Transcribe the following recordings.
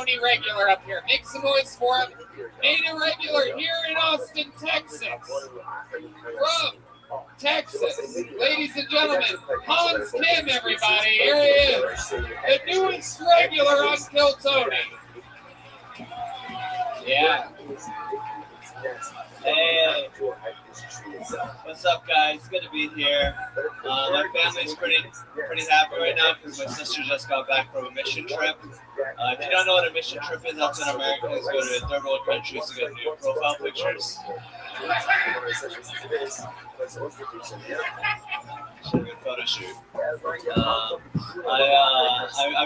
Tony regular up here. Make some noise for him. Made a regular here in Austin, Texas. From Texas, ladies and gentlemen, Hans Kim, everybody. Here he is, the newest regular on Kill Tony. Yeah. Hey, what's up, guys? Good to be here. My family's pretty happy right now because my sister just got back from a mission trip. If you don't know what a mission trip is, that's when Americans go to third world countries to get new profile pictures. Good photo shoot. I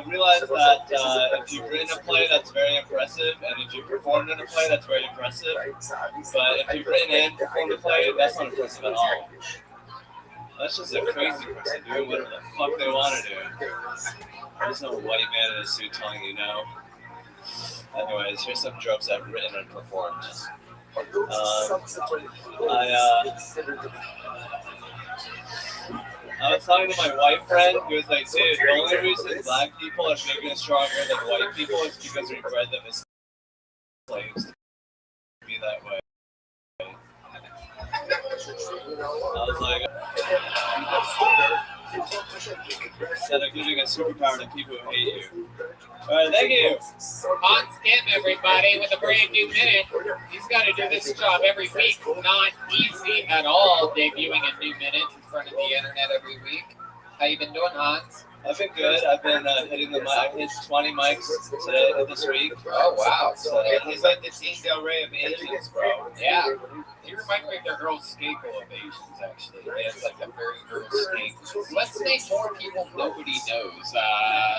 realized that if you've written a play, that's very impressive, and if you've performed in a play, that's very impressive. But if you've written and performed a play, that's not impressive at all. That's just a crazy person doing whatever the fuck they want to do. There's no white man in a suit telling you no. Anyways, here's some jokes I've written and performed. I was talking to my white friend who was like, dude, the only reason black people are bigger and stronger than white people is because we bred them as slaves to be that way. I was like, instead of giving a superpower to people who hate you. Alright, thank you. Hans Kim, everybody, with a brand new minute. He's got to do this job every week. Not easy at all, debuting a new minute in front of the internet every week. How you been doing, Hans? I've been good. I've been hitting the mic. I hit 20 mics this week. Oh, wow. So he's like the Teen Del Rey of Asians, bro. Yeah. He reminds me of the girl Skakel of Asians, actually. Yeah, it's like a very girl Skakel. Let's name more people nobody knows.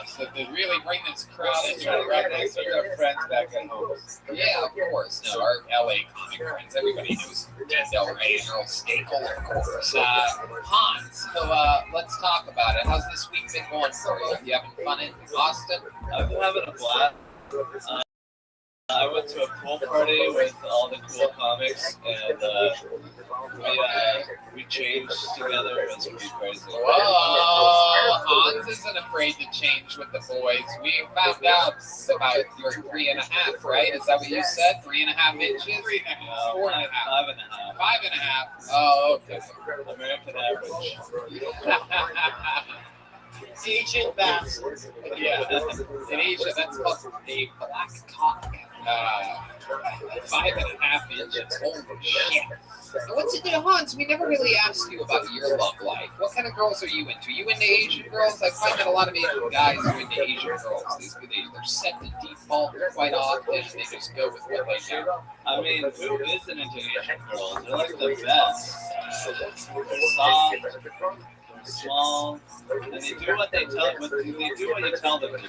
So to really bring this crowd into Trying to recognize your friends back at home. Yeah, of course. No, our LA comic friends. Everybody knows Teen Del Rey and Earl Skakel, of course. Hans, so let's talk about it. How's this week been going for you? You having fun in Austin? I've been having a blast. I went to a pool party with all the cool comics, and we changed together. It was pretty crazy. Whoa! Hans isn't afraid to change with the boys. We found out about your 3.5, right? Is that what you said? 3.5 inches? 3.5. 4.5. 5.5. 5.5. Oh, okay. American average. Asian bastard. Yeah. In Asia, that's called a black cock. 5.5 inches. Holy shit. And what's it, Hans? We never really asked you about your love life. What kind of girls are you into? Are you into Asian girls? I find that a lot of Asian guys are into Asian girls. They're set to default quite often. They just go with what they do. I mean, who isn't into Asian girls? They're like the best. They're soft, small, and they do what they tell. They do what you tell them to do.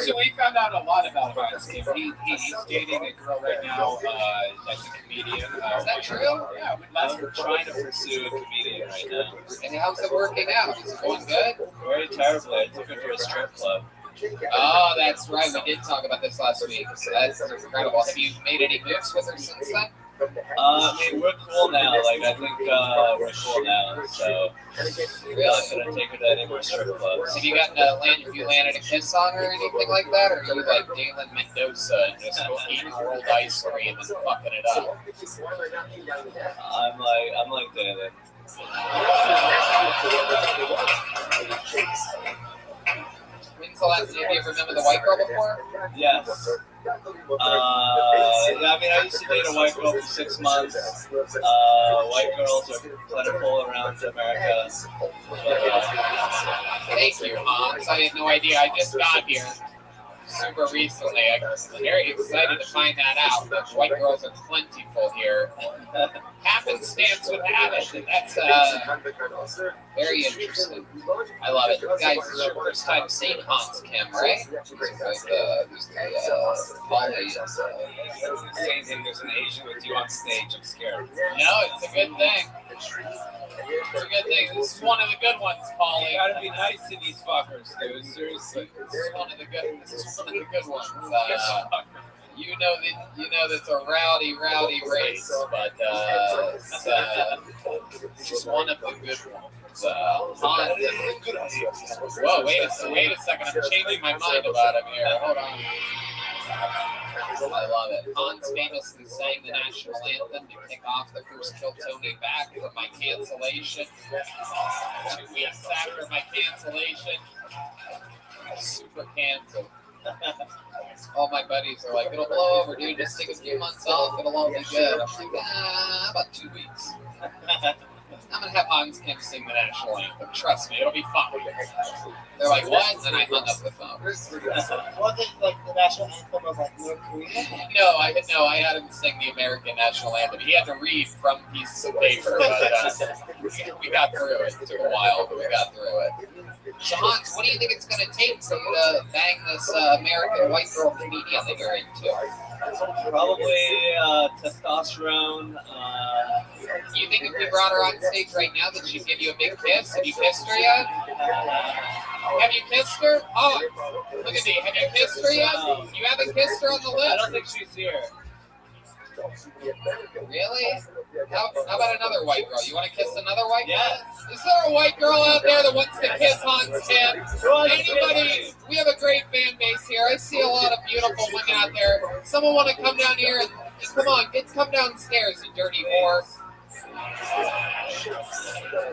So we found out a lot about Hans Kim. He's dating a girl right now, like a comedian. Is that true? Yeah, I'm trying to pursue a comedian right now. And how's it working out? Is it going good? Very terribly. I took her to a strip club. Oh, that's right. We did talk about this last week. That's incredible. Have you made any moves with her since then? I mean, we're cool now. Like, I think we're cool now. So, we're not going to take her to any more strip clubs. Have you landed a kiss on her or anything like that? Or are you like Galen Mendoza and just eating rolled ice cream and fucking it up? I'm like Galen. When's the last time you ever remember the white girl before? Yes. I mean, I used to date a white girl for 6 months. White girls are plentiful around America. Thank you, Hans. I had no idea. I just got here super recently. I'm very excited to find that out. That white girls are plentiful here. Happenstance would have it. And that's very interesting. I love it. Guys, this is your first time seeing Hans Kim, right? There's There's an Asian with you on stage. I'm scared. No, it's a good thing. It's a good thing. This is one of the good ones, Paulie. You gotta be nice to these fuckers, dude. Seriously. This is one of the good ones. You know that's a rowdy race, but it's just one of the good ones. Hans. Whoa, wait a second. I'm changing my mind about him here. Hold on. I love it. Hans famously sang the national anthem to kick off the first Kill Tony back from my cancellation. 2 weeks after my cancellation. Super canceled. All my buddies are like, it'll blow over, dude. Just take a few months off. It'll all be good. I'm like, about 2 weeks. I'm going to have Hans Kim sing the national anthem. Trust me, it'll be fun. They're like, what? And then I hung up the phone. Was it like the national anthem of like North Korea? No, I had him sing the American national anthem. He had to read from pieces of paper, but we got through it. It took a while, but we got through it. So Hans, what do you think it's going to take for you to bang this American white girl comedian that you're into? Probably testosterone. You think if we brought her on stage right now that she'd give you a big kiss? Have you kissed her yet? Have you kissed her? Oh, look at me. Have you kissed her yet? You haven't kissed her on the lips? I don't think she's here. Really? How about another white girl? You want to kiss another white girl? Yes. Is there a white girl out there that wants to kiss Hans Kim? Anybody? We have a great fan base here. I see a lot of beautiful women out there. Someone want to come down here and come on, come downstairs, you dirty whore.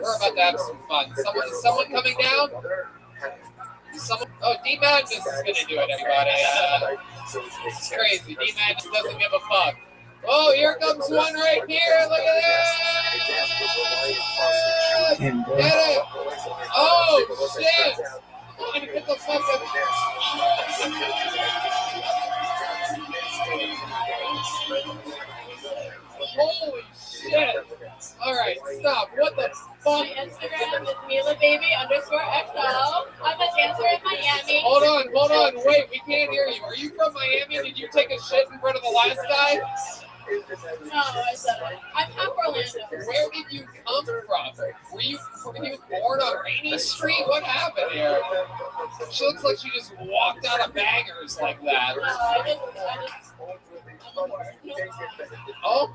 We're about to have some fun. Someone coming down? Oh, D Madness is going to do it, everybody. It's crazy. D Madness doesn't give a fuck. Oh, here comes one right here. Look at that. Get it. Oh, shit. Come on, get the fuck up. Holy shit. All right, stop. What the fuck? My Instagram is MilaBaby_XL. I'm a dancer in Miami. Hold on. Wait, we can't hear you. Are you from Miami? Did you take a shit in front of the last guy? No, I said I'm half Orlando. Where did you come from? Were you born on Rainy Street? What happened here? She looks like she just walked out of bangers like that. No, I just I'm a whore. Oh.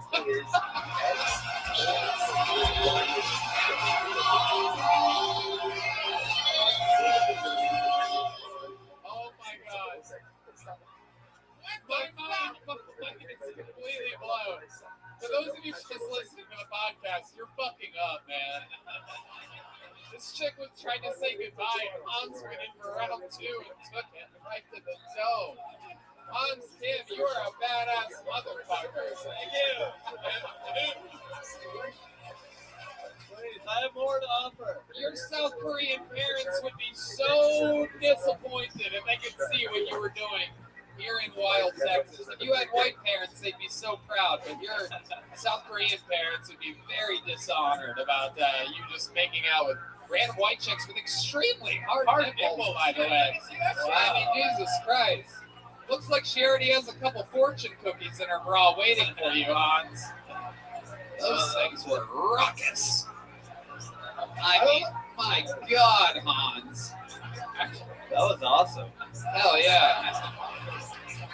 Oh my God. My mind is completely blown. For those of you just listening to the podcast, you're fucking up, man. This chick was trying to say goodbye, and Hans went in for round 2 and took it right to the dome. Hans Kim, you are a badass motherfucker. Thank you. Please, I have more to offer. Your South Korean parents would be so disappointed if they could see what you were doing here in Wild, Texas. If you had white parents, they'd be so proud, but your South Korean parents would be very dishonored about you just making out with random white chicks with extremely hard nipples, by the way. Wow. I mean, Jesus Christ. Looks like she already has a couple fortune cookies in her bra waiting for you, Hans. Those things were ruckus. I mean, my God, Hans. That was awesome. Hell yeah.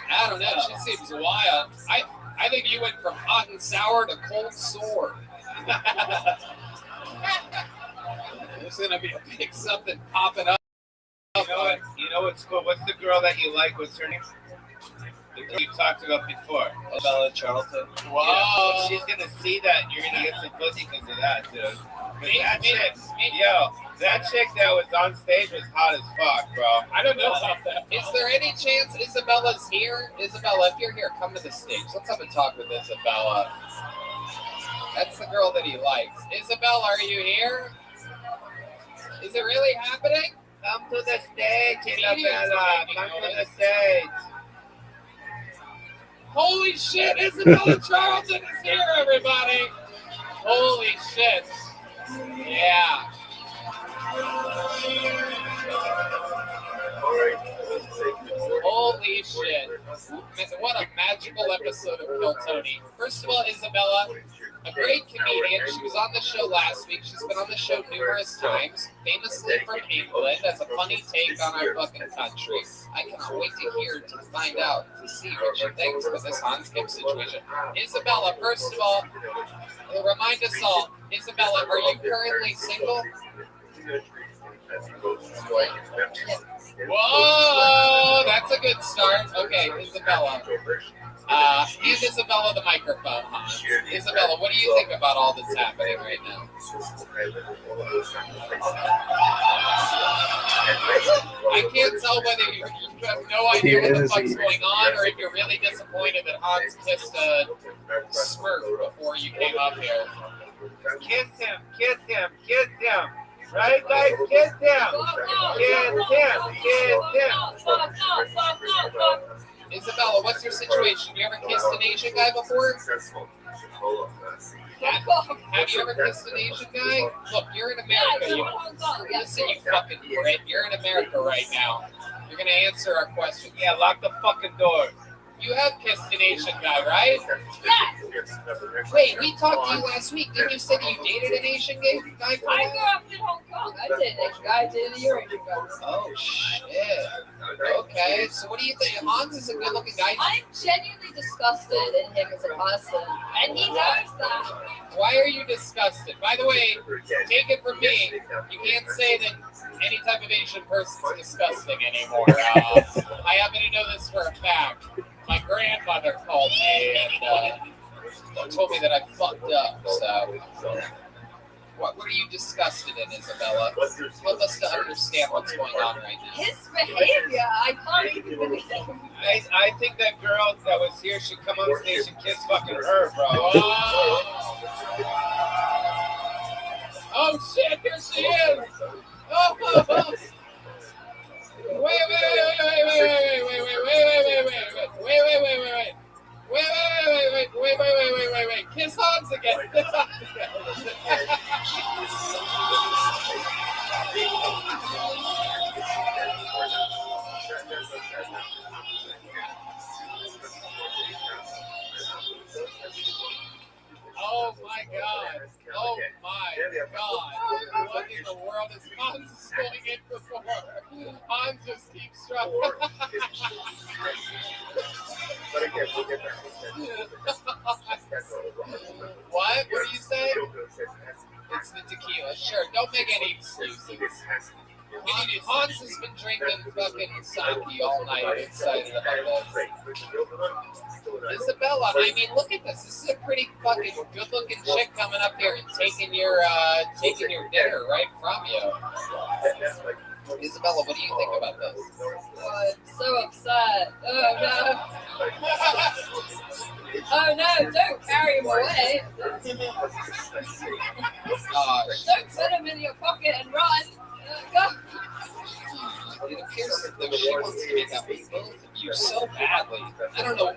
I don't know. She seems wild. I think you went from hot and sour to cold sore. There's going to be a big something popping up. You know what's cool? What's the girl that you like? What's her name? The girl you talked about before. Bella Charlton. Whoa. Yeah, she's gonna see that. You're gonna get some pussy because of that, dude. That chick that was on stage was hot as fuck, bro. I don't know about that. Is there any chance Isabella's here? Isabella, if you're here, come to the stage. Let's have a talk with Isabella. That's the girl that he likes. Isabella, are you here? Is it really happening? Come to the stage, Isabella. Come to the stage. Holy shit, Isabella Charlton is here, everybody. Holy shit. Yeah. Holy shit. What a magical episode of Kill Tony. First of all, Isabella, a great comedian. She was on the show last week. She's been on the show numerous times, famously from England, as a funny take on our fucking country. I cannot wait to find out, to see what she thinks of this Hans Kim situation. Isabella, first of all, remind us all, Isabella, are you currently single? Whoa, that's a good start. Okay, Isabella. Hand Isabella the microphone, Hans. Isabella, what do you think about all that's happening right now? I can't tell whether you have no idea what the fuck's going on or if you're really disappointed that Hans kissed a Smurf before you came up here. Kiss him, kiss him, kiss him. Right, guys? Kiss him. Kiss him, kiss him. Isabella, what's your situation? You ever kissed an Asian guy before? Have you ever kissed an Asian guy? Look, you're in America. Listen, you fucking Brit. You're in America right now. You're going to answer our questions. Yeah, lock the fucking door. You have kissed an Asian guy, right? Yeah. Wait, we talked to you last week. Didn't you say that you dated an Asian guy for a I while? grew up in Hong Kong. I did it. I did a Eurasian guy. Oh, shit. Okay, so what do you think? Hans is a good-looking guy. I'm genuinely disgusted in him as a person, and he knows that. Why are you disgusted? By the way, take it from me, you can't say that any type of Asian person is disgusting anymore. I happen to know this for a fact. My grandmother called me and told me that I fucked up. So, what are you disgusted in, Isabella? Help us to understand what's going on right now. His behavior, I can't even believe. I think that girl that was here should come on stage and kiss fucking her, bro. Oh shit, here she is! Oh. Wait. Kiss Hans again. Kiss Hans again. Oh my God. Oh my God. What in the world is Hans going in before? Hans just keeps struggling. What? What do you say? It's the tequila. Sure, don't make any excuses. Hans has been drinking fucking sake all night. I'm excited about this. Isabella, I mean, look at this. This is a pretty fucking good-looking chick coming up here and taking your dinner right from you. Isabella, what do you think about this? Oh, I'm so upset. Oh no. Oh no, don't carry him away. Don't put him in your pocket and run. Go. It appears as though she wants to make out with both of you so badly. I don't know.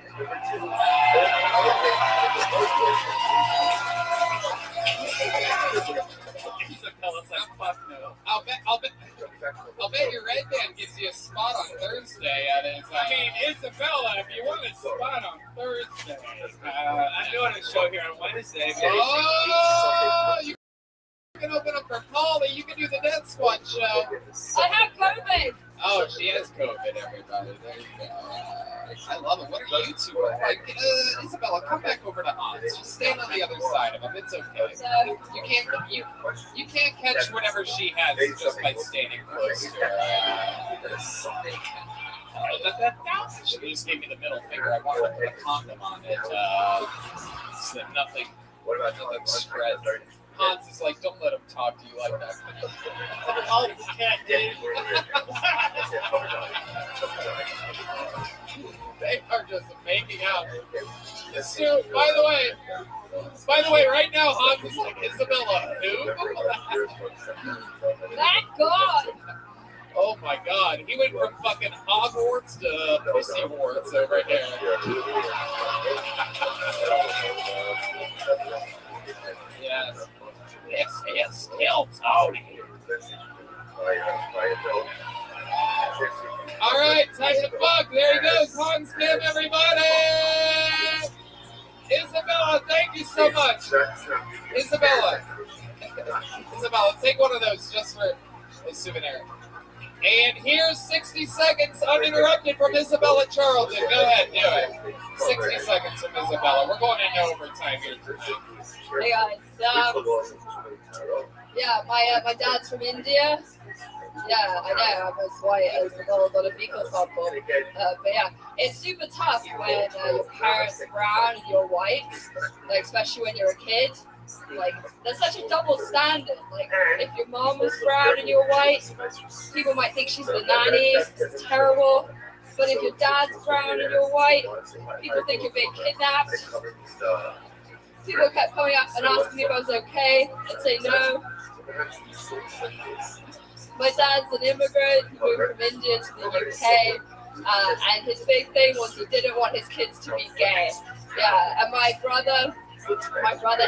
Isabella's like, fuck no. I'll bet your red band gives you a spot on Thursday at his. I mean, Isabella, if you want a spot on Thursday, I'm doing a show here on Wednesday. Oh, you can open up for Polly. You can do the Death Squad show. I have COVID. Oh, she has COVID, everybody. There you go. I love it. What are you two? Like, Isabella, come back over to Hans. Just stand on the other side of him. It's okay. You can't catch whatever she has just by standing close to her. She just gave me the middle finger. I wanted to put a condom on it so that nothing spreads. Hans is like, don't let him talk to you like that. Oh, cat, dude. They are just making out. So, by the way, right now Hans is like, Isabella, who? Thank God. Oh my God, he went from fucking Hogwarts to Pussy Warts over here. Yes, still Tony. All right, time to fuck. There he goes, Hans Kim, everybody. Isabella, thank you so much. Isabella, take one of those just for a souvenir. And here's 60 seconds uninterrupted from Isabella Charlton. Go ahead, do it. 60 seconds from Isabella. We're going into overtime here tonight. Hey guys, yeah, my dad's from India. Yeah, I know, I'm as white as the gold on a fecal sample. But yeah, it's super tough when your parents are brown and you're white, like especially when you're a kid. Like, there's such a double standard. Like, if your mom is brown and you're white, people might think she's the nanny. It's terrible. But if your dad's brown and you're white, people think you're being kidnapped. People kept coming up and asking me if I was okay. I'd say no. My dad's an immigrant. He moved from India to the UK. And his big thing was he didn't want his kids to be gay. Yeah, and my brother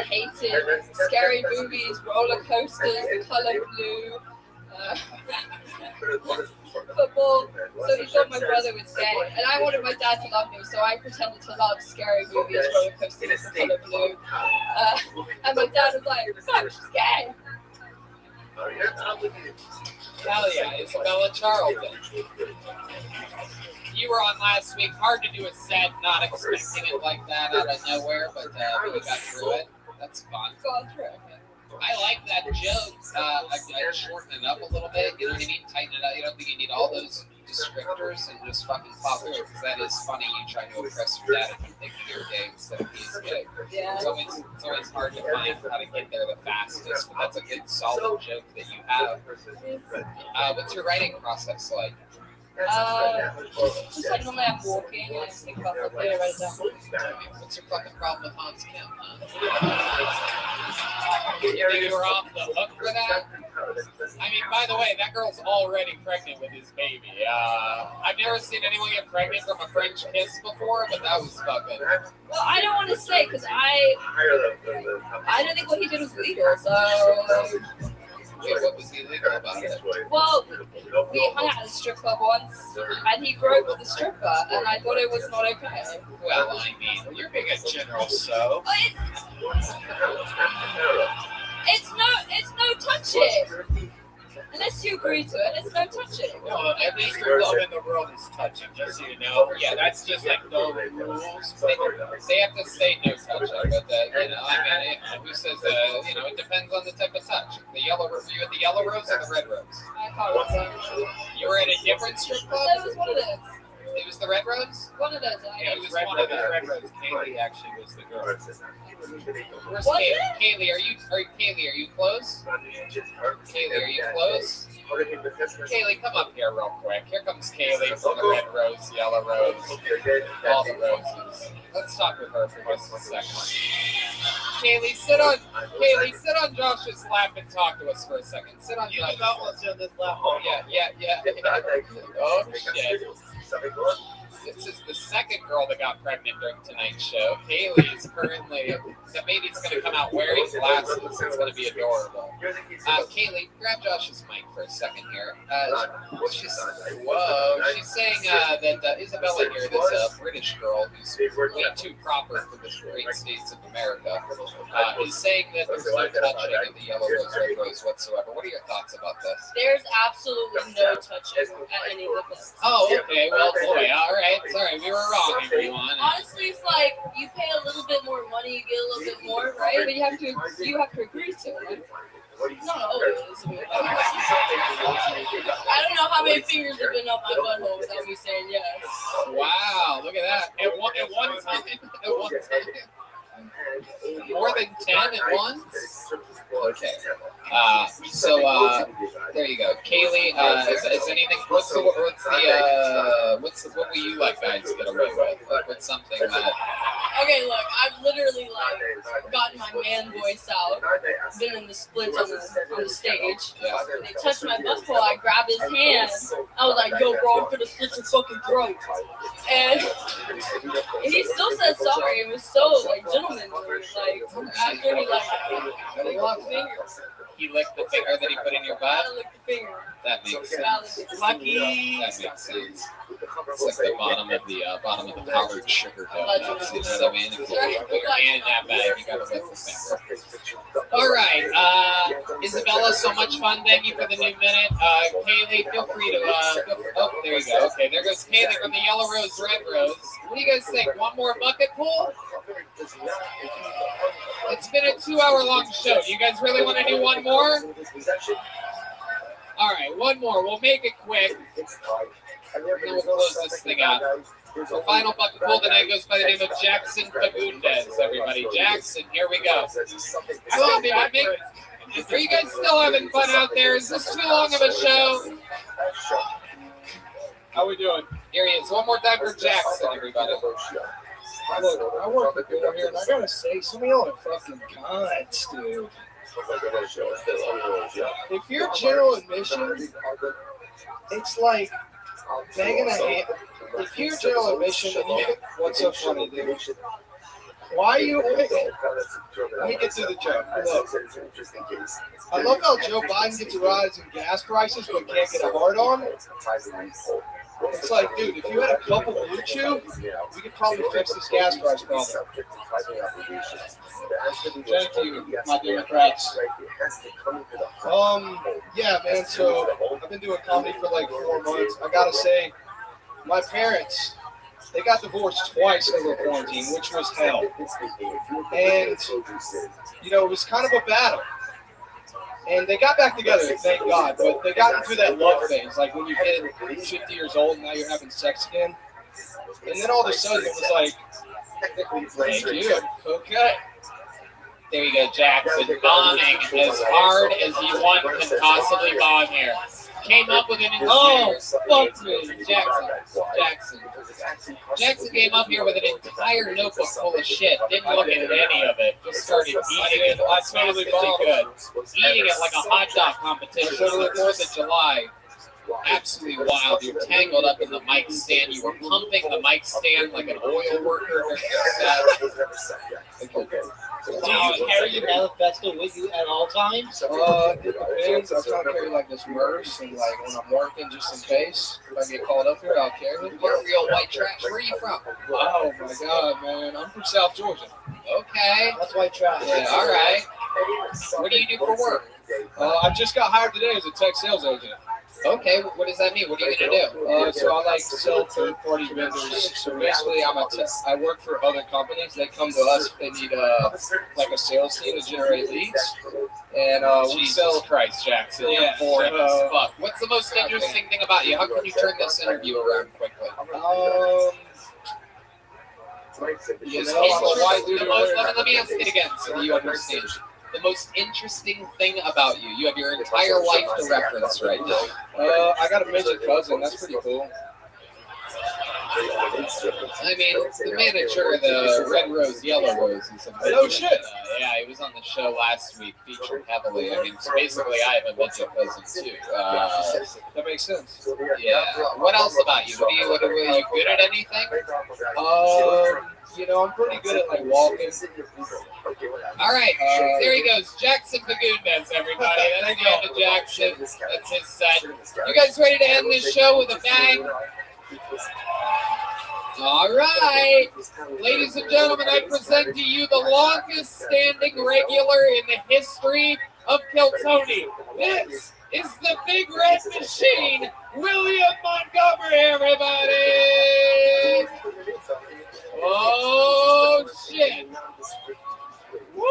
hated scary movies, roller coasters, the color blue, football. So he thought my brother was gay. And I wanted my dad to love me, so I pretended to love scary movies, roller coasters, the color blue. And my dad was like, fuck, she's gay. Hell yeah, Isabella Charlton. You were on last week. Hard to do a set, not expecting it like that out of nowhere, but you got through it. That's fun. Gone through it. I like that joke. I'd shorten it up a little bit. You know what I mean? Tighten it up. You don't think you need all those descriptors and just fucking pop through it, because that is funny. You try to impress your dad and you think you're gay instead of he's gay. Yeah. It's always hard to find how to get there the fastest, but that's a good solid joke that you have. What's your writing process like? Just like normally I'm walking and I think about something and I write it down. What's your fucking problem with Hans Kim, huh? You think you were off the hook for that? I mean, by the way, that girl's already pregnant with his baby. I've never seen anyone get pregnant from a French kiss before, but that was fucking... Well, I don't want to say because I don't think what he did was legal, so... Wait, what was illegal about it? Well, we hung out at a strip club once, and he groped the stripper, and I thought it was not okay. Well, I mean, you're being a general so. But it's no touching. Unless you agree to it, it's no touching. No, every strip club in the world is touching, just so you know. Yeah, that's just like no rules. They have to say no touching, but you know, I mean, who says you know, it depends on the type of touch. The yellow, were you at the Yellow Rose or the Red Rose? I can't remember. You were at a different strip club? It was one of those. It was the Red Rose? One of those. Yeah, it was one of the Red Rose. Kaylee actually was the girl. Where's Was Kaylee? it? Kaylee, are you close? Kaylee, are you close? Kaylee, come up here real quick. Here comes Kaylee from the Red Rose, Yellow Rose, all the roses. Let's talk with her for just a second. Kaylee, sit on Josh's lap and talk to us for a second. Sit on You Josh's about lap. what's on this lap. Yeah. Oh, shit. This is the second girl that got pregnant during tonight's show. Kaylee is currently, the baby's going to come out wearing glasses. It's going to be adorable. Kaylee, grab Josh's mic for a second here. She's saying that Isabella here, this British girl who's way too proper for the great states of America, is saying that there's no touching of the Yellow Rose, Red Rose whatsoever. What are your thoughts about this? There's absolutely no touching at any of this. Oh, okay. Well, boy, all right. Sorry, we were wrong, everyone. Honestly, it's like you pay a little bit more money, you get a little bit more, right? But you have to agree to it. Not always. I don't know how many fingers have been up my butthole without me saying yes. Wow, look at that. At one time. More than 10 at once? Okay. There you go. Kaylee, is anything, what will you let guys get away with? What's something that... Okay, look, I've literally gotten my man voice out. Been in the splits on the stage. Yeah. When they touched my butthole, I grabbed his hand. I was like, yo, bro, I'm gonna slit your fucking throat. And he still said sorry. It was so gentlemanly. After he licked the finger. He licked the finger that he put in your butt? I licked the finger. That makes sense. Lucky. That makes sense. It's like the bottom of the powdered sugar donuts. You know what I mean? If you put your hand in that bag, you gotta lift the finger. All right, Isabella, so much fun. Thank you for the new minute. Kaylee, feel free to. Oh, there you go. Okay, there goes Kaylee from the Yellow Rose, Red Rose. What do you guys think? One more bucket pull? It's been a 2-hour-long show. Do you guys really want to do one more? All right, one more. We'll make it quick. And then we'll close this thing out. Our final bucket pull tonight goes by the name of Jackson Fagundes, everybody. Jackson, here we go. Come on, baby. Are you guys still having fun out there? Is this too long of a show? How we doing? Here he is. One more time for Jackson, everybody. Look, I work the door here, and I gotta say, some of y'all are fucking cunts, dude. If you're general admission, it's like banging a hand. If you're general admission, and you, what's so funny, dude? Why are you? Let me get to the joke. Look, I love how Joe Biden gets a rise in gas prices but can't get a hard on. It's like, dude, if you had a couple Blue Chew, we could probably fix this gas price problem. Thank you, my Democrats. Yeah, man, so I've been doing comedy for like 4 months. I gotta say, my parents, they got divorced twice over quarantine, which was hell. And, you know, it was kind of a battle. And they got back together, thank God. But they got into that love phase, like when you hit 50 years old and now you're having sex again. And then all of a sudden it was like, thank you, okay. There you go, Jackson. Bombing as hard as one can possibly bomb here. Came up with an entire fuck me, Jackson came up here with an entire notebook full of shit. Didn't look at any of it. Just started eating it. I totally could. Eating it like a hot dog competition. So the 4th of July. Absolutely wild. You're tangled up in the mic stand. You were pumping the mic stand like an oil worker. Do you carry your manifesto with you at all times? It depends. I try to carry like this purse, and like when I'm working, just in case if I get called up here, I'll carry it. You're real white trash. Where are you from? Oh my God, man! I'm from South Georgia. Okay. That's white trash. Yeah, all right. What do you do for work? I just got hired today as a tech sales agent. Okay, what does that mean? What are you gonna do? So I like to sell third-party vendors. So basically, I work for other companies. They come to us if they need like a sales team to generate leads, and we Jesus sell. Christ, Jackson, Yeah, you're boring as fuck. What's the most interesting thing about you? How can you turn this interview around quickly? You know, I'm a white dude. Let me ask it again so you understand. The most interesting thing about you. You have your entire life to reference right now. I got a midget cousin. That's pretty cool. I mean, the manager of the Red Rose, Yellow Rose. No shit. Yeah, he was on the show last week, featured heavily. I mean, so basically, I have a midget cousin too. That makes sense. Yeah. What else about you? Are you good at anything? You know, I'm pretty good at like walking. All right, there he goes, Jackson Fagundes, everybody. That's the end of Jackson. That's his set. You guys ready to end this show with a bang? All right, ladies and gentlemen, I present to you the longest standing regular in the history of Kiltony. This is the Big Red Machine, William Montgomery, everybody. Oh, shit. Woo-wee!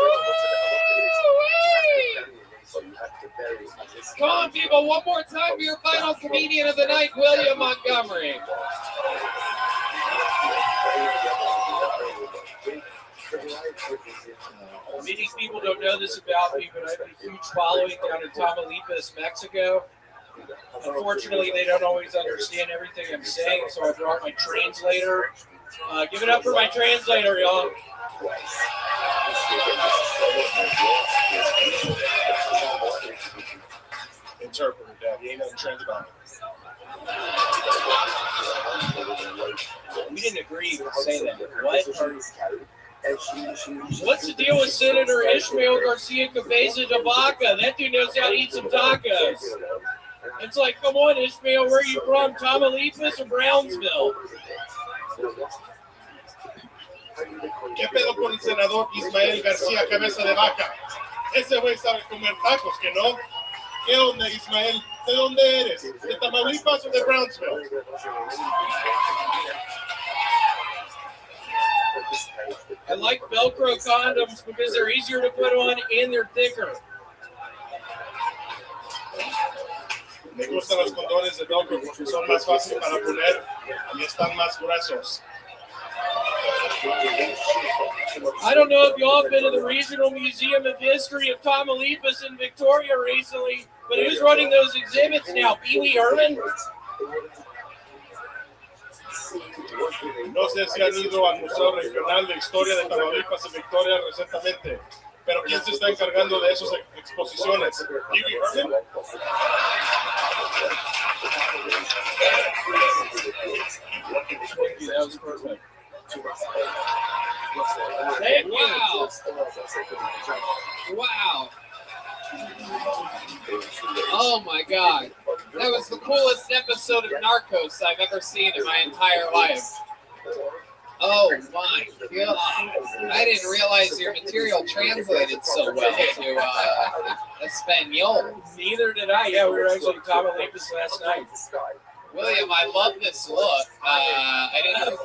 Come on, people, one more time for your final comedian of the night, William Montgomery. Many people don't know this about me, but I have a huge following down in Tamaulipas, Mexico. Unfortunately, they don't always understand everything I'm saying, so I brought my translator. Give it up for my translator, y'all. Interpreter, Dad. You ain't no translator. We didn't agree to say that. What? What's the deal with Senator Ishmael Garcia Cabeza de Vaca? That dude knows how to eat some tacos. It's like, come on, Ishmael, where are you from? Tamaulipas or Brownsville? ¿Qué pedo con el senador Ismael García, cabeza de vaca? Ese güey sabe comer tacos, ¿que no? ¿Qué onda, Ismael? ¿De dónde eres? ¿De Tamaulipas o de Brownsville? I like Velcro condoms because they're easier to put on and they're thicker. Me gustan los condones de Velcro porque son más fáciles para poner y están más gruesos. I don't know if y'all have been to the Regional Museum of History of Tamaulipas in Victoria recently, but who's running those exhibits now? Pee Wee Herman? No sé si han ido al Museo Regional de Historia de Tamaulipas en Victoria recientemente, pero ¿quién se está encargando de esas exposiciones? ¿Pee-wee Herman? That was perfect. Hey, wow. Wow. Oh my God. That was the coolest episode of Narcos I've ever seen in my entire life. Oh my God. I didn't realize your material translated so well to Espanol. Neither did I. Yeah, we were actually in Tamaulipas last night. William, I love this look. I didn't know.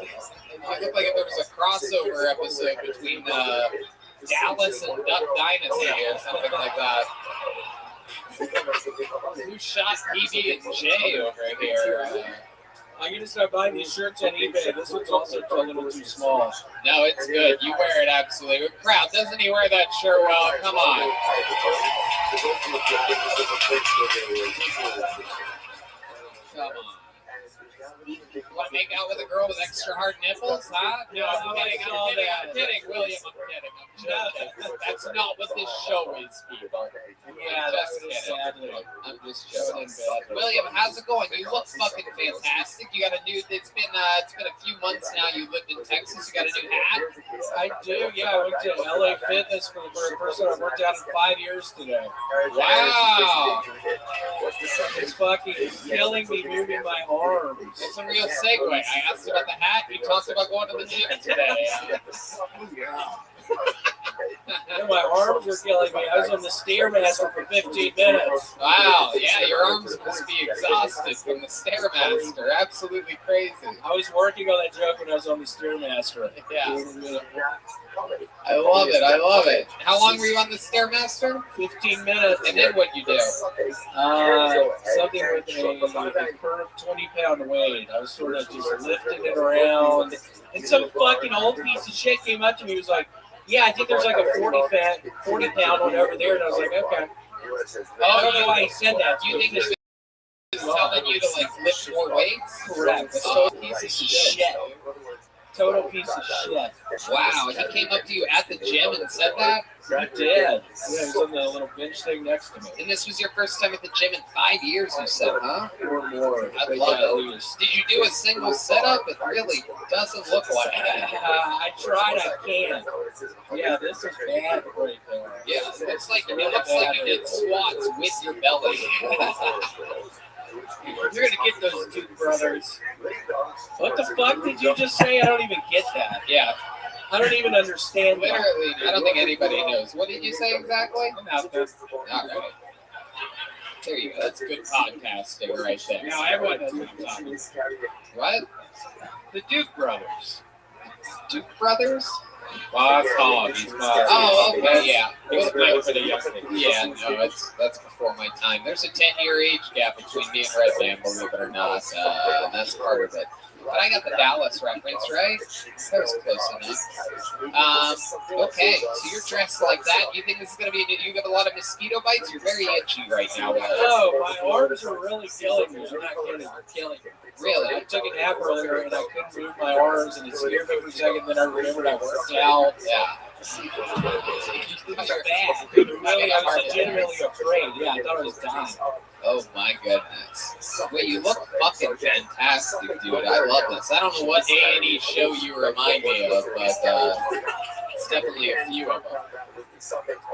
It looked like if there was a crossover episode between Dallas and Duck Dynasty or something like that. Who shot PB and J over here? I'm going to start buying these shirts on eBay. This one's also a little too small. No, it's good. You wear it absolutely. Crowd, doesn't he wear that shirt well? Come on. Come on. You want to make out with a girl with extra hard nipples, huh? No, I'm kidding, William. I'm joking. That's not what this show is, people. Yeah, that's sadly. I'm just joking. William, how's it going? You look fucking fantastic. You got a new. It's been a few months now. You lived in Texas. You got a new hat. I do. Yeah, I went to LA Fitness for the first time I've worked out in 5 years today. Wow. It's fucking killing me moving my arms. It's a real segue. I asked about the hat. You talked about going to the gym today. Yeah, my arms were killing me. I was on the Stairmaster for 15 minutes. Wow. Yeah, your arms must be exhausted from the Stairmaster. Absolutely crazy. I was working on that joke when I was on the Stairmaster. Yeah. I love it. I love it. How long were you on the Stairmaster? 15 minutes. And then what'd you do? Something with a curved 20-pound weight. I was sort of just lifting it around. And some fucking old piece of shit came up to me. He was like, yeah, I think there's like a 40-pound one over there. And I was like, okay. I don't know why he said that. Do you think this is telling you to like lift more weights? Correct. Oh, piece of shit. Total piece of shit. Wow, he came up to you at the gym and said that? I did. Yeah, he was on the little bench thing next to me. And this was your first time at the gym in 5 years, you said, huh? Or more. I love it. Did you do a single sit-up? It really doesn't look like it. I tried, I can't. Yeah, this is bad right there. Yeah, it looks like you did squats with your belly. You're going to get those two brothers. What the fuck did you just say? I don't even get that. Yeah. I don't even understand that. Literally, I don't think anybody knows. What did you say exactly? All right. There you go. That's good podcasting right there. Now everyone knows what I'm talking about. What? The Duke brothers. Duke brothers? Boss Hogg. Oh, okay, yeah. Explain for the youngsters. Yeah, no, that's before my time. There's a 10-year age gap between me and Red Band, believe it or not. That's part of it. But I got the Dallas reference, right? That was close enough. Okay, so you're dressed like that. You think this is going to be, you have a lot of mosquito bites? You're very itchy right now. No, my arms are really killing me. I'm not kidding. They're killing me. Really? I took a nap earlier and I couldn't move my arms and it scared me for a second. Then I remembered I worked out. Yeah. It was bad. Really, I was legitimately afraid. Yeah, I thought I was dying. Oh my goodness. Wait, you look fucking fantastic, dude. I love this. I don't know what A&E show you remind me of, but it's definitely a few of them.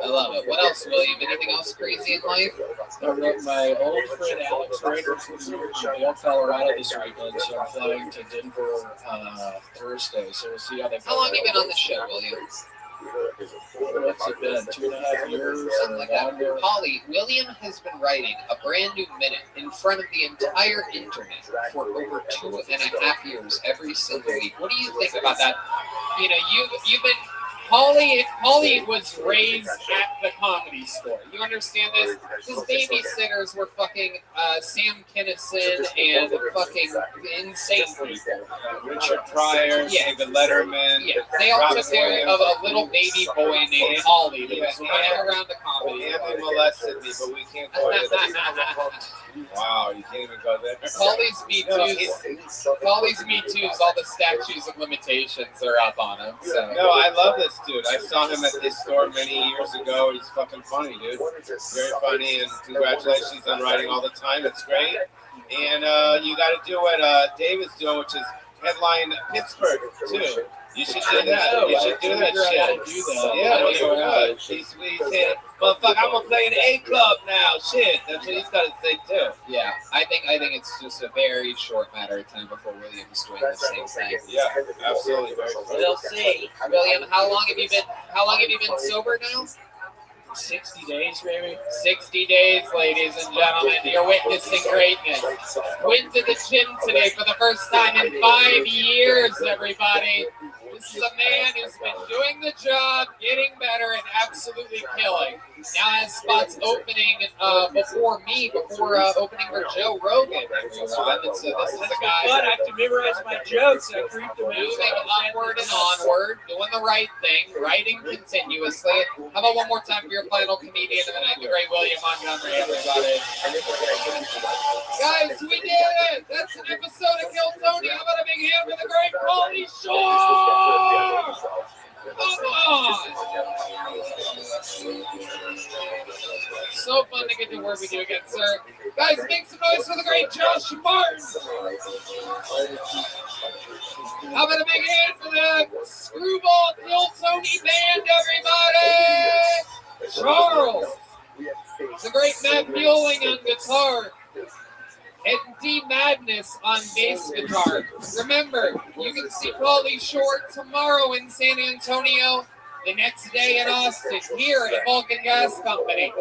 I love it. What else, William? Anything else crazy in life? I wrote my old friend Alex Raiders was here in Vail, Colorado this weekend, so I'm flying to Denver Thursday. So we'll see how they go. How long have you been on the show, William? What's it been? 2.5 years? Something like that. Holly, William has been writing a brand new minute in front of the entire internet for over 2.5 years every single week. What do you think about that? You know, you've been Holly was raised at the Comedy Store. You understand this? His babysitters were fucking Sam Kinison and fucking insane people. Richard Pryor, David Letterman. Yeah, they all took care of a little baby boy named Holly that was running around the comedy. And they molested me, but we can't go there. Wow, you can't even go there. Holly's Me Too's, all the statues of limitations are up on him. So. No, I love this dude. I saw him at this store many years ago. He's fucking funny, dude. Very funny, and congratulations on writing all the time. It's great. And you got to do what David's doing, which is headline Pittsburgh, too. You should do that. You should do that shit. Yeah, what you got? He's saying, motherfucker, I'm gonna play an A club now. Shit, that's what he's got to say too. Yeah, I think it's just a very short matter of time before William's doing the same thing. Yeah, absolutely. We'll see. William, how long have you been sober now? 60 days, maybe. 60 days, ladies and gentlemen. You're witnessing greatness. Went to the gym today for the first time in 5 years, everybody. This is a man who's been doing the job, getting better, and absolutely killing. Now has spots opening before opening for Joe Rogan, everyone. And so this is the guy. But I have to memorize my jokes. I creep them Moving upward and onward, doing the right thing, writing continuously. How about one more time for your final comedian of the night, the great William Montgomery, everybody. Guys, we did it! That's an episode of Kill Tony. How about a big hand for the great Pauly Shore? Come on! So fun to get to work with you again, sir. Guys, make some noise for the great Josh Martin. How about a big hand for the Screwball Kill Tony band, everybody? Charles. The great Matt Mueling on guitar. And D Madness on bass guitar. Remember, you can see Pauly Shore tomorrow in San Antonio, the next day in Austin, here at Vulcan Gas Company.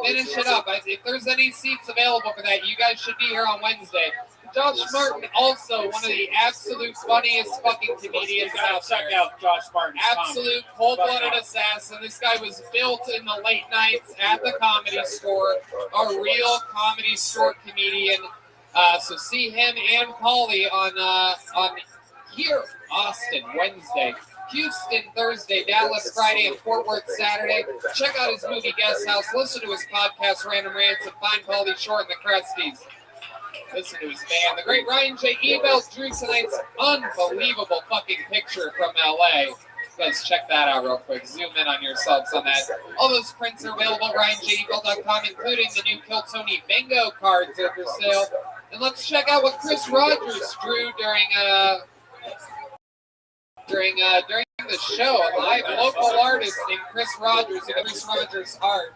Finish it up. If there's any seats available for that, you guys should be here on Wednesday. Josh Martin, also one of the absolute funniest fucking comedians out there. Check out Josh Martin's Absolute cold-blooded assassin. This guy was built in the late nights at the Comedy Store. A real Comedy Store comedian. So see him and Pauly on here, Austin, Wednesday. Houston, Thursday, Dallas, Friday, and Fort Worth, Saturday. Check out his movie Guest House. Listen to his podcast, Random Rants, and find Pauly Shore and the Crusties. Listen to his band. The great Ryan J. Ebel drew tonight's unbelievable fucking picture from LA. You guys check that out real quick. Zoom in on yourselves on that. All those prints are available at RyanJebel.com, including the new Kill Tony bingo cards that are for sale. And let's check out what Chris Rogers drew during the show. A live local artist named Chris Rogers in Chris Rogers' art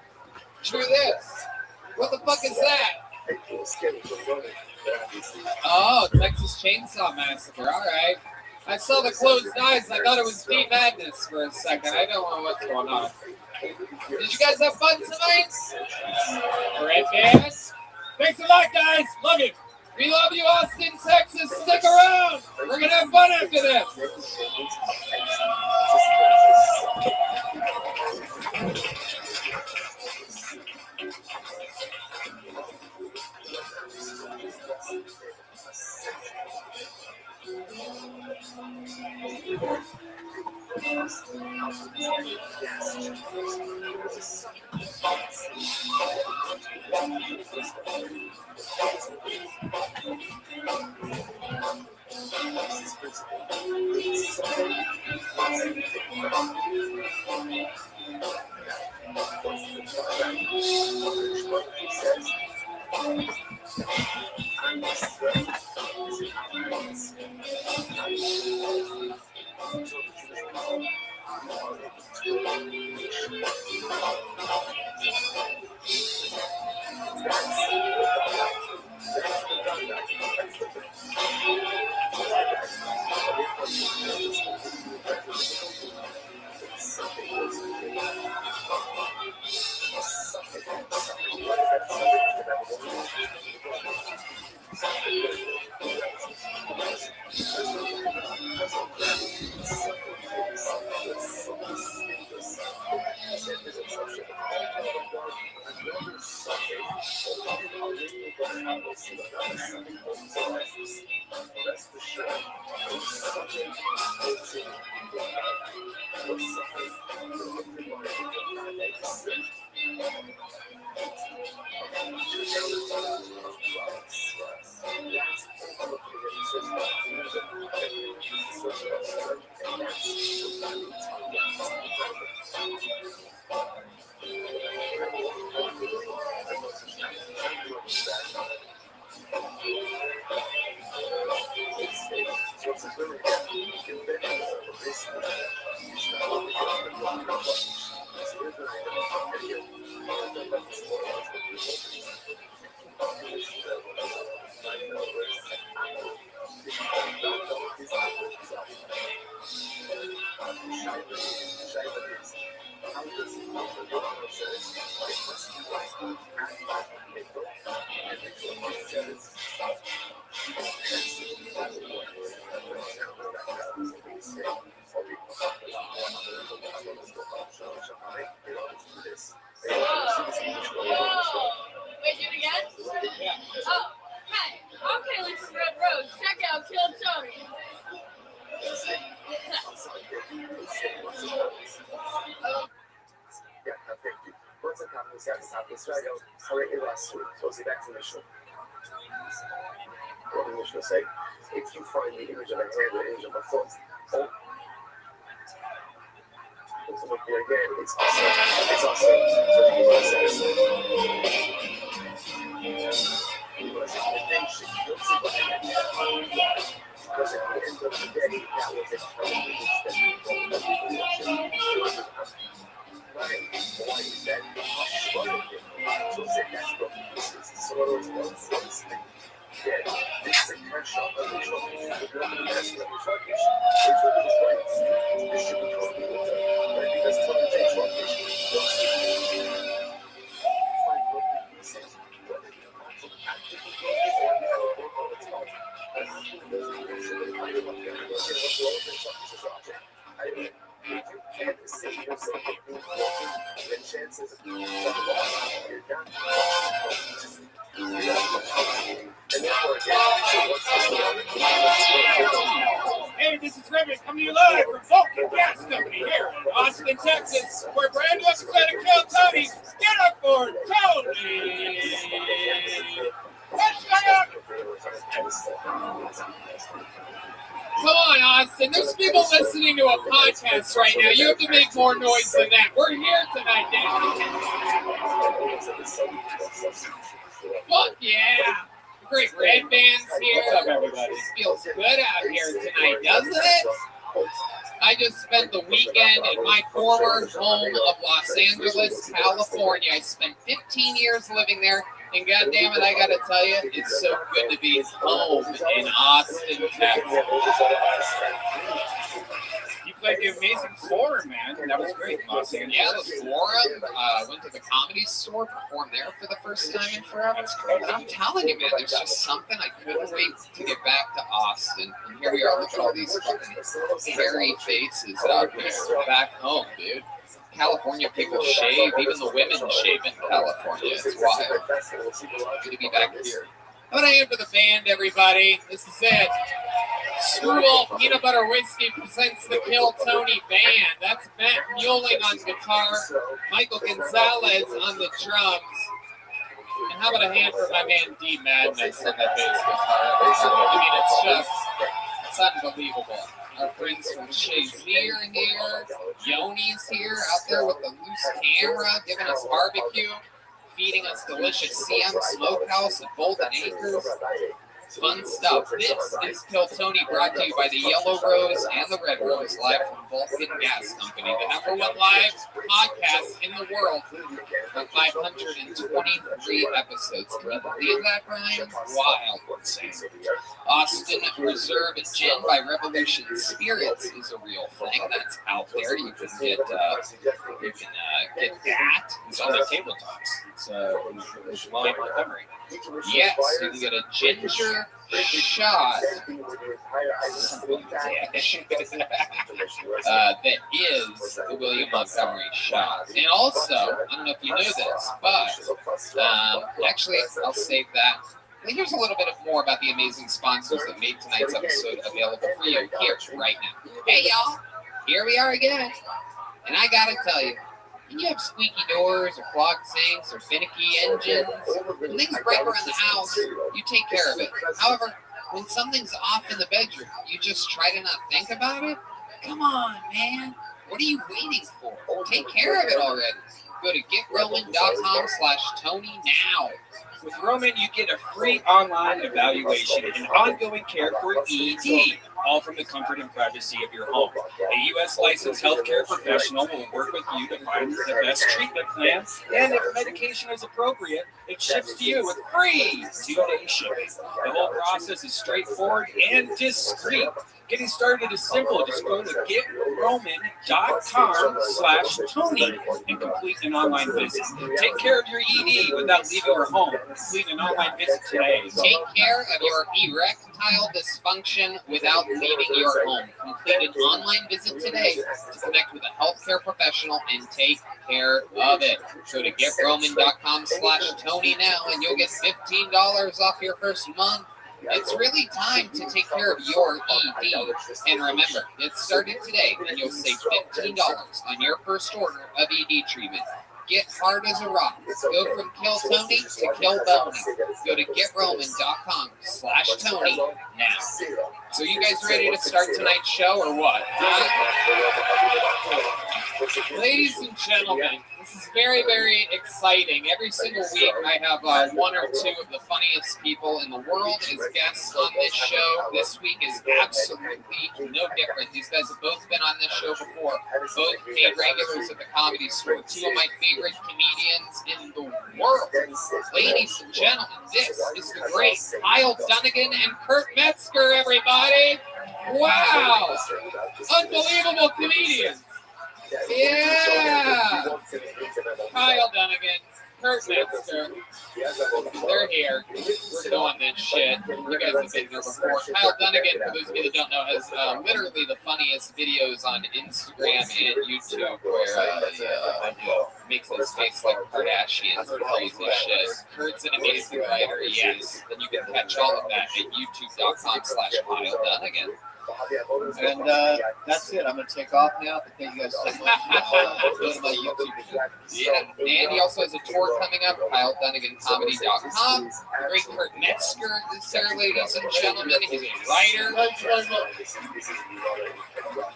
drew this. What the fuck is that? Oh, Texas Chainsaw Massacre. All right. I saw the closed eyes. I thought it was D Madness for a second. I don't know what's going on. Did you guys have fun tonight? Great, guys. Thanks a lot, guys. Love you. We love you, Austin, Texas. Stick around. We're going to have fun after this. Wait, do it again? Oh, hi. I'm Kaylee from Red Rose. Check out Kill Tony. What English will say, if you find the image of a hand or the image of a foot, ultimately again, it's awesome. It's awesome. So the Gemara says, because at the end of the day, that was a why is that? So that's what this is. So what it was. It's a cash out of the shop. The government has to be sluggish. It's what it is right. This should be called the water. Right? Because it's what it takes sluggish. Find what the piece is. Whether you have to actively go or you have a book on its own. That's the kind of what you're going to get what's wrong with sluggish as object. I mean, if you can't see yourself being walking, the chances of being lost, you're done. Hey, this is Rabbi coming to you live from Vulcan Gas Company here in Austin, Texas, for a brand new episode of Kill Tony. Get up for Tony! Let's go! Come on, Austin. There's people listening to a podcast right now. You have to make more noise than that. We're here tonight, Dan. Fuck yeah. Great red band's here. What's up, everybody? It feels good out here tonight, doesn't it? I just spent the weekend in my former home of Los Angeles, California. I spent 15 years living there, and goddamn it, I gotta tell you, it's so good to be home in Austin, Texas. You played the Amazing Forum, man. That was great in Los Angeles. Yeah, the Forum. Went to the Comedy Store, performed there for the first time in forever. And I'm telling you, man, there's just something I couldn't wait to get back to Austin. And here we are, look at all these fucking hairy faces out here. Back home, dude. California people shave, even the women shave in California. It's wild. Good to be back here. How about a hand for the band, everybody? This is it. Screwball Peanut Butter Whiskey presents the Kill Tony Band. That's Matt Mueling on guitar, Michael Gonzalez on the drums. And how about a hand for my man D Madness on the bass guitar? I mean, it's unbelievable. Our friends from Shazier in here, Yoni's here out there with the loose camera, giving us barbecue, feeding us delicious CM Smokehouse at Golden Acres. Fun stuff. This is Kill Tony, brought to you by the Yellow Rose and the Red Rose, live from Vulcan Gas Company, the #1 live podcast in the world, with 523 episodes. Can you believe that, Brian? Wild. Austin Reserve Gin by Revolution Spirits is a real thing. That's out there. You can get that. It's on the tabletops. It's wine Montgomery. Yes, you can get a ginger shot that is the William Montgomery shot. And also, I don't know if you know this, but actually, I'll save that. Well, here's a little bit more about the amazing sponsors that made tonight's episode available for you here right now. Hey, y'all, here we are again. And I gotta tell you, when you have squeaky doors or clogged sinks or finicky engines, when things break around the house, you take care of it. However, when something's off in the bedroom, you just try to not think about it? Come on, man. What are you waiting for? Take care of it already. Go to GetRoman.com/Tony now. With Roman, you get a free online evaluation and ongoing care for ED, all from the comfort and privacy of your home. A U.S. licensed healthcare professional will work with you to find the best treatment plan, and if medication is appropriate, it ships to you with free 2-day shipping. The whole process is straightforward and discreet. Getting started is simple. Just go to GetRoman.com/Tony and complete an online visit. Take care of your ED without leaving your home. Complete an online visit today. Take care of your erectile dysfunction without leaving your home. Complete an online visit today to connect with a healthcare professional and take care of it. Go to GetRoman.com/Tony now and you'll get $15 off your first month. It's really time to take care of your ED. And remember, get started today and you'll save $15 on your first order of ED treatment. Get hard as a rock. Go from Kill Tony to Kill Boney. Go to GetRoman.com/Tony now. So you guys ready to start tonight's show or what? Huh? Ladies and gentlemen, this is very, very exciting. Every single week I have one or two of the funniest people in the world as guests on this show. This week is absolutely no different. These guys have both been on this show before. Both paid regulars at the Comedy Store. Two of my favorite comedians in the world. Ladies and gentlemen, this is the great Kyle Dunnigan and Kurt Metzger, everybody. Wow. Unbelievable comedians. Yeah! Kyle Dunnigan, Kurt Metzger, they're here. We're doing this shit. You guys have been here before. Kyle Dunnigan, for those of you that don't know, has literally the funniest videos on Instagram and YouTube where he makes his face like Kardashians or crazy shit. Kurt's an amazing writer, yes. Then you can catch all of that at youtube.com/Kyle Dunnigan. And that's it. I'm going to take off now. Thank you guys so much. Go to my YouTube channel. Yeah, and he also has a tour coming up, KyleDunniganComedy.com. The great Kurt Metzger is there, ladies and gentlemen. He's a writer.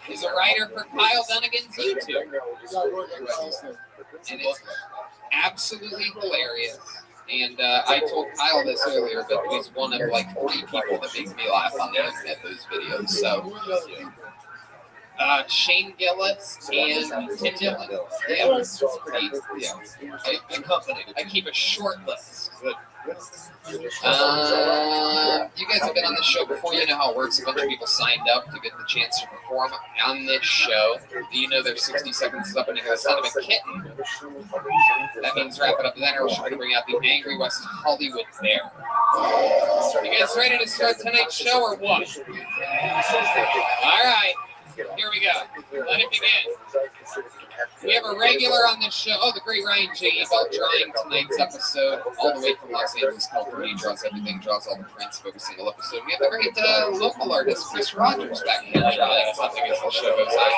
He's a writer for Kyle Dunnigan's YouTube. And it's absolutely hilarious. And I told Kyle this earlier, but he's one of like 3 people that makes me laugh on the internet, those videos. So, Shane Gillis and Tim Dillon. Yeah, it's pretty, I keep a short list. You guys have been on this show before. You know how it works. A bunch of people signed up to get the chance to perform on this show. You know there's 60 seconds up and you go, son of a kitten. That means wrap it up then, or we're going to bring out the Angry West Hollywood Bear. You guys ready to start tonight's show or what? All right. Here we go. Let it begin. We have a regular on this show. Oh, the great Ryan J. Ebel drawing tonight's episode, all the way from Los Angeles, California. He draws everything, draws all the prints of every single episode. We have the great local artist, Chris Rogers, back here drawing something as the show goes on.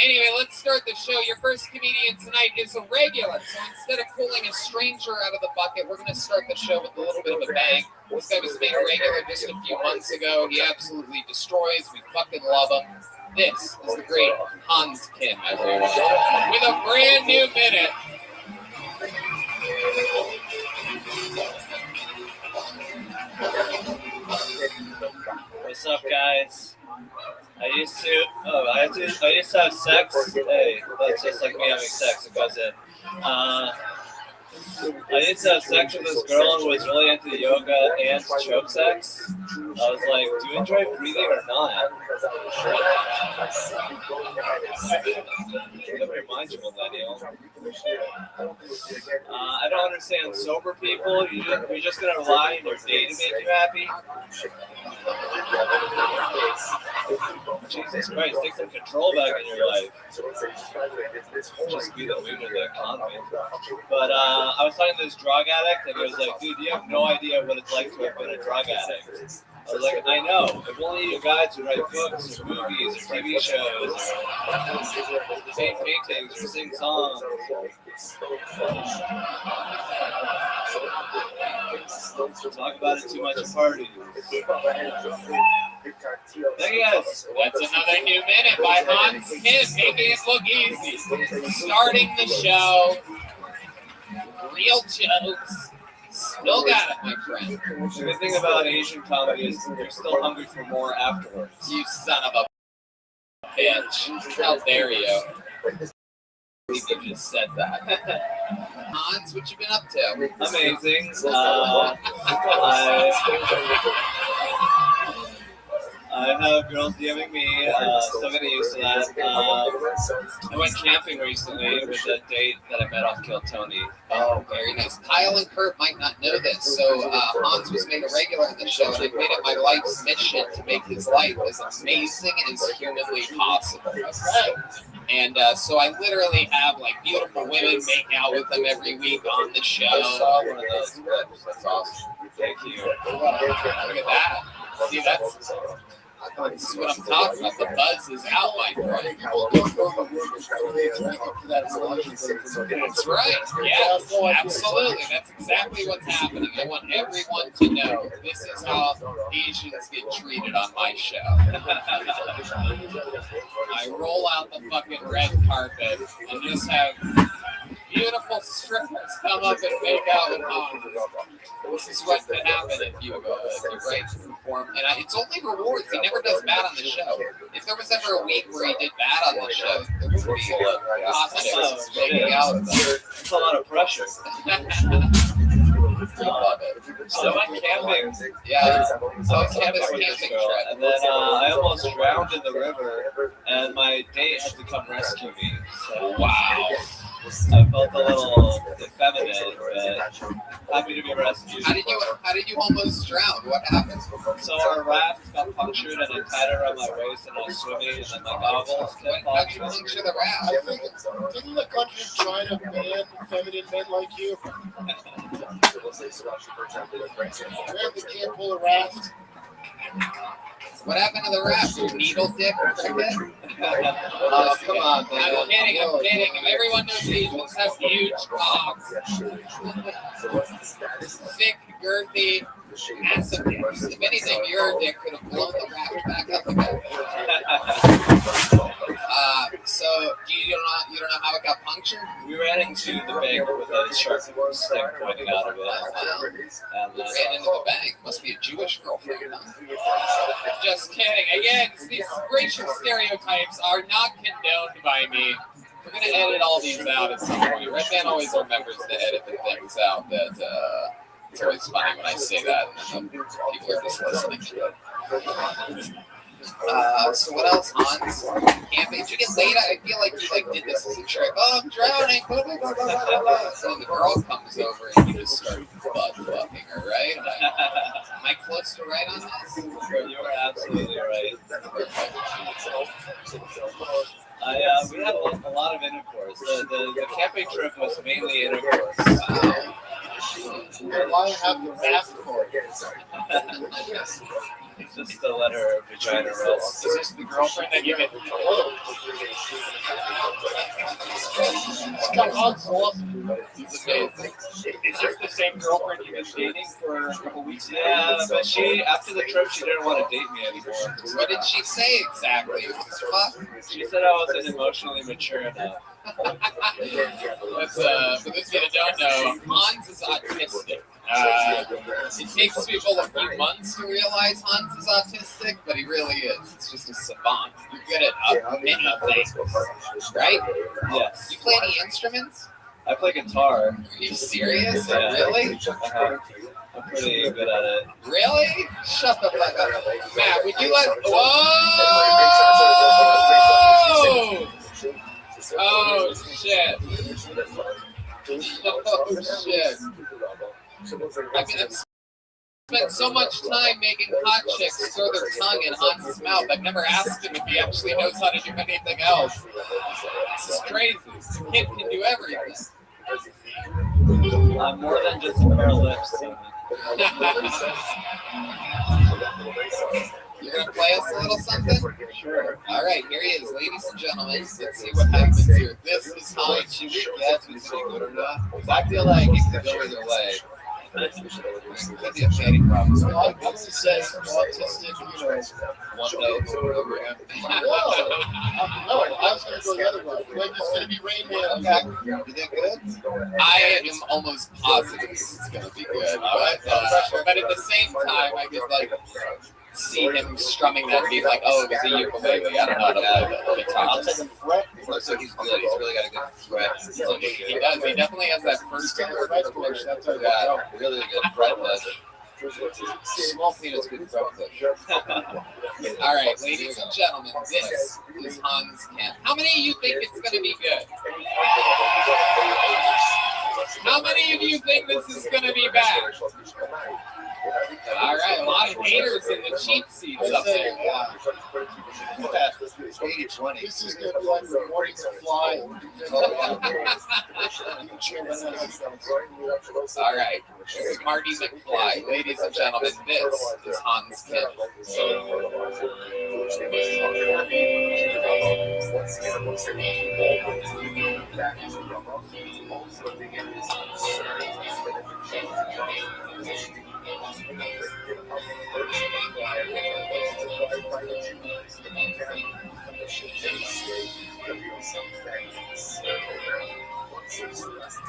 Anyway, let's start the show. Your first comedian tonight is a regular. So instead of pulling a stranger out of the bucket, we're going to start the show with a little bit of a bang. This guy was made a regular just a few months ago. He absolutely destroys. We fucking love him. This is the great Hans Kim, everyone, with a brand new minute. What's up, guys? I used to have sex. Hey, that's just like me having sex. It goes in. I used to have sex with this girl who was really into yoga and choke sex. I was like, do you enjoy breathing or not? Look at your mind, you millennial. I don't understand sober people. You're just going to rely on your day to make you happy? Jesus Christ, take some control back in your life. Just be the leader of the economy. But I was talking to this drug addict, and he was like, dude, you have no idea what it's like to have been a drug addict. I was like, I know. If only you guys who write books or movies or TV shows or paint paintings or sing songs. Talk about it too much at parties. Yes, That's another new minute by Hans Kim, making it look easy. Starting the show. Real jokes. Still got it, my friend. The thing about Asian comedy is you're still hungry for more afterwards. You son of a bitch. How dare you? You just said that. Hans, what you been up to? Amazing. I have girls DMing me, still getting used to that. I went camping recently with a date that I met off Kill Tony. Oh, very nice. Kyle and Kurt might not know this, so Hans was made a regular on the show, and I made it my life's mission to make his life as amazing as humanly possible. And so I literally have like beautiful women make out with him every week on the show. I saw one of those clips. That's awesome. Thank you. Look at that. See, that's what I'm talking about. The buzz is out, my friend. That's right. Yeah, absolutely. That's exactly what's happening. I want everyone to know this is how Asians get treated on my show. I roll out the fucking red carpet and just have beautiful strippers come up and make out with Hans. This is what could happen if you write to perform. And it's only rewards. He never does bad on the show. If there was ever a week where he did bad on the show, there would be positives making out with him. That's a lot of pressure. Love it. So I went camping. Yeah, So I camping with this girl, and then I almost drowned in the river, and my date had to come rescue me. So wow. I felt a little effeminate, but happy to be rescued. How did you almost drown? What happened? So our raft got punctured, and I tied it around my waist, and I was swimming, and then my goggles kept How'd you puncture the raft? I think didn't the country try to ban feminine men like you? Apparently can't pull a raft. What happened to the raft? Your needle dick or cricket? Oh, come on, man. I'm kidding. Everyone knows Asians have huge cocks. Thick, girthy, massive dicks. If anything, your dick could have blown the raft back up again. So you don't know how it got punctured? We ran into the bank with a sharp stick pointing out of it. And ran into the bank. Must be a Jewish girlfriend, huh? Just kidding. Again, these racial stereotypes are not condoned by me. We're gonna edit all these out at some point. Red Man always remembers to edit the things out that it's always funny when I say that, and people are just listening to it. So what else, Hans? Camping? Did you get laid? I feel like you did this as a trick. Oh, I'm drowning. So the girl comes over and you just start butt fucking her, right? Am I close to right on this? You are absolutely right. We had a lot of intercourse. The camping trip was mainly intercourse. Wow. Why have the raft cord? Just to let her vagina rest. Is this the girlfriend that you met? It's got Hans awesome. It's amazing. Is this the same girlfriend you've been dating for a couple weeks now? Yeah, but after the trip, she didn't want to date me anymore. What did she say exactly? Fuck. She said I wasn't emotionally mature enough. That's for those of you that don't know, Hans is autistic. It takes people a few months to realize Hans is autistic, but he really is. It's just a savant. You're good at many things, right? Yes. You play any instruments? I play guitar. Are you serious? Yeah. Really? I'm pretty good at it. Really? Shut the fuck up. Matt, would you let... Whoa! Oh, shit. Oh, shit. I mean, I've spent so much time making hot chicks throw their tongue in Hans's mouth. I've never asked him if he actually knows how to do anything else. This is crazy. This kid can do everything. I'm more than just a pair of lips. You're going to play us a little something? Sure. All right, here he is, ladies and gentlemen. Let's see what happens here. This is Hans. Should we guess who's going to be good or not? I feel like it could go either way. It could be a shading problem. I would say autistic, One note over him. No, I was going to go the other way. Like it's going to be Rain Man. You think good? I am almost positive this is going to be good. But at the same time, I could like see him strumming that beat like, oh, it was a ukulele. I don't know how to play the guitar. I'll take a fret. Looks like he's good. He's really got a good fret. He does. He definitely has that first finger fret push. That's a really good fret push. Small peanut's good fret push. All right, ladies and gentlemen, this is Hans Kent. How many of you think it's going to be good? How many of you think this is going to be bad? All right, a lot of haters in the cheap seats up there. It's 80-20. This is going to be like the morning to fly. All right, this is Marty McFly. Ladies and gentlemen, this is Hans Kent.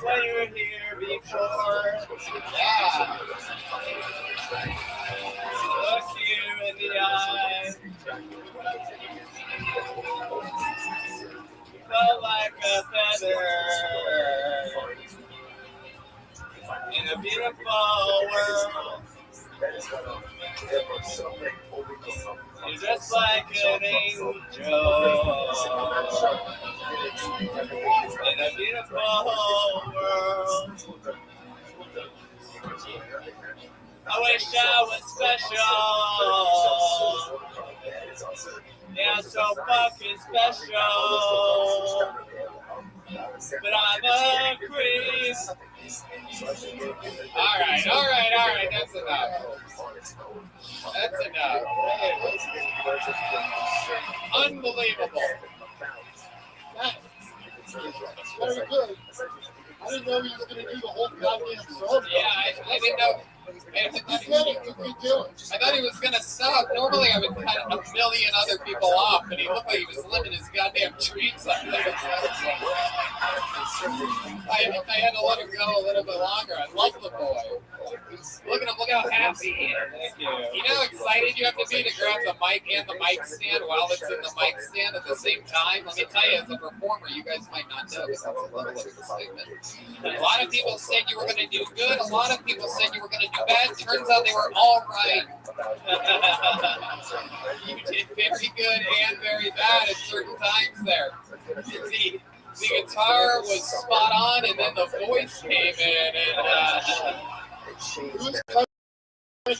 When you were here before, Yeah. look you in the eye. Felt like a feather in a beautiful world. You're just like an angel in a beautiful world. I wish I was special. Yeah, so fucking special. But I'm a creep. All right. That's enough. That's enough. Unbelievable. Very good. I didn't know he was going to do the whole goddamn song. Yeah, I didn't know. You did it. You could do it. I thought he was going to stop. Normally, I would cut a million other people off, but he looked like he was living his goddamn dreams up there. I had to let him go a little bit longer. I love the boy. Look at him. Look how happy he is. Thank you. You know how excited you have to be to grab the mic and the mic stand while it's in the mic stand at the same time? Let me tell you, as a performer, you guys might not know, but that's a level of excitement. A lot of people said you were going to do good. A lot of people said you were going to do bad. Turns out they were all right. You did very good and very bad at certain times there. The guitar was spot on, and then the voice came in, and it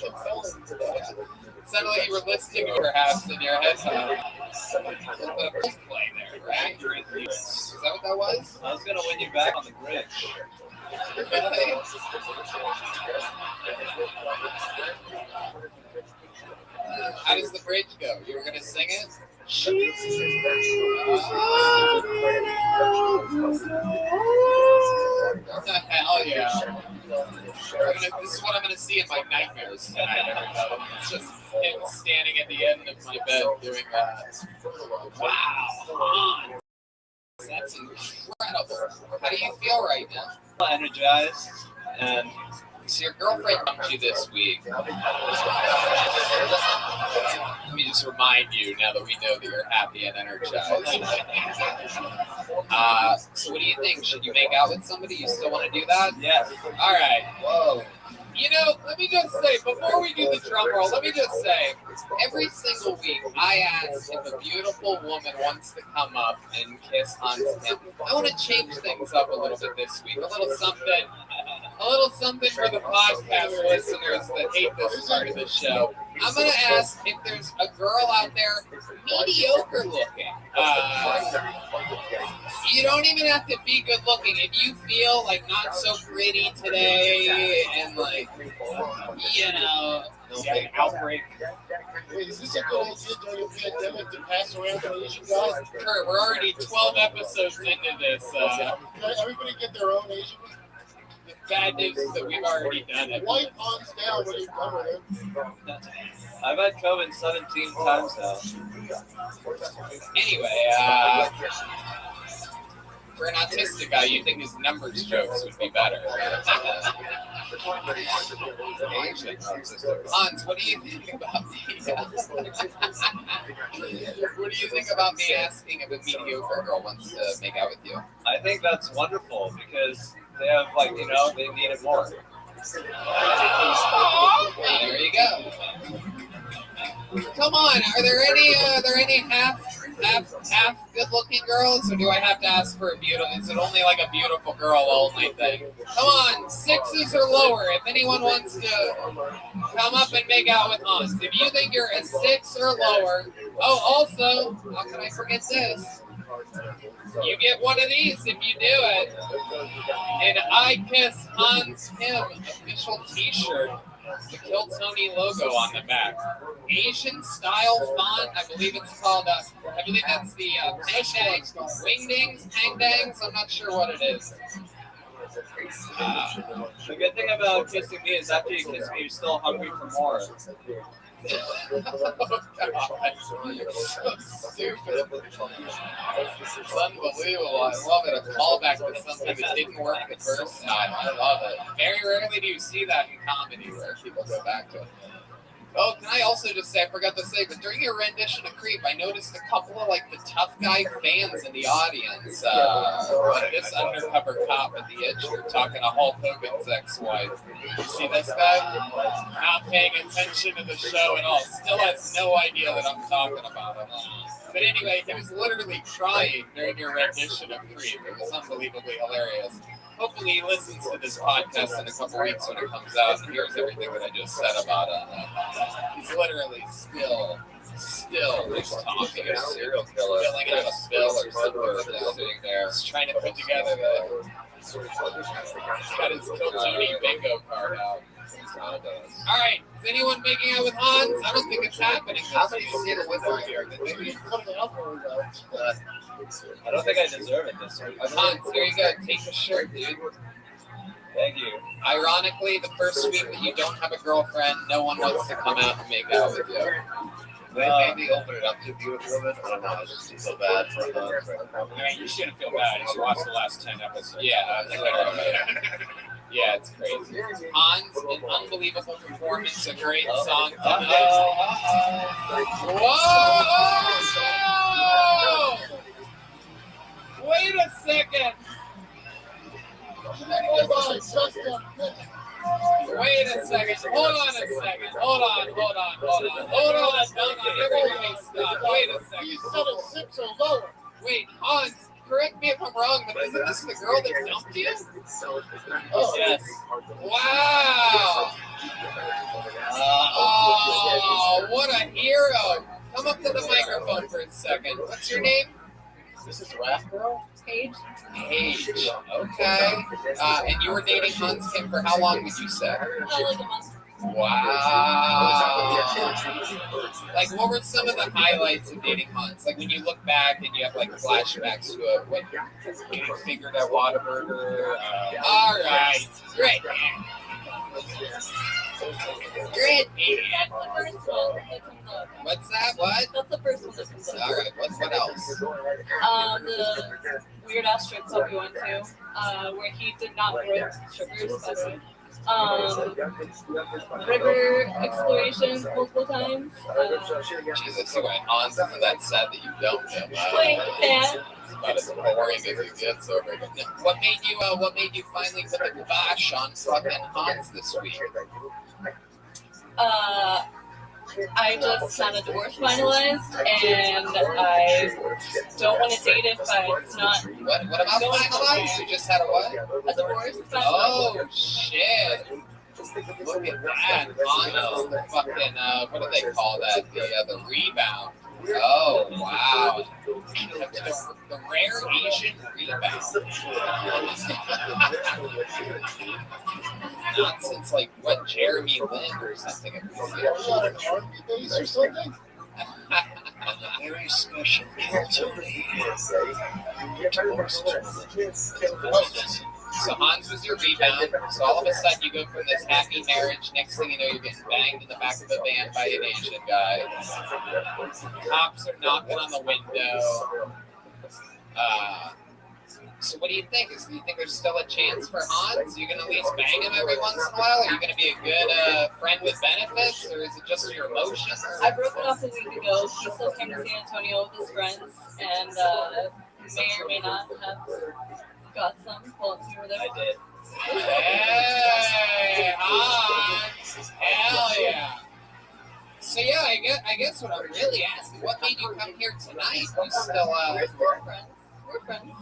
sounded like you were listening perhaps in your headphones. A little bit of play there, right? Is that what that was? I was going to win you back on the bridge. Really? How does the bridge go? You were going to sing it? Hell yeah. This is what I'm going to see in my nightmares tonight, everybody. It's just him standing at the end of my bed doing that. Wow. That's incredible. How do you feel right now? Energized, and So your girlfriend dumped you this week. Let me just remind you, now that we know that you're happy and energized. So what do you think? Should you make out with somebody? You still want to do that? yes. All right. Whoa. You know, let me just say, before we do the drum roll, let me just say, every single week I ask if a beautiful woman wants to come up and kiss Hans Tim. I want to change things up a little bit this week. A little something for the podcast listeners that hate this part of the show. I'm going to ask if there's a girl out there mediocre looking. You don't even have to be good looking. If you feel like not so pretty today and like, you know, An outbreak. Wait, is this a good idea during the pandemic to pass around the Asian guy? Kurt, we're already 12 episodes into this. Can everybody get their own Asian? The bad news is that we've already done it. Wipe Hans down when you're done with him. I've had COVID 17 times now. Anyway, for an autistic guy, you think his numbers jokes would be better. Hans, what do you think about me? What do you think about me asking if a mediocre girl wants to make out with you? I think that's wonderful because they have, like, you know, they need it more. There you go. Come on, are there any half good looking girls, or do I have to ask for a beautiful? Is it only like a beautiful girl only thing? Come on, 6s or lower. If anyone wants to come up and make out with Hans, if you think you're a 6 or lower. Oh, also, how can I forget this? You get one of these if you do it. An I Kiss Hans Kim official T-shirt. The Kill Tony logo on the back. Asian style font. I believe it's called. I believe that's the Pangdangs, Wingdings, Pangdangs. I'm not sure what it is. The good thing about kissing me is after you kiss me, you're still hungry for more. Oh, God. So stupid. It's unbelievable. I love it. A callback to something that didn't work the first time. I love it. Very rarely do you see that in comedy where people go back to it. Oh, can I also just say, I forgot to say, but during your rendition of Creep, I noticed a couple of, like, the tough guy fans in the audience. Like this undercover cop at the edge here talking to Hulk Hogan's ex-wife. You see this guy? Not paying attention to the show at all. Still has no idea that I'm talking about him. But anyway, he was literally crying during your rendition of Creep. It was unbelievably hilarious. Hopefully he listens to this podcast in a couple weeks when it comes out and hears everything that I just said about him. He's literally still just talking. A serial killer. Filling out a bill or something. Just sitting there. He's trying to put together he's got his Kill Tony bingo card out. All right, is anyone making out with Hans? I don't think it's happening. How many sit with her here? I don't think I deserve it this week. Hans, here you go. Take the shirt, dude. Thank you. Ironically, the first week that you don't have a girlfriend, no one wants to come out and make out with you. Maybe open it up to beautiful women. I don't know. I just feel bad for them. I mean, you shouldn't feel bad. You should watch the last 10 episodes. Yeah, yeah, it's crazy. Hans, an unbelievable performance, a great song tonight. Whoa! Wait a second. Wait a second. Hold on a second. Hold on. Everybody stop. Wait a second. You said a 6 or lower. Wait, Hans, correct me if I'm wrong, but isn't this the girl that dumped you? Oh, yes. Wow. Oh, what a hero. Come up to the microphone for a second. What's your name? This is Rap Girl? Paige. Paige. Okay. And you were dating Hans Kim for how long would you say? Like a month. Wow. Like, what were some of the highlights of dating Hans? Like, when you look back and you have, like, flashbacks to it, when getting fingered at Whataburger. All right. Great. Gritty. That's the first one that comes up. What's that? What? That's the first one that comes up. All right. What else? The weird ass strip club we went to, where he did not grow strippers, by the way. River explorations multiple times. Jesus, so wait, Hans, isn't that sad that you don't know that? Playing cat. It's about as boring as it gets over here. What made you finally put the kibosh on fucking Hans this week? I just found a divorce finalized, and I don't want to date if it's not. What about finalized? You just had a what? A divorce finalized. Oh shit! Look at that on the fucking what do they call that? The rebound. Oh wow! The rare Asian rebound. Not since like what Jeremy Lin or something. Base or something? Very special Tony. So Hans was your rebound. So all of a sudden you go from this happy marriage. Next thing you know, you're getting banged in the back of a van by an Asian guy. Cops are knocking on the window. So what do you think? Do you think there's still a chance for Hans? Are you going to at least bang him every once in a while? Are you going to be a good friend with benefits? Or is it just your emotions? I broke it off a week ago. He still came to San Antonio with his friends, and may or may not have got some while you were there. I did. Hey, Hans! Hell yeah! So yeah, I guess what I'm really asking, what made you come here tonight? You still We're friends. We're friends.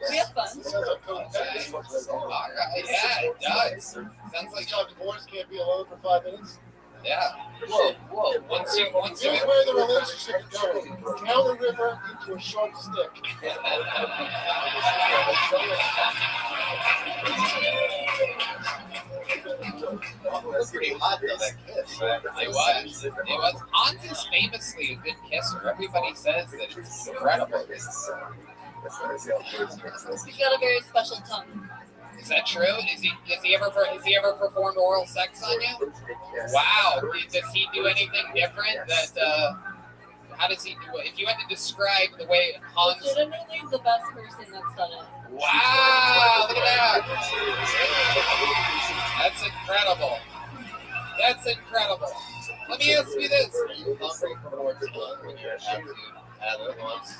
We have fun. Sounds like Cody okay. All right, yeah, it does. Sounds like Child divorce can't be alone for 5 minutes. yeah. Whoa. Once you Here's where the relationship's going. Down the river into a sharp stick. That's pretty hot though, that kiss. It was. Hans is famously a good kisser. Everybody says that it's incredible. He's got a very special tongue. Is that true? Has he ever performed oral sex on you? Wow. Does he do anything different? How does he do it? If you had to describe the way Hans. Legitimately the best person that's done it. Wow! Look at that. That's incredible. That's incredible. Let me ask you this: Are you hungry for more tongue when you have to have it once?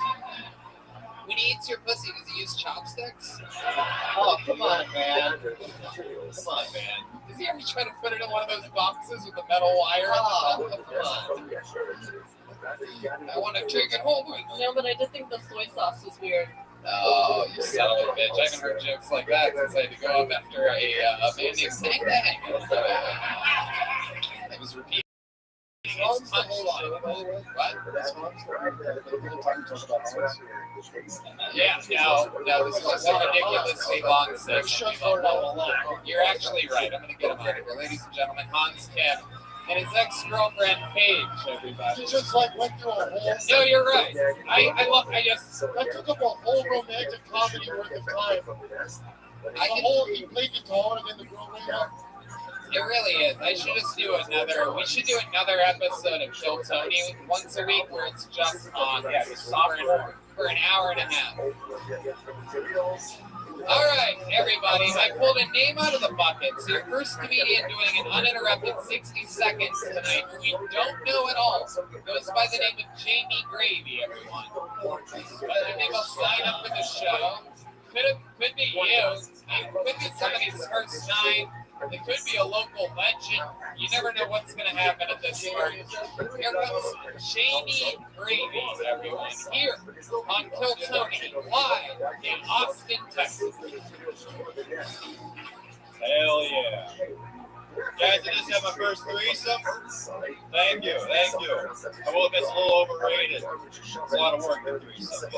when he eats your pussy, does he use chopsticks? Oh, come on, man. Come on, man. Does he ever try to put it in one of those boxes with the metal wire on the top? Come on. I want to take it home with me. No, but I did think the soy sauce was weird. Oh, you son of a bitch. I haven't heard jokes like that since I had to go up after a man named Bang Bang. It was repeated. Hans the whole lot. What? That's Hans. People talk about Hans. Yeah, no, this was a ridiculously long section. You're actually right. I'm going to get him out of here. Ladies and gentlemen, Hans Kim and his ex-girlfriend Paige, everybody. She just like went through a whole. No, you're right. That took up a whole romantic comedy worth of time. He played guitar and then the girl ran up. It really is. We should do another episode of Kill Tony once a week where it's just on for an hour and a half. All right, everybody. I pulled a name out of the bucket. So your first comedian doing an uninterrupted 60 seconds tonight who we don't know at all goes by the name of Jamie Gravy, everyone. Whether they will sign up for the show. Could be you. It could be somebody's first time. It could be a local legend. You never know what's going to happen at this party. Here comes Jamie Gravy, everyone, here on Kill Tony, live in Austin, Texas. Hell yeah. Guys, I just had my first threesome. Thank you. I will admit it's a little overrated. It's a lot of work, the threesome. I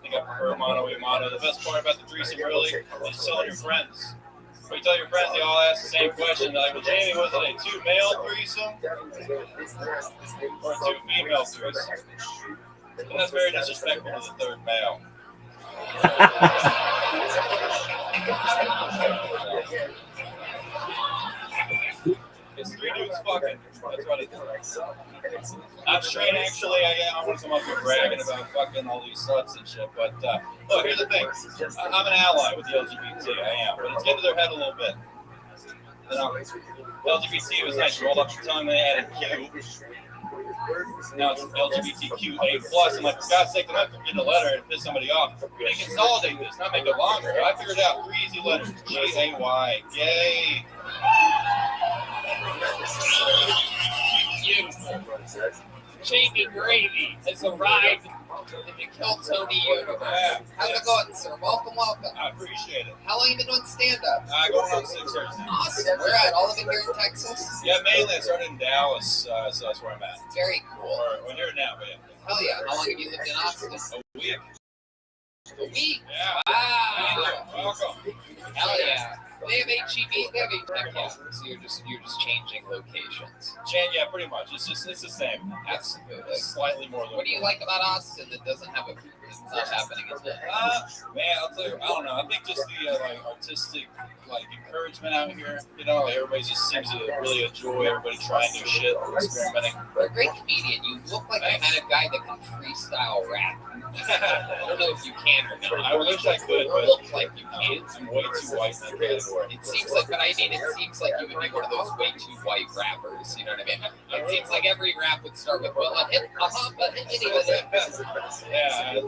think I prefer mono a mono. The best part about the threesome really is telling your friends. When you tell your friends, they all ask the same question. They're like, well, Jamie, was it a 2-male threesome or a 2-female threesome? And that's very disrespectful to the third male. fucking. That's what it is. Not straight, actually. I want to come up here bragging about fucking all these sluts and shit. But look, here's the thing. I'm an ally with the LGBT. I am, but it's getting to their head a little bit. You know, LGBT was nice. Rolled up the tongue, they added Q. Now it's LGBTQA plus. I'm like, for God's sake, I'm not getting a letter and piss somebody off. They consolidate this, not make it longer. I figured out 3 easy letters. G-A-Y. Yay. Beautiful. Jamie Gravy has arrived in the Kill Tony universe. Yeah. How's it going, sir? Welcome. I appreciate it. How long have you been doing stand-up? Going on 6 years. Awesome. Where at? All of it here in Texas? Yeah, mainly I started in Dallas, so that's where I'm at. Very cool. Or here now, but yeah. Hell yeah. How long have you lived in Austin? A week. A week? Yeah. Wow. Welcome. Hell yeah. They have HEB. They have HEB. Yeah. So you're just changing locations. Yeah, pretty much. It's the same. Absolutely. It's slightly more. What do you like about Austin that doesn't have it's not happening in the man, I'll tell you, I don't know. I think just the artistic encouragement out here. You know, everybody just seems to really enjoy everybody trying new shit, experimenting. You're a great comedian. You look like the kind of guy that can freestyle rap. I don't know if you can or not. I wish I could, but look like you can. I'm way too white in that category. It seems like, it seems like you would be one of those way too white rappers. You know what I mean? It seems like every rap would start with, well, a hip, but yeah,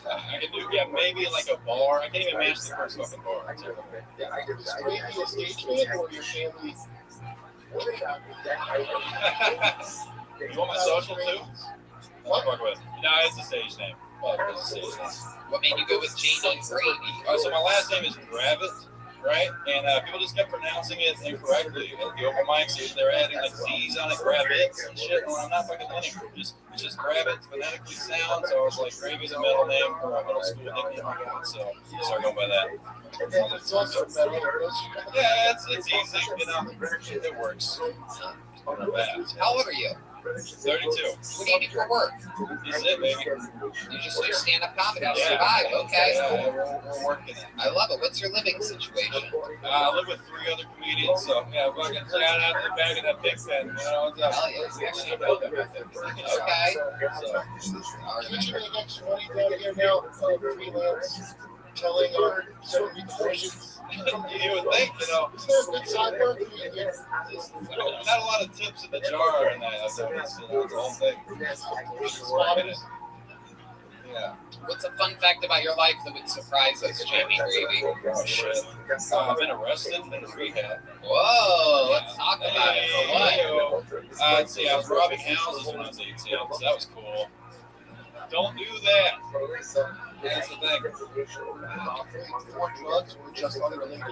I can do, maybe like a bar. I can't even match the first fucking bar. Is Gravy a stage man or your family? You want my social too? What? No, it's a stage name. It's a stage name. What made you go with Jamie Gravy? So my last name is Gravit, right? And people just kept pronouncing it incorrectly. At the open mics, they're adding like Z's on it, Gravits and shit. And I'm not fucking letting them. It's just Gravit, phonetically sound. So I was like, Gravy's a middle name for a middle school nickname. So I started going by that. It's also metal. Yeah, it's easy, you know. It works. How old are you? 32. What do you do for work? This is it, baby. You just do stand-up comedy to survive. Okay. Yeah, we're working it. I love it. What's your living situation? I live with 3 other comedians, so yeah, fucking shout out to the back of that big pen. You know what's up? Hell yeah. We actually know them, I think. Okay. Could you make extra money down here now freelance telling our certain portions? You would think, you know. Is there a good side work? Not a lot of tips in the jar and that. It's the whole thing. Yeah. What's a fun fact about your life that would surprise us, Jamie Gravy? Oh, shit. I've been arrested and in rehab. Whoa, let's talk about it. For what? Let's see, I was robbing houses when I was 18, so that was cool. Don't do that. That's the thing. For drugs or just unrelated?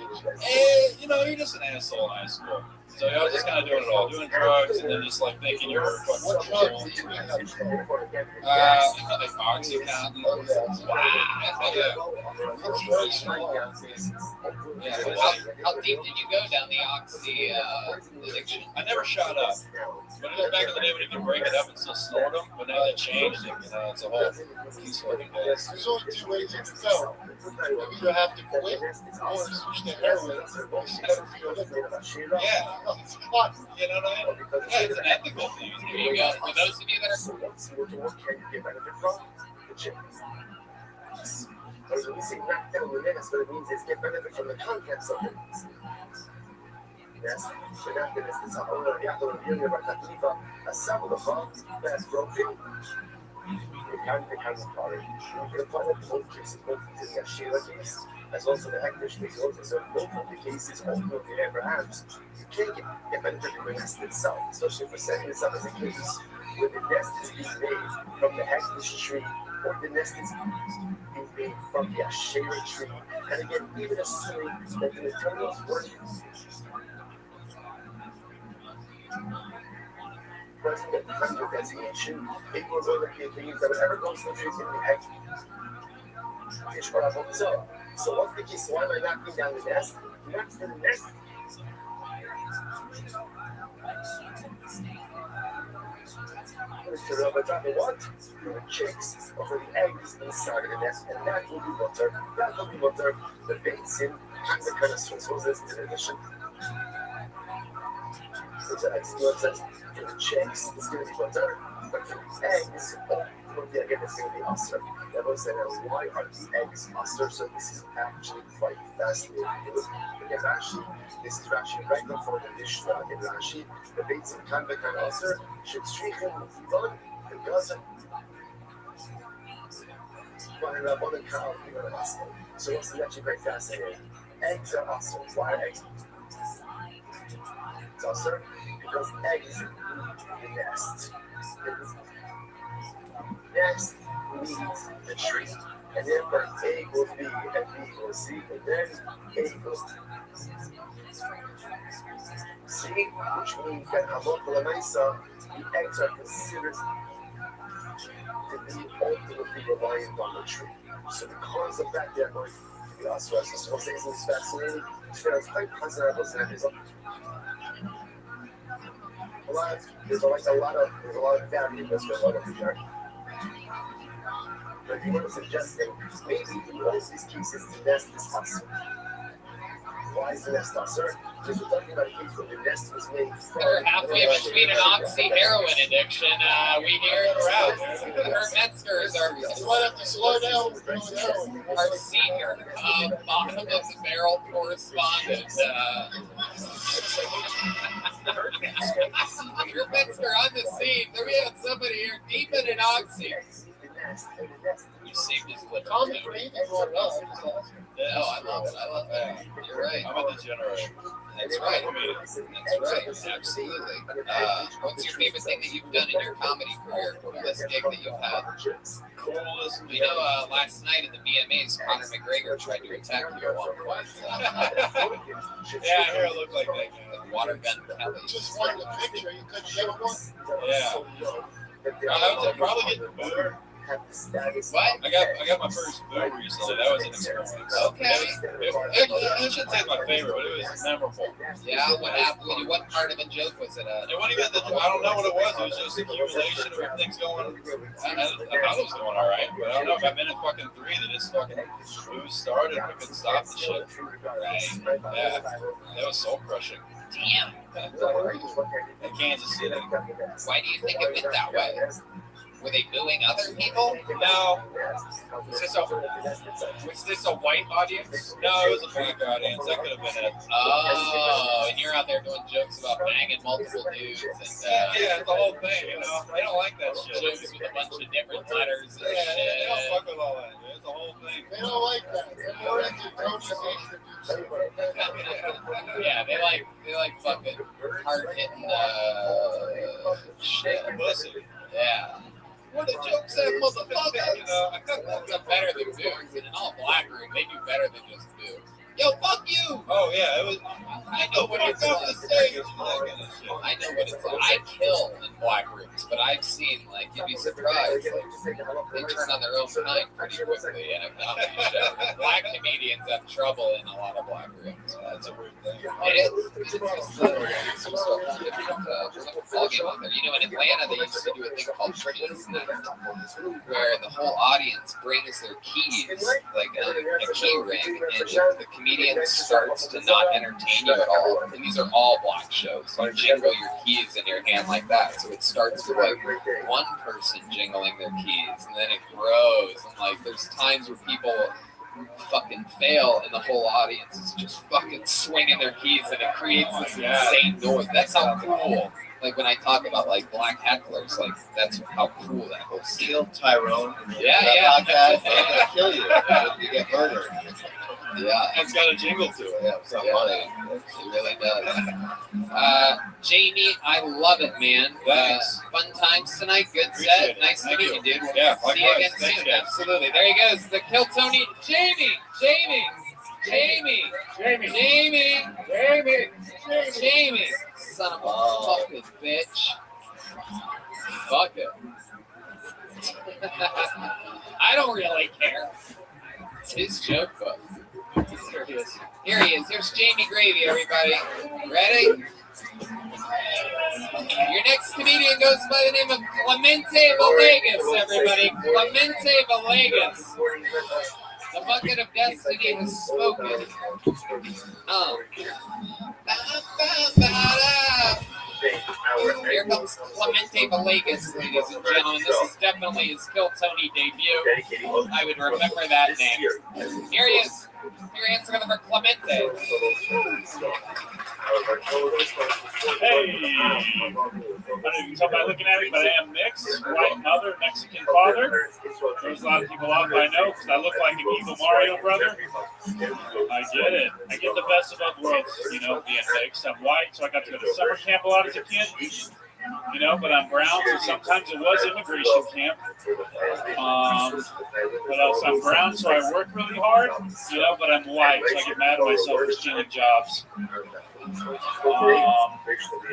You know, you're just an asshole in high school. So I was just kind of doing it all, doing drugs, and then just like thinking you were fucking What cool. drugs did you have? Like Oxycontin. Wow. Yeah. That's very small. How deep did you go down the oxy addiction? I never shot up. But it was back in the day when you could break it up and still snort them, but now they changed it. You know, it's a whole piece of fucking days. There's only 2 ways it could go. You either have to quit or switch to heroin. It's better for your liver. Yeah. It's fun. You know what I mean? Yeah, it's an ethical thing. There you go. For those of you that are releasing knockdown limits, what it means is get benefit from the contents of it. Yes, cercate queste sapore abbiamo la partita a sabato fa, that's broken. The content has a product. The product is also in the Sheila case, as well as the English results. So both of the cases also the Abrahams. You can't get benefit from the nest itself, especially for setting this up as a case where the nest is being made from the English tree, or the nest is being made from the Ashera tree. And again, even assuming that the materials work. President Hunter designation, it will go to the things that ever goes to the egg. So what's the case? Why am I knocking down the nest? Knocks the nest. Mr. Robert, the what? For the chicks or for the eggs inside of the nest, and that will be butter. That will be butter. The bacon and the kind of sources in addition. to eggs. For the chicks, it's going to be butter. But for the eggs, again, it's going to be usher. That was said, why are the eggs usher? So this is actually quite fascinating. Because actually, this is actually right before the Mishnah in Rashi. The Beit Kan Bekan usher should strichen on the Gaza. So this is actually quite fascinating. Eggs are usher. Why are eggs usher? Because eggs need the nest. Nest needs the tree. And therefore A equals B and B equals C. And then A equals C, which means that the eggs are considered to be ultimately reliant on the tree. So because of that, they're going to be usher. So this is fascinating. There's a lot of variables going on here. But he was suggesting maybe in all these cases the nest is usher. Why is the nest usher? Because we're talking about a case where the nest was made from. We're halfway between an oxy heroin addiction. We hear it around. Her Metzgers are Might have to slow down. our senior bottom of the barrel correspondent. Your Metzger on the scene. There we have somebody here deep in an oxy. You saved his lip. Tom Brady brought it up. No, I love it. I love that. You're right. I'm a degenerate. That's right. That's right. Absolutely. What's your favorite thing that you've done in your comedy career? Coolest gig that you've had? Coolest. You know, last night at the VMAs, Conor McGregor tried to attack you at one point. Yeah, I hear it look like that guy. Water gun Kelly. Just wanted a picture. You couldn't get one. Yeah. I would probably get booed. What? I got my first boo recently. That was an experience. Okay. I shouldn't say it's my favorite, but it was memorable. Yeah, what happened? What part of a joke was it? It wasn't even I don't know what it was. It was just accumulation of everything's going. I thought it was going all right, but I don't know. About minute fucking 3, that this fucking booze started. I couldn't stop the shit. Right. Yeah, that was soul crushing. Damn. In Kansas City. Why do you think it went that way? Were they booing other people? No. Was this a white audience? No, it was a black audience. That could have been it. Oh, and you're out there doing jokes about banging multiple dudes and Yeah, it's the whole thing, you know. They don't like that shit. jokes with a bunch of different letters and Yeah, they don't shit. fuck with all that. It's the whole thing. They don't like that. They're more into Tony's Yeah, they like fucking hard hitting shit. Pussy. Yeah. What the jokes at, motherfucker? You know, that's better than booze. And in all black room, they do better than just boo. Yo, fuck you! Oh yeah, it was. I know what it's like. I know what it's like. I kill in black rooms, but I've seen, like, you'd be surprised. Like, they turn on their own kind pretty quickly in a comedy show. Black comedians have trouble in a lot of black rooms. That's a weird thing. It is. It's just a different ballgame out there. You know, in Atlanta, they used to do a thing called Keys Night, where the whole audience brings their keys, like a key ring, and if the comedian starts to not entertain you at all, and these are all black shows, you jingle your keys in your hand like that. So it starts with like one person jingling their keys, and then it grows, and like there's times where people fucking fail and the whole audience is just fucking swinging their keys, and it creates this insane noise. That's how cool. Like when I talk about like black hecklers, like that's how cool that whole scene. Kill Tyrone. Yeah. Podcast, they're gonna kill you. You get murdered. Yeah, It's got a jingle to it. Yeah, it's not funny. it really does. Jamie, I love it, man. Thanks. Fun times tonight. Good Appreciate set. it. Nice to Thank meet you, you. dude. Yeah, See you likewise. again Thanks, soon. guys. Absolutely. There he goes. The Kill Tony. Jamie. Son of a fucking bitch. Fuck it. I don't really care. It's his joke book. Here he is. Here's Jamie Gravy, everybody. Ready? Your next comedian goes by the name of Clemente Villegas, everybody. Clemente Villegas. The bucket of destiny has spoken. Here comes Clemente Villegas, ladies and gentlemen. This is definitely his Kill Tony debut. I would remember that name. Here he is. Here he is for Clemente. Hey, I don't know if you can tell by looking at me, but I am mixed, white mother, Mexican father. There's a lot of people off I know because I look like an evil Mario brother. I get it. I get the best of both worlds, you know, being mixed. I'm white, so I got to go to summer camp a lot as a kid. You know, but I'm brown, so sometimes it was immigration camp. What else? I'm brown, so I work really hard, you know, but I'm white, so I get mad at myself for stealing jobs.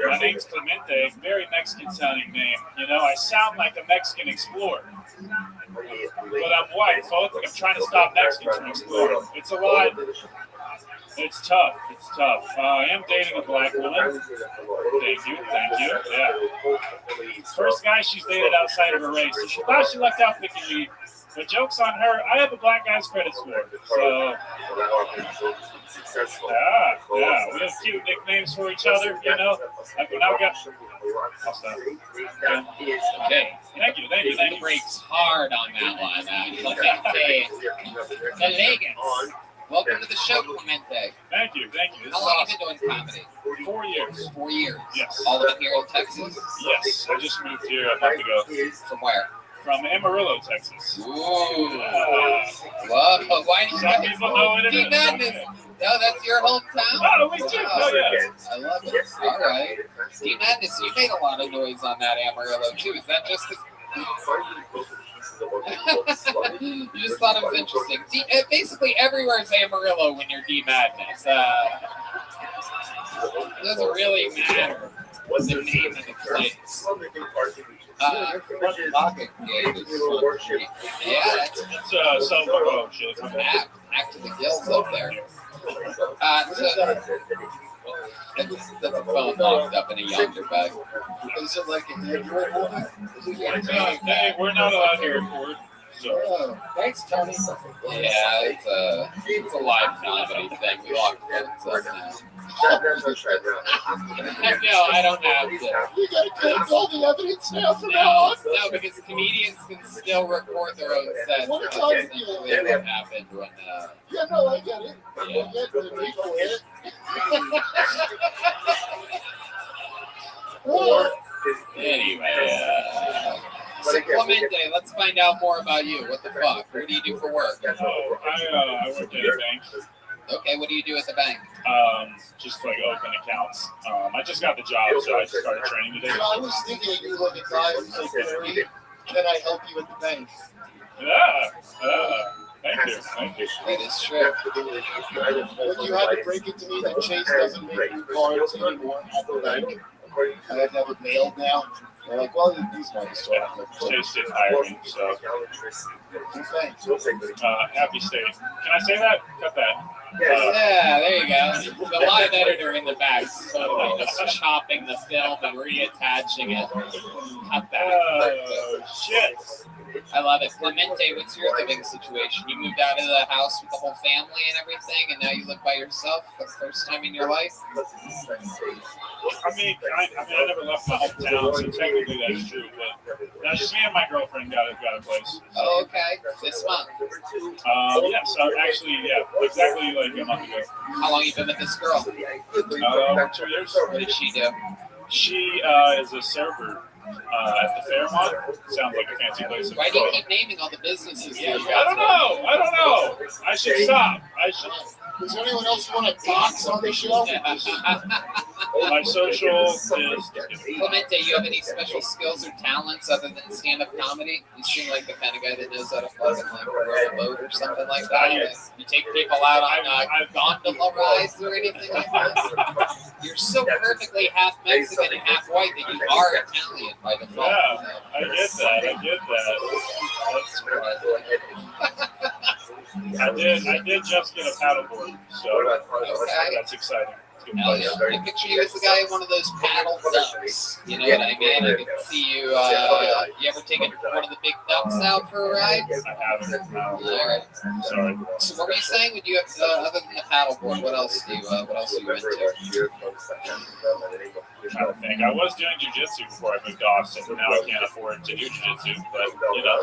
My name's Clemente, very Mexican sounding name. You know, I sound like a Mexican explorer. But I'm white, so I look like I'm trying to stop Mexicans from exploring. It's a lot. It's tough. It's tough. I am dating a black woman. Thank you. Yeah. First guy she's dated outside of her race. So she thought she lucked out picking me. The joke's on her. I have a black guy's credit score. So, yeah. We have cute nicknames for each other, you know. Like when I got... I'll stop. Okay. Thank you. Breaks hard on that one. Clemente Villegas. Welcome to the show, Clemente. Thank you. How long have you been doing comedy? 4 years. 4 years? Yes. All of it here in Texas? Yes. I just moved here a month ago. From where? From Amarillo, Texas. Ooh. Whoa. Why do you Some people know it. D-Madness. No, that's your hometown? Oh, we do. Oh, yeah. I love it. All right. D-Madness, you made a lot of noise on that Amarillo, too. Is that just because... You just thought it was interesting. Basically, everywhere is Amarillo when you're D-Madness. It doesn't really matter what's the name of the place. Yeah, it's self-promotion. Act to the gills up there. That's a phone locked up in a yonder bag. Is it like an Android movie? Hey, we're not allowed to record. So. Thanks, Tony. Yeah, it's a live comedy thing. We lock phones up now. No, I don't have to. You gotta collect all the evidence now from now on. No, because comedians can still record their own sets. What That's time essentially what happened when. Yeah, no, I get it. Yeah. I get the need for it. Anyway, so Clemente, let's find out more about you. What the fuck? What do you do for work? I work at a bank. Okay, what do you do at the bank? Just like open accounts. I just got the job, so I just started training today. You know, I was thinking of you like a guy who's like, can I help you at the bank? Yeah. Thank you. That is true. But you had to break it to me that Chase doesn't make new cards anymore at the bank. I have to have it mailed now. They're like, well, these guys sort of like, Chase didn't hire me, so. okay. Happy state. Can I say that? Cut that. Yeah, there you go. The live editor in the back, totally just chopping the film and reattaching it. Cut that. Oh, shit. I love it. Clemente, what's your living situation? You moved out of the house with the whole family and everything, and now you live by yourself for the first time in your life? I mean, I never left my hometown, so technically that's true, but that's just me and my girlfriend got a place. Oh, okay. This month? Exactly like a month ago. How long you been with this girl? 2 years. What did she do? She is a server at the Fairmont. Sounds like a fancy place. Why do you keep naming all the businesses that you I don't know. I should stop. Is there anyone else you want to dox on the show? My social is... Clemente, you have any special skills or talents other than stand-up comedy? You seem like the kind of guy that knows how to fucking like row a boat or something like that. You take people out on gondola rides or anything like that. You're so perfectly half Mexican and half white that you are Italian by default. Yeah, I get that. That's I did just get a paddleboard, so that's exciting. Hell yeah. I picture you as the guy in one of those paddle ducks. You know what I mean? I can see you. You ever taken one of the big ducks out for a ride? I haven't. No. All right. Sorry. So what were you saying? Would you have other than the paddleboard? What else do you? What else are you into? I'm trying to think. I was doing jujitsu before I moved off, so now I can't afford to do jujitsu. But you know,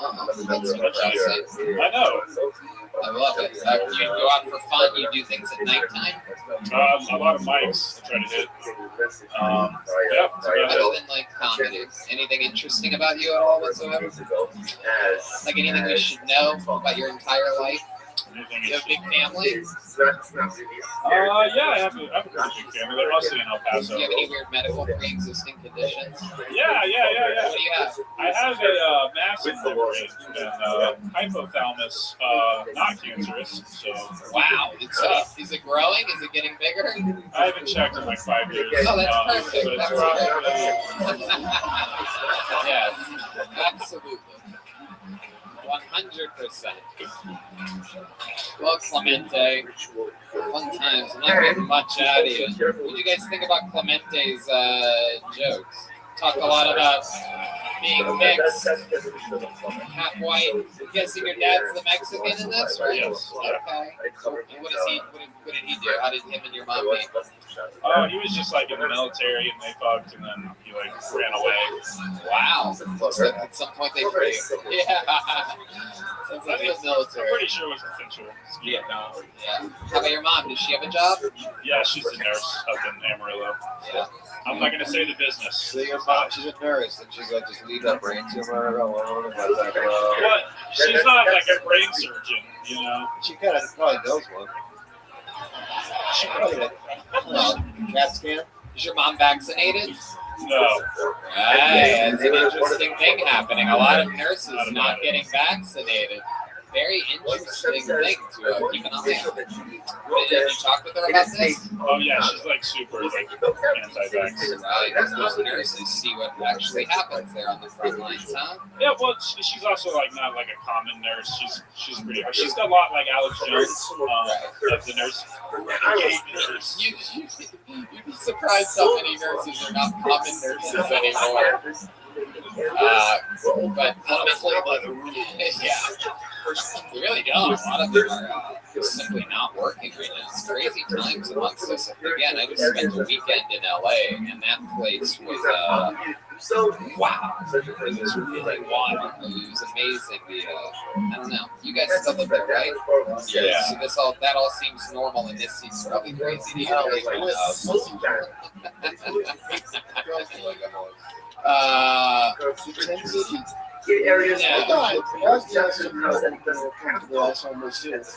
That's fantastic. I know. I love it. You go out for fun. You do things at nighttime. A lot of mics I try to hit. Yeah. Other than like comedy, anything interesting about you at all whatsoever? Like anything we should know about your entire life? You have a big family? Yeah, I have a pretty big family. They're mostly in El Do Paso. you have any weird medical pre-existing conditions? Yeah. What do you have? I have a mass in my brain and hypothalamus, not cancerous. So Wow. Is it growing? Is it getting bigger? I haven't checked in like 5 years. Oh, that's perfect. So it's That's probably, Yes, absolutely. 100%. Well, Clemente, fun times. I'm not getting much out of you. What do you guys think about Clemente's jokes? Talk a lot about being mixed, half white. I'm guessing your dad's the Mexican in this, right? Yes. Okay. And what did he do? How did him and your mom meet? oh, he was just like in the military and they fucked and then he like ran away. Wow. Looks like at some point they free. Yeah. Sounds like the I'm military. pretty sure it was consensual. Yeah. Yeah. How about your mom? Does she have a job? Yeah, she's a nurse up in Amarillo. Yeah. I'm not gonna say the business. So your mom, she's a nurse, and she's like, just leave that brain tumor alone. And like, What? She's not like a brain surgeon, you know. she kind of probably knows one. She probably did a CAT scan. Is your mom vaccinated? No. Right. That's an interesting thing happening. A lot of nurses not getting vaccinated. Very interesting thing to keep an eye on. Did you talk with her about this? Oh yeah, she's like super like anti-vax. Right, because those nurses see what actually happens there on the front lines, huh? Yeah, well, she's also like not like a common nurse. She's pretty. She's got a lot like Alex Jones, that's the nurse. You'd be surprised how many nurses are not common nurses anymore. But honestly, yeah, we really don't. A lot of them are simply not working right now. It's crazy times amongst us. Again, I just spent a weekend in LA, and that place was wow. It was really wild. It was amazing. I don't know. You guys still live there, right? Yeah. So that all seems normal, and this seems probably crazy to you guys right now.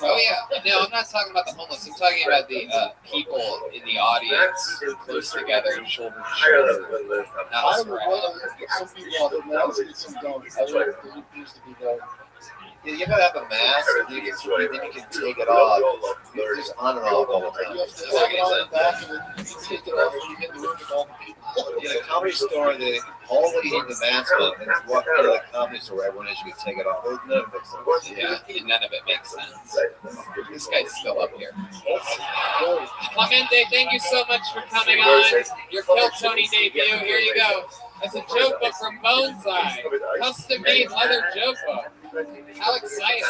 Oh yeah. No, I'm not talking about the homeless. I'm talking about the people in the audience close together and shoulder to shoulder. Not spread out. Some people some don't. It used to be done. Yeah, you gotta have a mask, and then you can take it off. You're just on and off all the time. You have to take it on the back and then you take it off when you get in the room with all the people. In a comedy store, they always need the mask on, and it's what kind of the comedy store everyone is, you can take it off. None of it makes sense. Yeah, none of it makes sense. This guy's still up here. Clemente, thank you so much for coming on. Your Kill Tony debut. Here you go. That's a joke book from Bonsai. Custom made leather joke book. How exciting.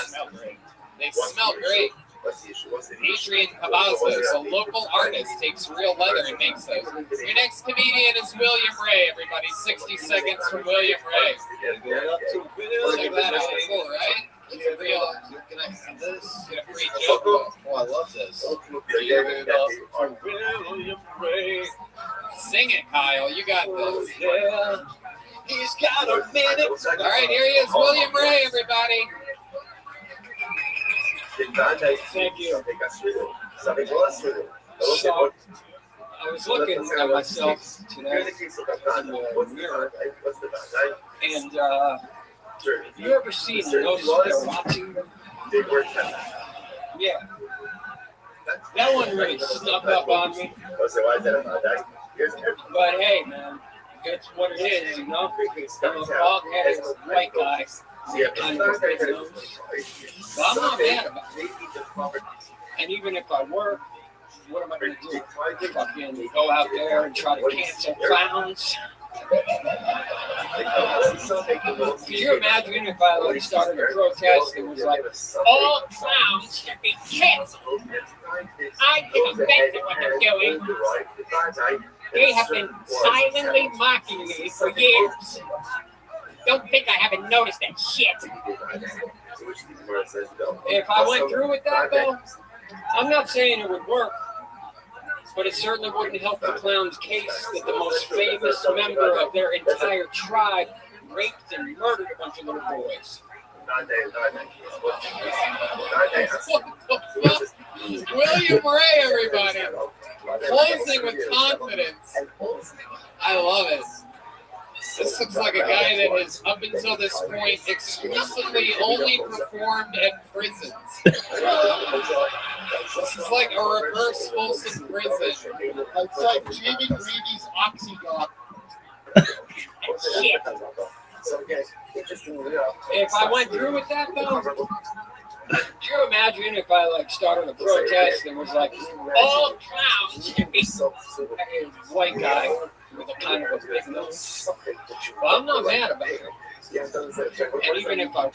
They smell great. Adrian Cavazos, a local artist, takes real leather and makes those. Your next comedian is William Ray, everybody. 60 seconds from William Ray. Check that out. Cool, right? It's a real. Can I have this? Get a free joke book. Oh, I love this. William Ray. Sing it, Kyle. You got this. Yeah. He's got a minute. All right, here he is, William Ray, everybody. Thank you. So, I was looking at myself today in the mirror, and you ever seen those that are watching? Yeah. That one really snuck up on me. But hey, man, it's what it is, you know? I'm a bald-headed white guy. Kind of a big nose. But I'm not mad about it. And even if I were, what am I going to do? Fucking go out there and try to cancel clowns? Could you imagine if I like started a protest and was like, all clowns should be canceled? I take offense at what they're doing. They have been silently mocking me for years. Don't think I haven't noticed that shit. If I went through with that, though, I'm not saying it would work, but it certainly wouldn't help the clown's case that the most famous member of their entire tribe raped and murdered a bunch of little boys. William Ray, everybody. Closing with confidence. I love it. This looks like a guy that has, up until this point, exclusively only performed at prisons. This is like a reverse Folsom prison. It's like Jamie Greavy's Oxydoc. Shit. If I went through with that, though, could you imagine if I like started a protest and was like, all clowns should be a white guy with a kind of a big nose? Well, I'm not mad about it. And even if I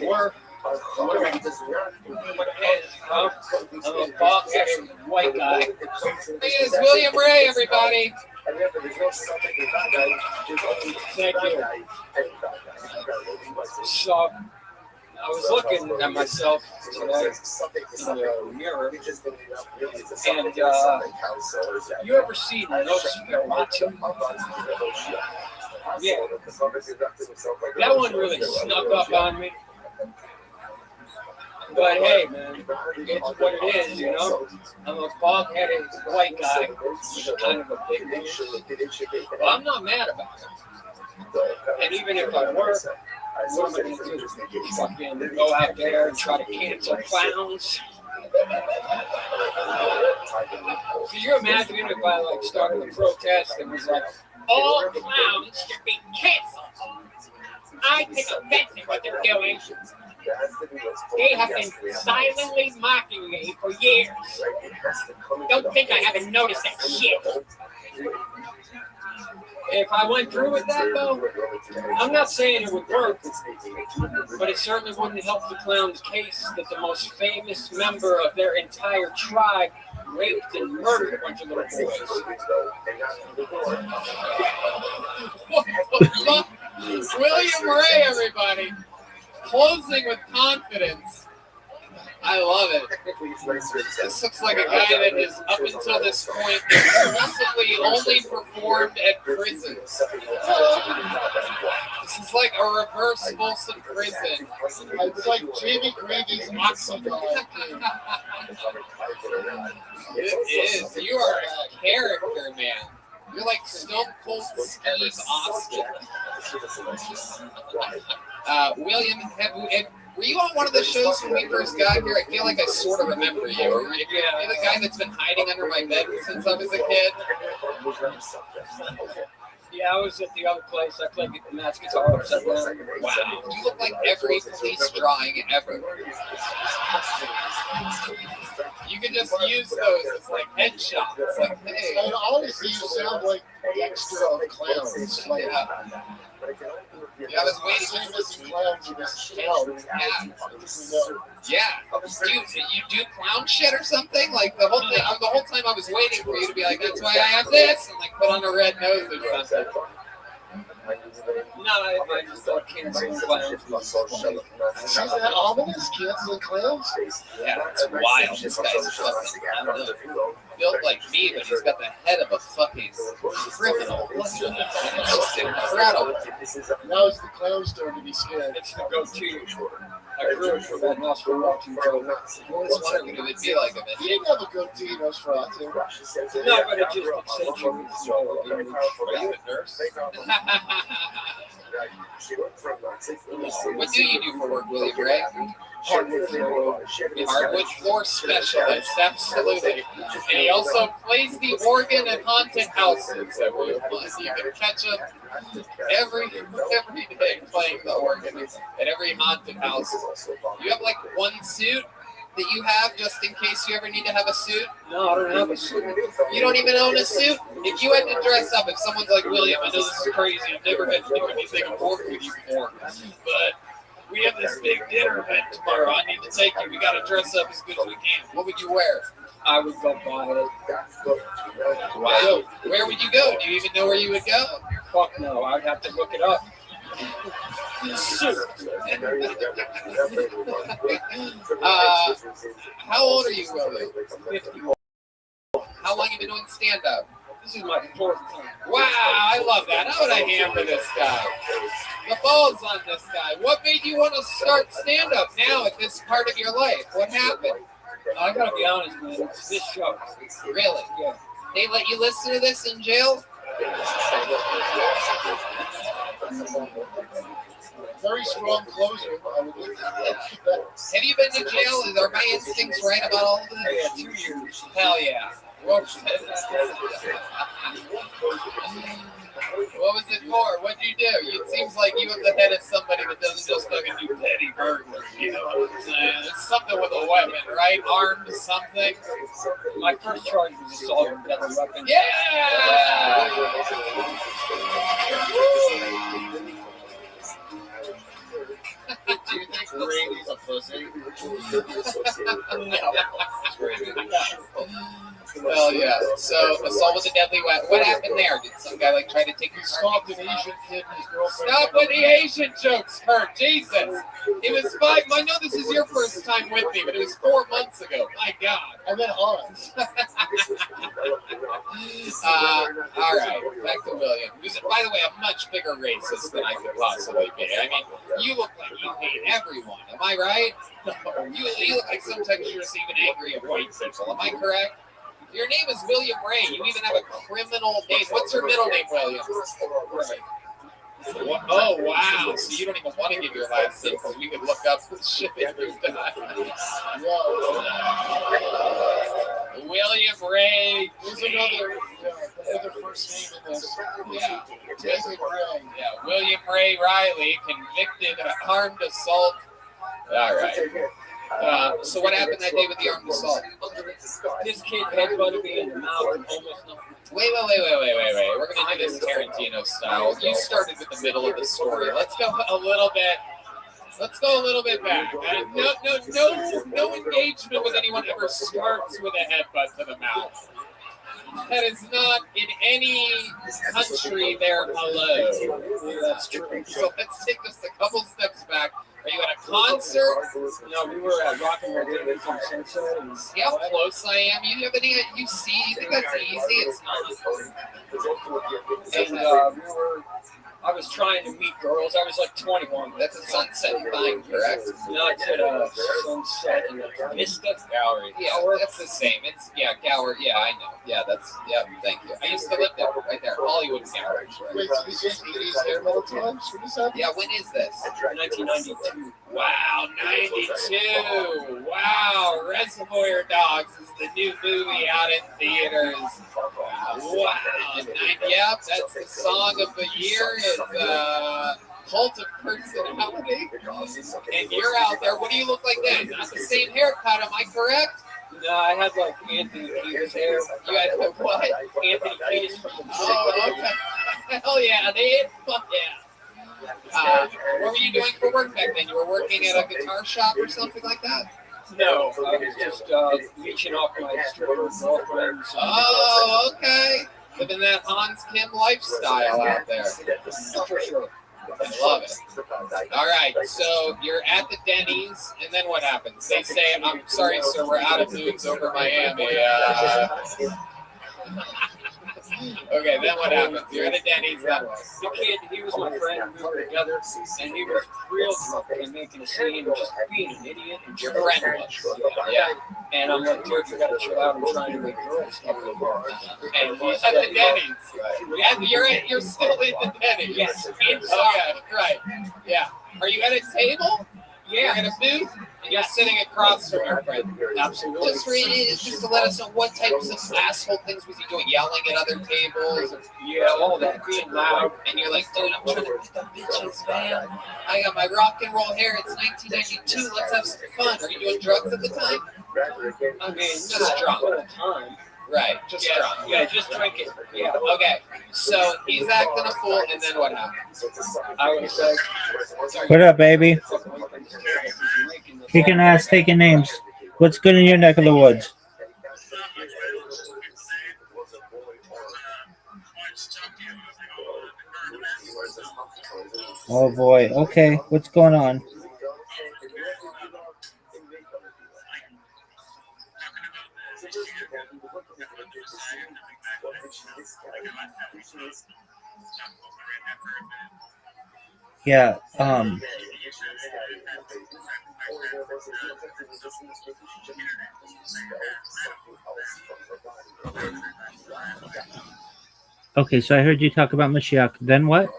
were, I'm a bald-headed white guy. It's William Ray, everybody. Thank you. So, I was looking at myself today in the mirror, and you ever see Nosferatu? Yeah. That one really snuck up on me. But hey, man, it's what it is, you know? I'm a bald-headed white guy with kind of a big nose. Well, I'm not mad about it. And even if I were, what am I going to do? Fucking go out there and try to cancel clowns? Could you imagine if I like started a protest and was like, all clowns should be canceled? I take offense at what they're doing. They have been silently mocking me for years. Don't think I haven't noticed that shit. If I went through with that, though, I'm not saying it would work, but it certainly wouldn't help the clown's case that the most famous member of their entire tribe raped and murdered a bunch of little boys. What the fuck? William Ray, everybody. Closing with confidence. I love it. This looks like a guy that has, up until this point, exclusively only performed at prisons. This is like a reverse Folsom prison. It's like Jamie Greavy's Oxydoc. It is. You are a character, man. You're like Stone Cold Steve Austin. William, were you on one of the shows when we first got here? I feel like I sort of remember you. You're the guy that's been hiding under my bed since I was a kid. Yeah, I was at the other place. I played Matt's guitar upside down. Wow, you look like every police drawing ever. You can just use those as like headshots. It's like, hey. And honestly, you sound like Dexter of clowns. Like, Yeah, I was waiting famous clowns in this town. Yeah, dude, you do clown shit or something? Like the whole time I was waiting for you to be like, that's why I have this, and like put on a red nose or something. No, I just thought canceling clowns. Is that ominous? Canceling clowns? Yeah, it's wild. This guy's fucking, I don't know, built like me, but he's got the head of a fucking criminal. It's just incredible. Now it's the clown starting to be scared. It's the go-to. I grew it from that Nosferatu joke. I always wondered what it would be like if He didn't have a good team, Nosferatu. No, but it just accentuates the Are you a nurse? What do you do for work, William Ray? Hardwood floor specialist, absolutely. And he also plays the organ at haunted houses. You can catch him every day playing the organ at every haunted house. You have like one suit that you have just in case you ever need to have a suit? No, I don't have a suit. You don't even own a suit? If you had to dress up, if someone's like, William, I know this is crazy, I've never had to do anything of work with you before, but we have this big dinner event tomorrow. I need to take you. We got to dress up as good as we can. What would you wear? I would go buy it. Wow. Where would you go? Do you even know where you would go? Fuck no. I'd have to look it up. How old are you, William? 51. How long have you been doing stand-up? This is my 4th time. Wow, I love that. How would I hammer this guy? The balls on this guy. What made you want to start stand-up now at this part of your life? What happened? I gotta be honest, man. It's this show. Really? Yeah. They let you listen to this in jail? Very strong closer. Have you been to jail? Are my instincts right about all of this? Yeah, 2 years. Hell yeah. What was it for? What'd you do? It seems like you have the head of somebody that doesn't just fucking do petty burglary. You know what I'm saying? It's something with a weapon, right? Armed something. My first charge was assault with a deadly weapon. Yeah! Do you think Brady's a pussy? Well, yeah. So, assault with a deadly weapon. What happened there? Did some guy like try to take you? Stopped an Asian kid and his girlfriend. Stop with the Asian jokes, Kurt. Jesus. It was 5. I know this is your first time with me, but it was 4 months ago. My God. I meant Hans. All right. Back to William. Who's, by the way, a much bigger racist than I could possibly be. I mean, you look like you hate everyone. Am I right? You look like sometimes you're just even angry at white people. Am I correct? Your name is William Ray. You even have a criminal name. What's your middle name, William? What? Oh, wow. So you don't even want to give your last name because we could look up the shit that you've done. William Ray. There's another first name in this. Yeah. David Ray. Yeah. William Ray Riley, convicted of armed assault. All right. So what happened that day with the armed assault? This kid headbutted me in the mouth and almost nothing. Wait. We're going to do this Tarantino style. You started with the middle of the story. Let's go a little bit back. No engagement with anyone ever starts with a headbutt to the mouth. That is not in any country their hello. Yeah, that's true. So let's take just a couple steps back. Are you at a concert? No, we were at Rock and Roll David from Sunset. See how close I am? You have any? You see? You think that's easy? It's not. And I was trying to meet girls. I was like 21. That's a Sunset Vine, correct? No, it's at Sunset and Vista Gallery. Yeah, that's the same. It's Gower. Yeah, I know. Yeah, thank you. I used to live there, right there, Hollywood Gallery. Wait, so this is 80s hair metal times? What is that? Yeah, when is this? 1992. Wow, 92. Wow, Reservoir Dogs is the new movie out in theaters. Wow, yep, that's the song of the year. It's Cult of Personality. And you're out there. What do you look like then? Not the same haircut, am I correct? No, I had like Anthony Kiedis hair. You had what? Anthony Kiedis from the Oh, okay. Hell yeah, fuck yeah. What were you doing for work back then? You were working at a guitar shop or something like that? No, I was just reaching off my stripper girlfriends. Oh, okay. Living that Hans Kim lifestyle out there. For sure. I love it. All right, so you're at the Denny's, and then what happens? They say, I'm sorry, sir, we're out of moves over Miami. Okay, then what happens? You're at a Denny's. Then The kid, he was my friend. We were together, and he was real drunk and making a scene, and just being an idiot. And your friend was. Yeah. And I'm like, dude, you gotta chill out. I'm trying to make girls. And he's At the Denny's. And you're still at the Denny's. Yes. Okay, right. Yeah. Are you at a table? Yeah. You're in a booth? And you're sitting across from your friend. Absolutely. Just to let us know what types of asshole things was he doing? Yelling at other tables? Yeah, all that, being loud. And you're like, dude, I'm trying to pick up bitches, man. I got my rock and roll hair. It's 1992. Let's have some fun. Are you doing drugs at the time? I mean, Just drunk. at the time. Right, just drunk. Yeah, just drinking. Yeah. Okay, so he's acting a fool, and then what happens? I was like, What up, baby? Kicking ass, taking names. What's good in your neck of the woods? Oh boy. Okay, what's going on? Yeah, okay, so I heard you talk about Mashiach. Then what?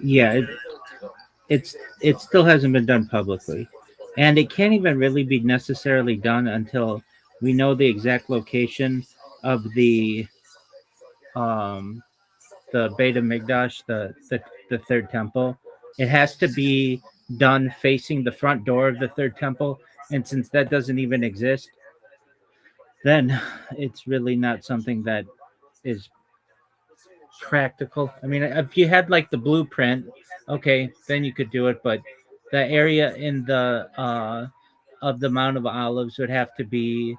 Yeah, it still hasn't been done publicly, and it can't even really be necessarily done until we know the exact location of the Beit HaMikdash, the third temple. It has to be done facing the front door of the third temple, and since that doesn't even exist, then it's really not something that is practical. I mean, if you had like the blueprint, okay, then you could do it, but the area in the of the Mount of Olives would have to be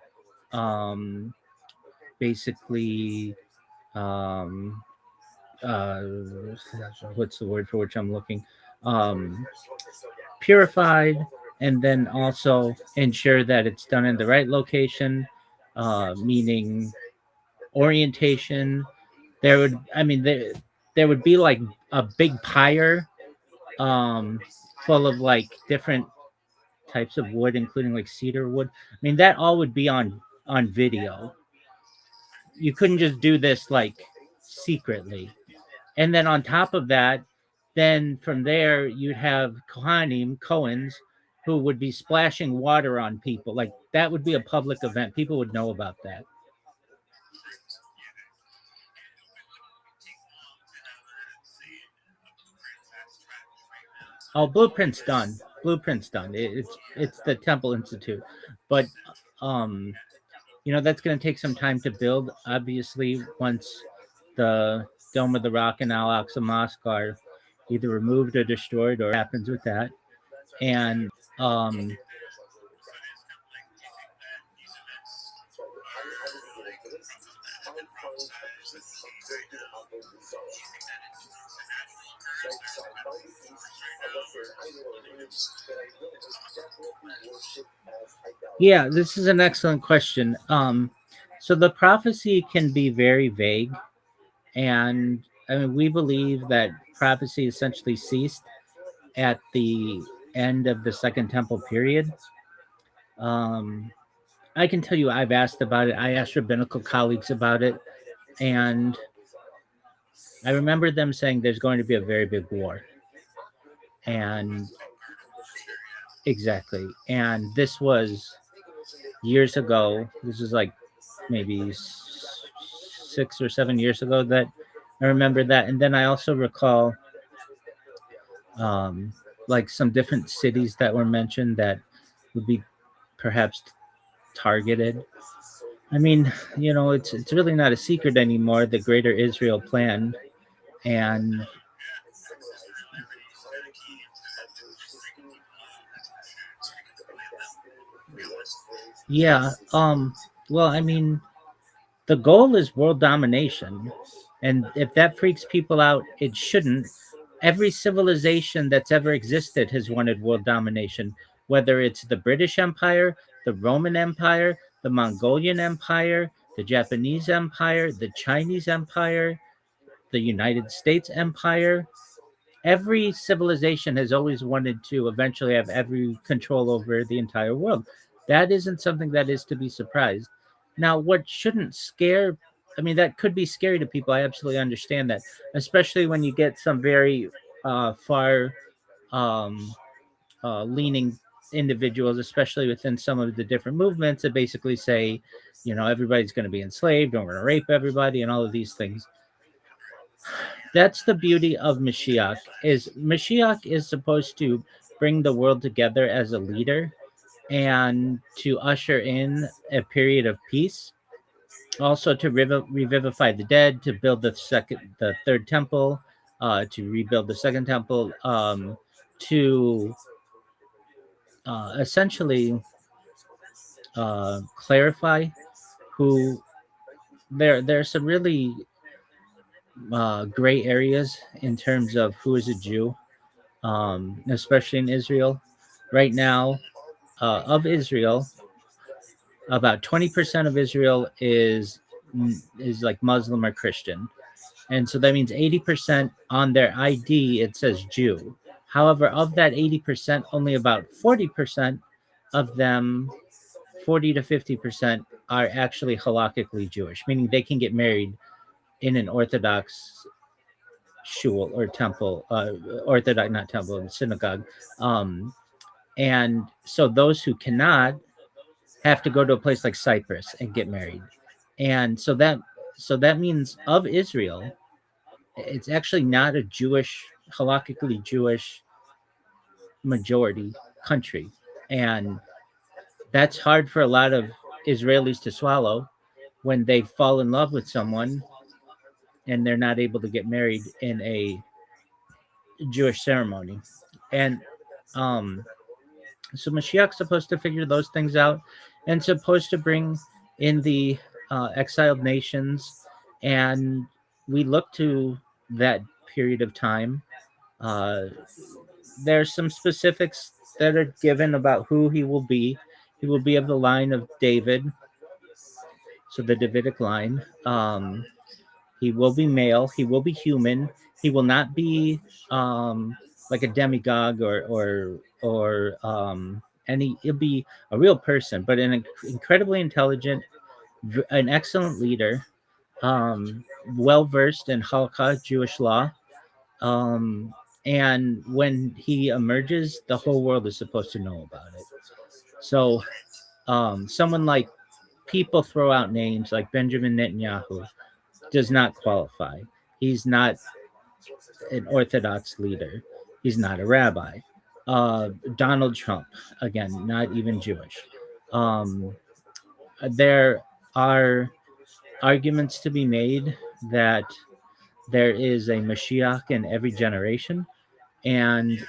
basically uh what's the word for which I'm looking, purified, and then also ensure that it's done in the right location, meaning orientation. There would, I mean, there would be like a big pyre full of like different types of wood, including like cedar wood. I mean, that all would be on video. You couldn't just do this like secretly. And then on top of that, then from there you'd have Cohens, who would be splashing water on people. Like that would be a public event. People would know about that. Oh, blueprint's done. Blueprint's done. It's the Temple Institute, but that's going to take some time to build. Obviously, once the Dome of the Rock and Al Aqsa Mosque are either removed or destroyed, or happens with that, and yeah, this is an excellent question. So the prophecy can be very vague, and I mean, we believe that prophecy essentially ceased at the end of the Second Temple period. I can tell you, I've asked about it. I asked rabbinical colleagues about it, and I remember them saying there's going to be a very big war. And exactly. And this was years ago. This was like maybe 6 or 7 years ago that I remember that. And then I also recall like some different cities that were mentioned that would be perhaps targeted. I mean, it's really not a secret anymore, the Greater Israel Plan. And yeah, well, I mean, the goal is world domination. And if that freaks people out, it shouldn't. Every civilization that's ever existed has wanted world domination, whether it's the British Empire, the Roman Empire, the Mongolian Empire, the Japanese Empire, the Chinese Empire, the United States Empire. Every civilization has always wanted to eventually have every control over the entire world. That isn't something that is to be surprised. Now, what shouldn't scare, I mean, that could be scary to people. I absolutely understand that, especially when you get some very far um, leaning individuals, especially within some of the different movements that basically say, everybody's going to be enslaved, and we're going to rape everybody, and all of these things. That's the beauty of Mashiach. Is Mashiach is supposed to bring the world together as a leader and to usher in a period of peace, also to revivify the dead, to build the third temple, to rebuild the second temple, to essentially clarify who there's some really gray areas in terms of who is a Jew, especially in Israel. Right now, of Israel, about 20% of Israel is like Muslim or Christian, and so that means 80% on their ID it says Jew. However, of that 80%, only about 40% of them, 40 to 50%, are actually halakhically Jewish, meaning they can get married in an Orthodox shul or temple, Orthodox, not temple, synagogue. And so those who cannot have to go to a place like Cyprus and get married. And so that means of Israel, it's actually not a halakhically Jewish majority country. And that's hard for a lot of Israelis to swallow when they fall in love with someone and they're not able to get married in a Jewish ceremony. And so Mashiach's supposed to figure those things out and supposed to bring in the exiled nations. And we look to that period of time. There's some specifics that are given about who he will be. He will be of the line of David, so the Davidic line. He will be male. He will be human. He will not be like a demigod or any. He'll be a real person, but an incredibly intelligent, an excellent leader, well versed in Halakha, Jewish law. And when he emerges, the whole world is supposed to know about it. So, someone like, people throw out names like Benjamin Netanyahu, does not qualify. He's not an Orthodox leader. He's not a rabbi. Donald Trump, again, not even Jewish. There are arguments to be made that there is a Mashiach in every generation, and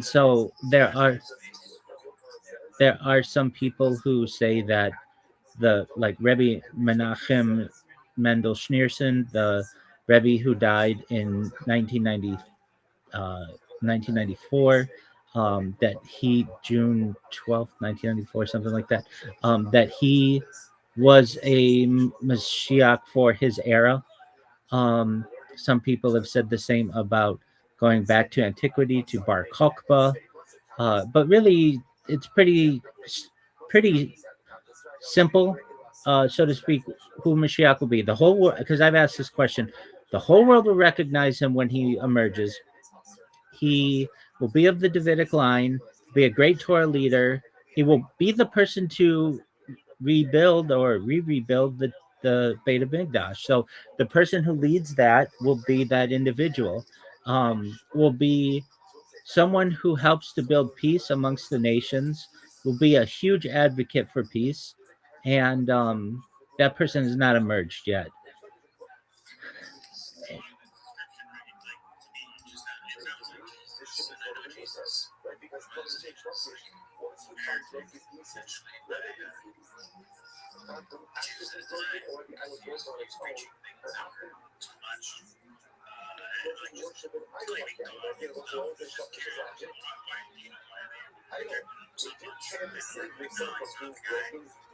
so there are some people who say that like Rabbi Menachem Mendel Schneerson, the Rebbe who died in 1994, that he, June 12th, 1994, something like that, that he was a Mashiach for his era. Some people have said the same about going back to antiquity, to Bar Kokhba, but really it's pretty simple, so to speak, who Mashiach will be. The whole world, because I've asked this question, the whole world will recognize him when he emerges. He will be of the Davidic line, be a great Torah leader. He will be the person to rebuild or rebuild the Beit HaMikdash. So the person who leads that will be that individual, will be someone who helps to build peace amongst the nations, will be a huge advocate for peace. And that person has not emerged yet.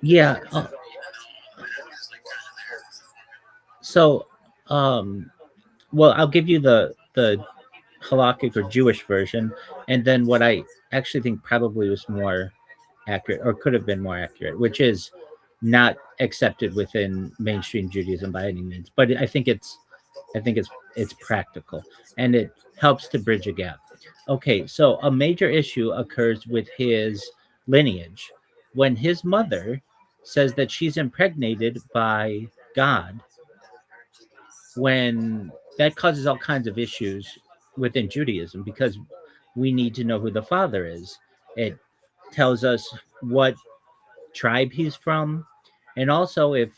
Yeah. So, well, I'll give you the halakhic or Jewish version, and then what I actually think probably was more accurate or could have been more accurate, which is not accepted within mainstream Judaism by any means. But I think it's practical and it helps to bridge a gap. Okay, so a major issue occurs with his lineage when his mother says that she's impregnated by God, when that causes all kinds of issues within Judaism because we need to know who the father is. It tells us what tribe he's from, and also if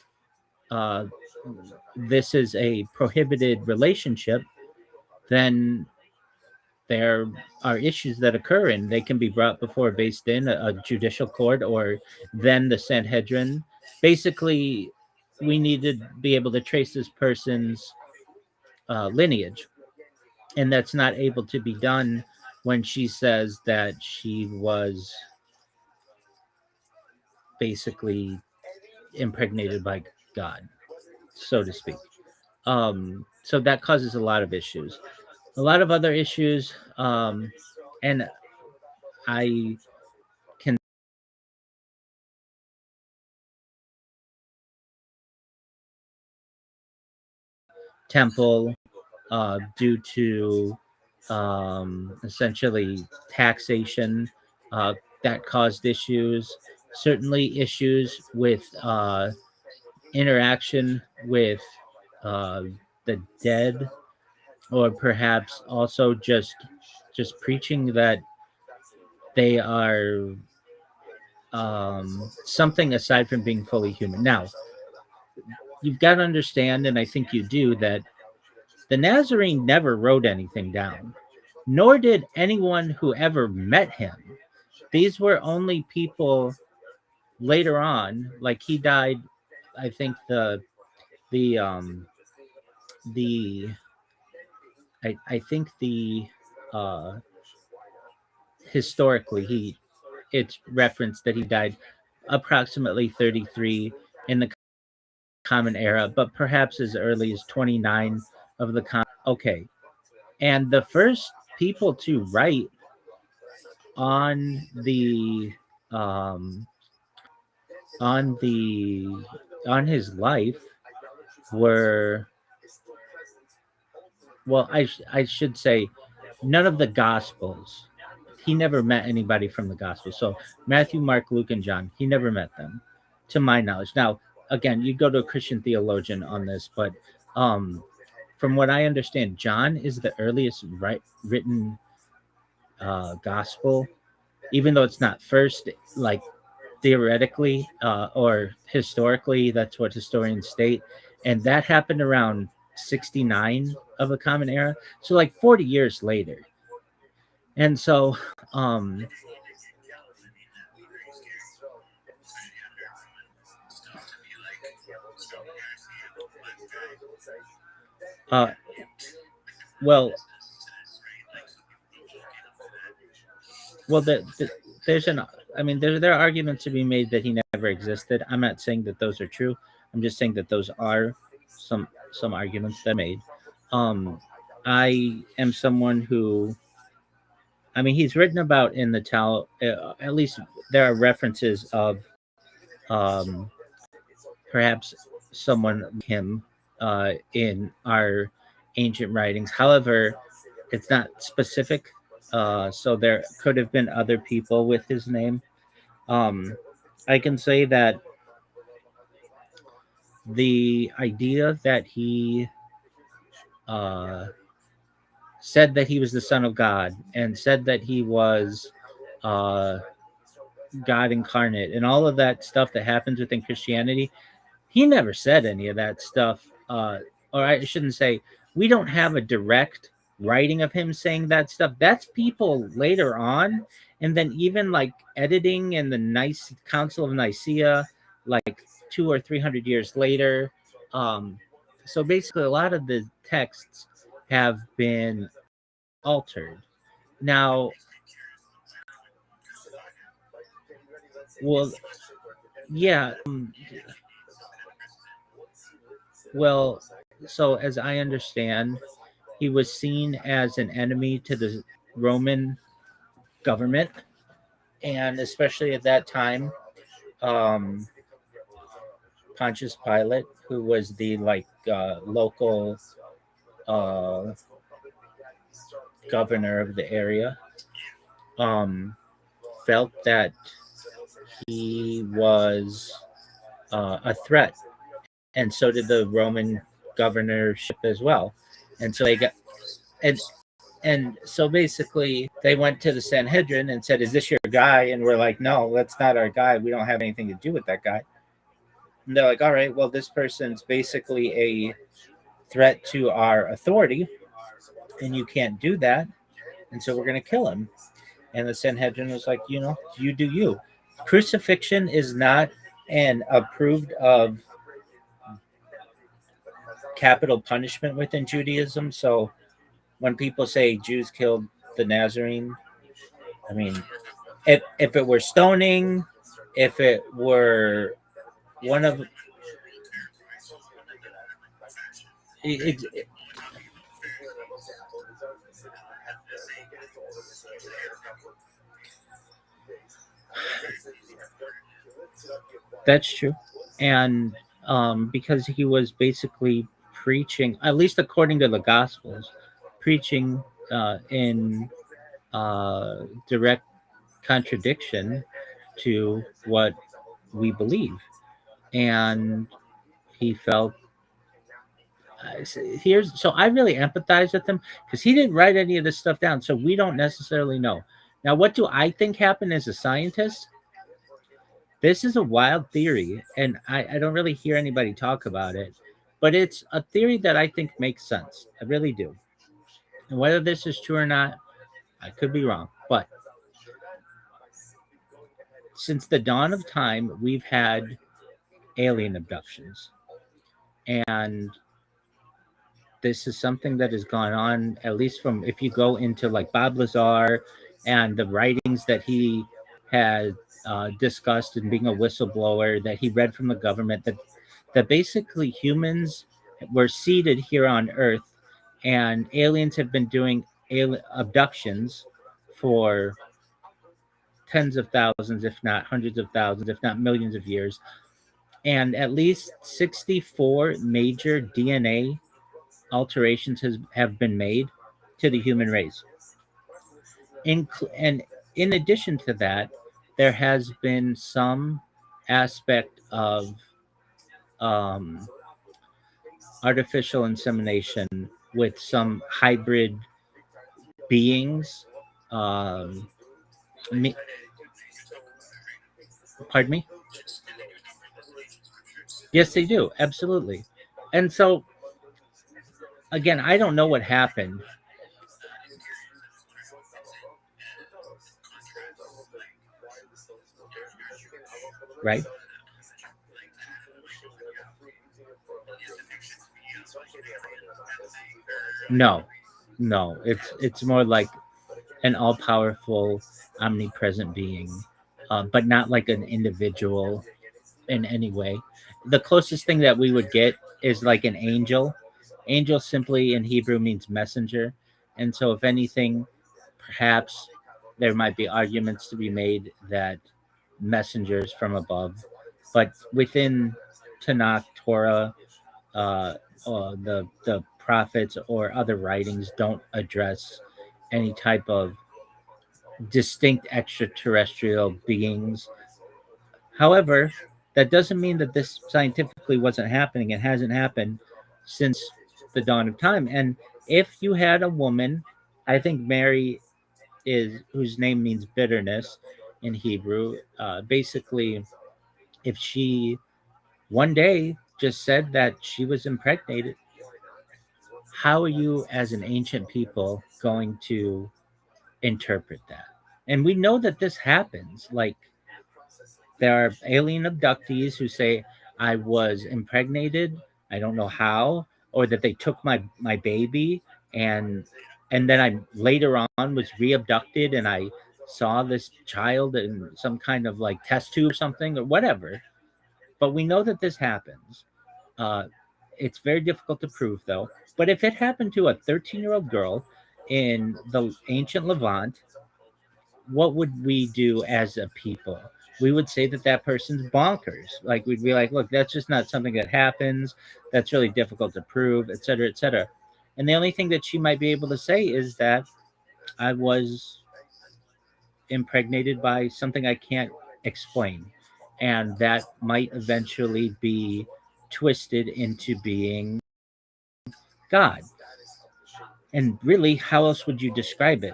uh, this is a prohibited relationship, then there are issues that occur and they can be brought before Beis Din, a judicial court, or then the Sanhedrin. Basically, we need to be able to trace this person's lineage, and that's not able to be done when she says that she was basically impregnated by God, so to speak. So that causes a lot of issues. A lot of other issues, and I can temple due to essentially taxation that caused issues. Certainly, issues with interaction with uh, the dead, or perhaps also just preaching that they are something aside from being fully human. Now, you've got to understand, and I think you do, that the Nazarene never wrote anything down, nor did anyone who ever met him. These were only people later on, like he died. I think the the I think the uh, historically it's referenced that he died approximately 33 in the Common Era, but perhaps as early as 29 of the Common. Okay, and the first people to write on the um, on the on his life were, well, I should say none of the Gospels. He never met anybody from the Gospels. So Matthew, Mark, Luke, and John, he never met them, to my knowledge. Now, again, you go to a Christian theologian on this, but from what I understand, John is the earliest written gospel, even though it's not first, like theoretically or historically, that's what historians state. And that happened around 69 of the Common Era. So like 40 years later. And so, well, there's an, I mean, there are arguments to be made that he never existed. I'm not saying that those are true. I'm just saying that those are some arguments that are made. I am someone who, I mean, he's written about in the Talmud. At least there are references of perhaps someone like him in our ancient writings. However, it's not specific. So there could have been other people with his name. I can say that the idea that he said that he was the Son of God and said that he was God incarnate and all of that stuff that happens within Christianity, he never said any of that stuff. Or I shouldn't say, we don't have a direct writing of him saying that stuff. That's people later on. And then even like editing and the Council of Nicaea, like 200 or 300 years later. So basically, a lot of the texts have been altered. Now, well, yeah. Well, so as I understand, he was seen as an enemy to the Roman government, and especially at that time, um, Pontius Pilate, who was the local uh, governor of the area, felt that he was a threat, and so did the Roman governorship as well. And so they got and so basically they went to the Sanhedrin and said, "Is this your guy?" And we're like, "No, that's not our guy. We don't have anything to do with that guy." And they're like, "All right, well, this person's basically a threat to our authority, and you can't do that, and so we're going to kill him." And the Sanhedrin was like, "You do you. Crucifixion is not an approved of capital punishment within Judaism. So when people say Jews killed the Nazarene, I mean, if it were stoning, if it were one of it, that's true. And because he was basically preaching, at least according to the Gospels, preaching in direct contradiction to what we believe. And he felt so I really empathize with him because he didn't write any of this stuff down, so we don't necessarily know. Now, what do I think happened as a scientist? This is a wild theory, and I don't really hear anybody talk about it, but it's a theory that I think makes sense. I really do. And whether this is true or not, I could be wrong. But since the dawn of time, we've had alien abductions. And this is something that has gone on, at least from if you go into like Bob Lazar and the writings that he had discussed and being a whistleblower that he read from the government, that basically humans were seated here on Earth and aliens have been doing abductions for tens of thousands, if not hundreds of thousands, if not millions of years. And at least 64 major DNA alterations have been made to the human race. And in addition to that, there has been some aspect of artificial insemination with some hybrid beings. Pardon me? Yes, they do. Absolutely. And so, again, I don't know what happened. Right? No. It's more like an all-powerful, omnipresent being, but not like an individual in any way. The closest thing that we would get is like an angel. Angel simply in Hebrew means messenger. And so, if anything, perhaps there might be arguments to be made that messengers from above, but within Tanakh, Torah, the prophets or other writings don't address any type of distinct extraterrestrial beings. However, that doesn't mean that this scientifically wasn't happening. It hasn't happened since the dawn of time. And if you had a woman, I think Mary whose name means bitterness in Hebrew, basically, if she one day just said that she was impregnated, how are you as an ancient people going to interpret that? And we know that this happens. Like, there are alien abductees who say, I was impregnated. I don't know how, or that they took my baby, and then I later on was re-abducted, and I saw this child in some kind of like test tube or something or whatever. But we know that this happens. Uh, it's very difficult to prove, though. But if it happened to a 13-year-old girl in the ancient Levant, what would we do as a people? We would say that that person's bonkers. Like, we'd be like, look, that's just not something that happens. That's really difficult to prove, et cetera, et cetera. And the only thing that she might be able to say is that I was impregnated by something I can't explain. And that might eventually be twisted into being God. And really, how else would you describe it?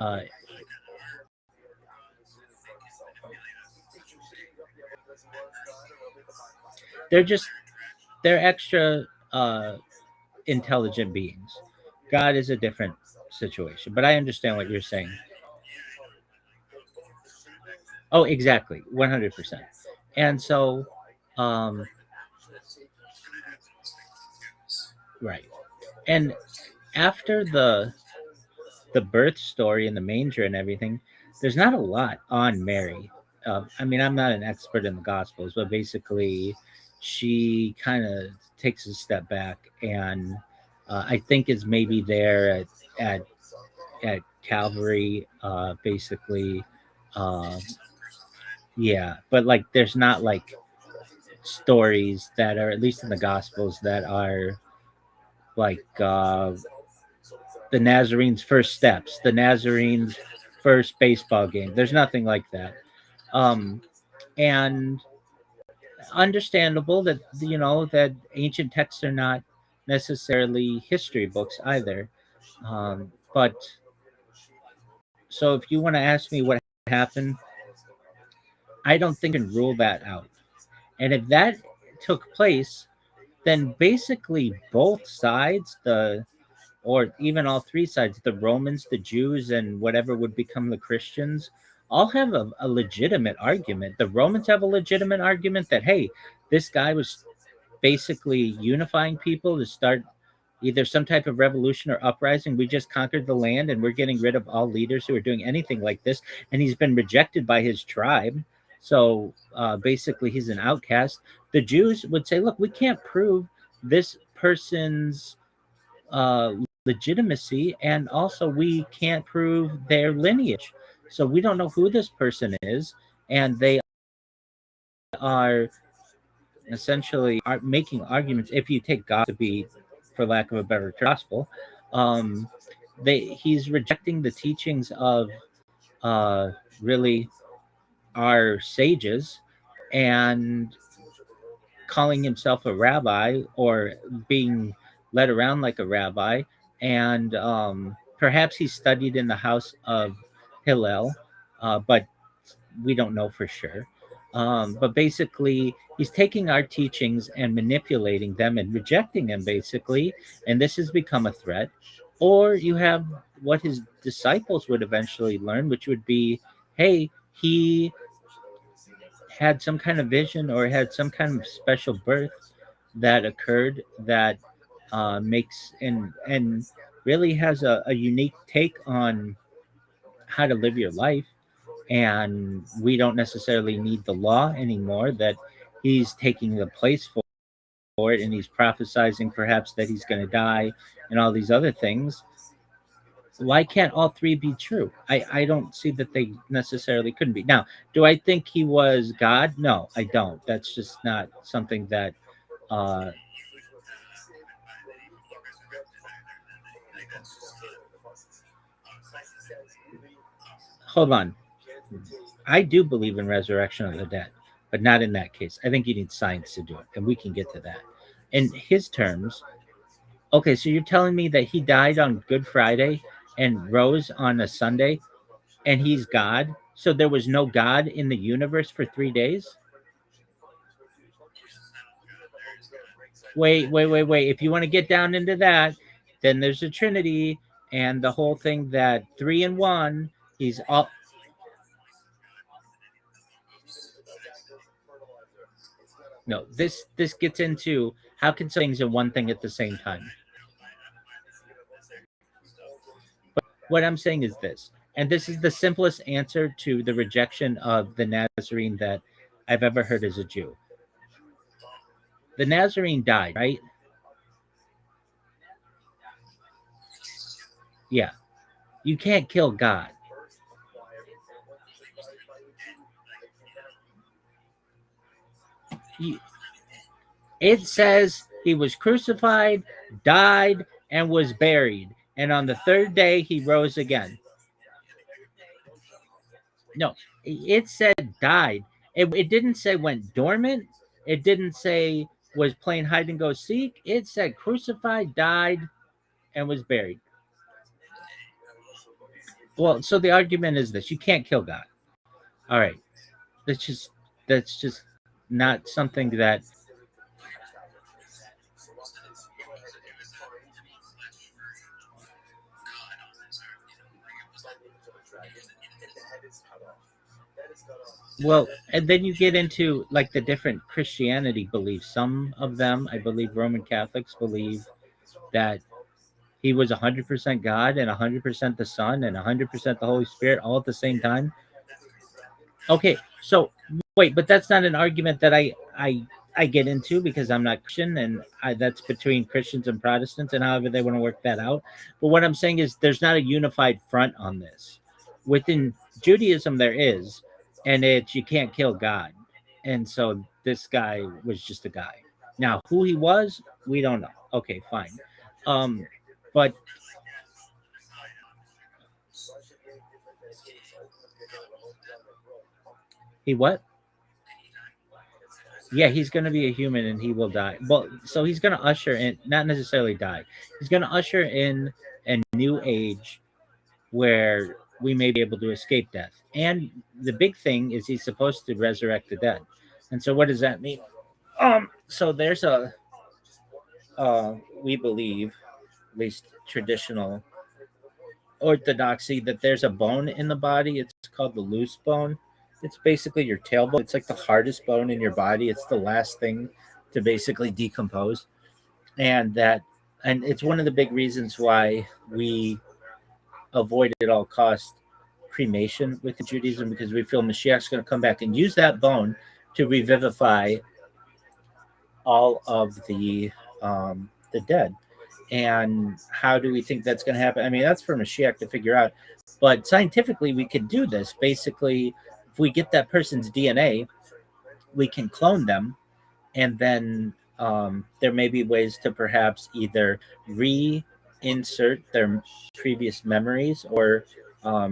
They're just they're extra intelligent beings. God is a different situation, but I understand what you're saying. Oh, exactly, 100%. And so, um, right. And after the birth story and the manger and everything, there's not a lot on Mary. I mean, I'm not an expert in the Gospels, but basically, she kind of takes a step back, and I think is maybe there at at Calvary, basically. Uh, yeah, but like, there's not like stories that are, at least in the Gospels, that are like the Nazarene's first steps, the Nazarene's first baseball game. There's nothing like that. Um, and understandable that, that ancient texts are not necessarily history books either. But so if you want to ask me what happened, I don't think I can rule that out. And if that took place, then basically both sides, or even all three sides, the Romans, the Jews, and whatever would become the Christians, all have a legitimate argument. The Romans have a legitimate argument that, hey, this guy was basically unifying people to start either some type of revolution or uprising. We just conquered the land and we're getting rid of all leaders who are doing anything like this. And he's been rejected by his tribe. So basically, he's an outcast. The Jews would say, look, we can't prove this person's legitimacy, and also we can't prove their lineage. So we don't know who this person is. And they are essentially are making arguments. If you take God to be, for lack of a better term, gospel, um, he's rejecting the teachings of really our sages, and calling himself a rabbi, or being led around like a rabbi. And perhaps he studied in the house of Hillel, but we don't know for sure. But basically, he's taking our teachings and manipulating them and rejecting them, basically. And this has become a threat. Or you have what his disciples would eventually learn, which would be, hey, he had some kind of vision or had some kind of special birth that occurred that makes and really has a unique take on how to live your life. And we don't necessarily need the law anymore, that he's taking the place for it, and he's prophesizing perhaps that he's going to die and all these other things. Why can't all three be true? I don't see that they necessarily couldn't be. Now, do I think he was God? No, I don't. That's just not something that uh hold on. I do believe in resurrection of the dead, but not in that case. I think you need science to do it, and we can get to that. In his terms, okay, so you're telling me that he died on Good Friday and rose on a Sunday, and he's God? So there was no God in the universe for 3 days? Wait. If you want to get down into that, then there's a Trinity and the whole thing that three in one, he's all. No, this gets into how can some things in one thing at the same time. But what I'm saying is this, and this is the simplest answer to the rejection of the Nazarene that I've ever heard as a Jew. The Nazarene died, right? Yeah. You can't kill God. It says he was crucified, died, and was buried. And on the third day, he rose again. No, it said died. It didn't say went dormant. It didn't say was playing hide and go seek. It said crucified, died, and was buried. Well, so the argument is this: you can't kill God. All right, that's just not something that. Well, and then you get into like the different Christianity beliefs. Some of them, I believe, Roman Catholics believe that he was 100% God and 100% the Son and 100% the Holy Spirit all at the same time. Okay, so wait, but that's not an argument that I get into because I'm not Christian, and that's between Christians and Protestants, and however they want to work that out. But what I'm saying is, there's not a unified front on this. Within Judaism, there is, and it's you can't kill God, and so this guy was just a guy. Now, who he was, we don't know. Okay, fine, but he what? Yeah, he's going to be a human and he will die. Well, so he's going to usher in, not necessarily die. He's going to usher in a new age where we may be able to escape death. And the big thing is he's supposed to resurrect the dead. And so what does that mean? So there's a we believe, at least traditional orthodoxy, that there's a bone in the body. It's called the loose bone. It's basically your tailbone. It's like the hardest bone in your body. It's the last thing to basically decompose. And it's one of the big reasons why we avoid at all costs cremation with Judaism, because we feel Mashiach's going to come back and use that bone to revivify all of the dead. And how do we think that's going to happen? I mean, that's for Mashiach to figure out. But scientifically, we could do this. Basically, if we get that person's DNA, we can clone them. And then there may be ways to perhaps either reinsert their previous memories or, I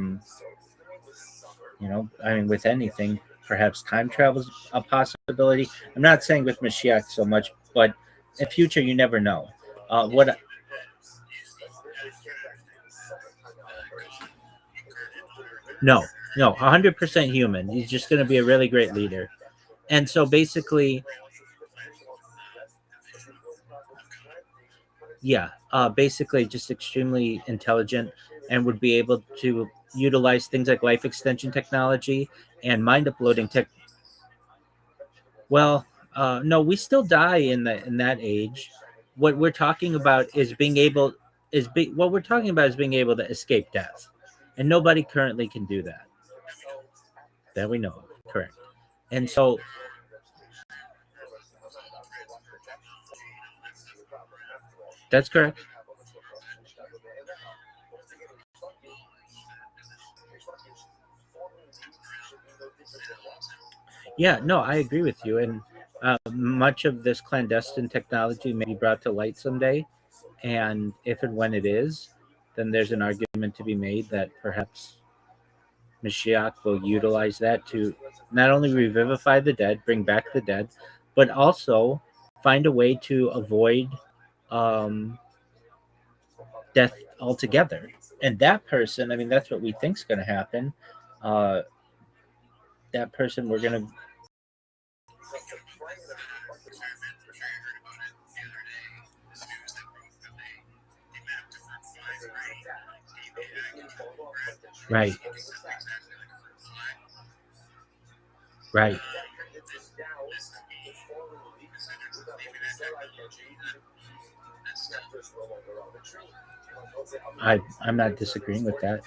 mean, with anything, perhaps time travel is a possibility. I'm not saying with Mashiach so much, but in future, you never know. No, 100% human. He's just going to be a really great leader. And so basically, basically just extremely intelligent and would be able to utilize things like life extension technology and mind uploading tech. Well, no, we still die in that age. What we're talking about is being able to escape death, and nobody currently can do that. That we know of, correct. And so that's correct. Yeah, no, I agree with you. And much of this clandestine technology may be brought to light someday. And if and when it is, then there's an argument to be made that perhaps Mashiach will utilize that to not only revivify the dead, bring back the dead, but also find a way to avoid death altogether. And that person, I mean, that's what we think is going to happen. That person, we're going to. Right. Right. I'm not disagreeing with that.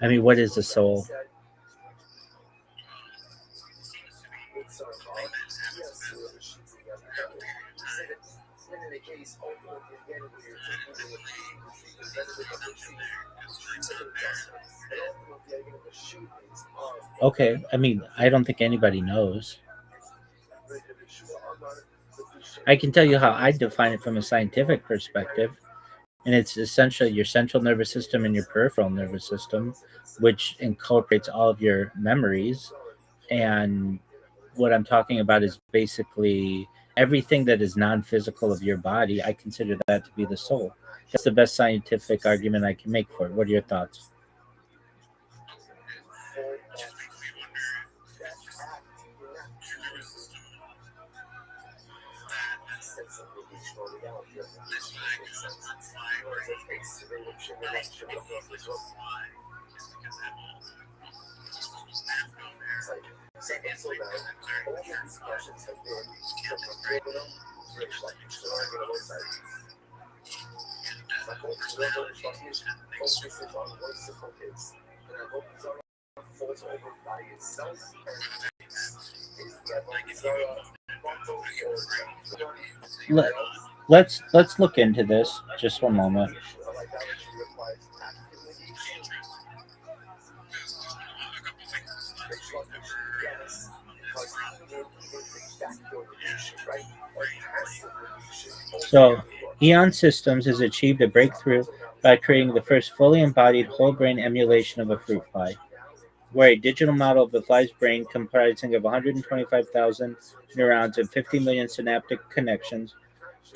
I mean, what is the soul? Okay, I mean, I don't think anybody knows. I can tell you how I define it from a scientific perspective, and it's essentially your central nervous system and your peripheral nervous system, which incorporates all of your memories. And what I'm talking about is basically everything that is non-physical of your body. I consider that to be the soul. That's the best scientific argument I can make for it. What are your thoughts? Let, let's look into this. Just one moment. So, Eon Systems has achieved a breakthrough by creating the first fully embodied whole brain emulation of a fruit fly, where a digital model of the fly's brain comprising of 125,000 neurons and 50 million synaptic connections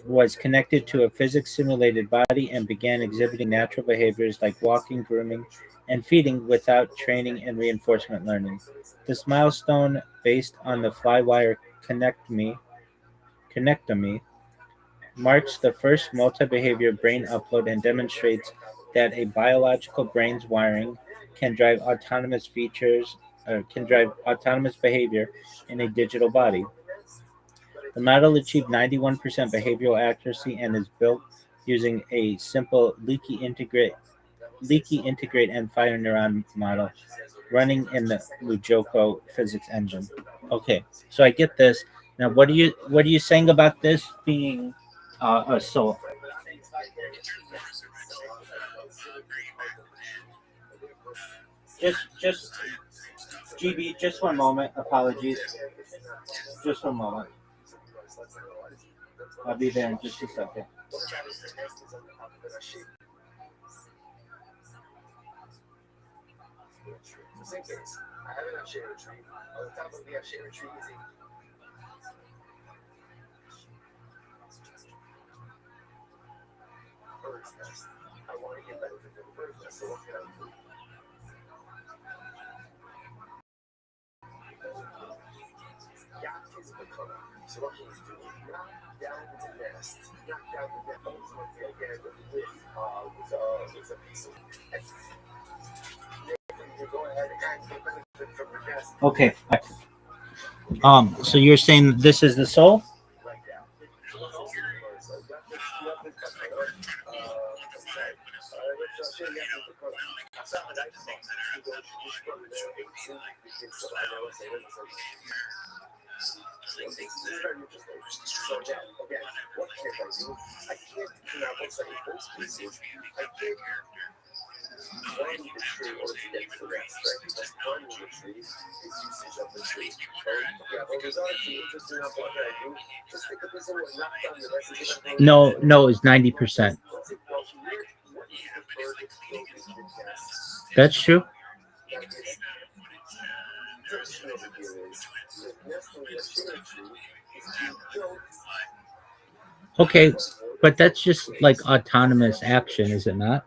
was connected to a physics simulated body and began exhibiting natural behaviors like walking, grooming, and feeding without training and reinforcement learning. This milestone, based on the flywire connectomy, marks the first multi-behavior brain upload and demonstrates that a biological brain's wiring can drive autonomous behavior in a digital body. The model achieved 91% behavioral accuracy and is built using a simple leaky integrate and fire neuron model running in the Lujoko physics engine. Okay, so I get this. Now, what are you saying about this being a soul? Just GB, just one moment. Apologies. Just one moment. I'll be there in just a second. Okay. So you're saying this is the soul? No, it's 90%. That's true. Okay, but that's just like autonomous action, is it not?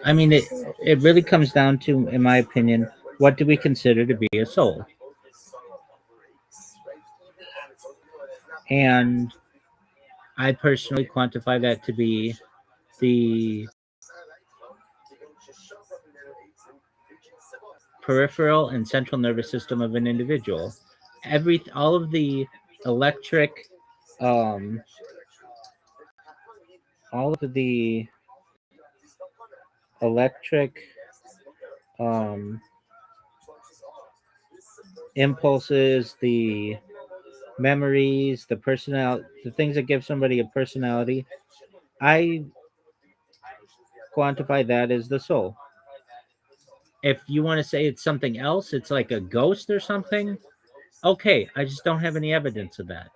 I mean, it really comes down to, in my opinion, what do we consider to be a soul? And I personally quantify that to be the peripheral and central nervous system of an individual. All of the electric, um, all of the electric um, impulses, the memories, the things that give somebody a personality, I quantify that as the soul. If you want to say it's something else, it's like a ghost or something, okay, I just don't have any evidence of that.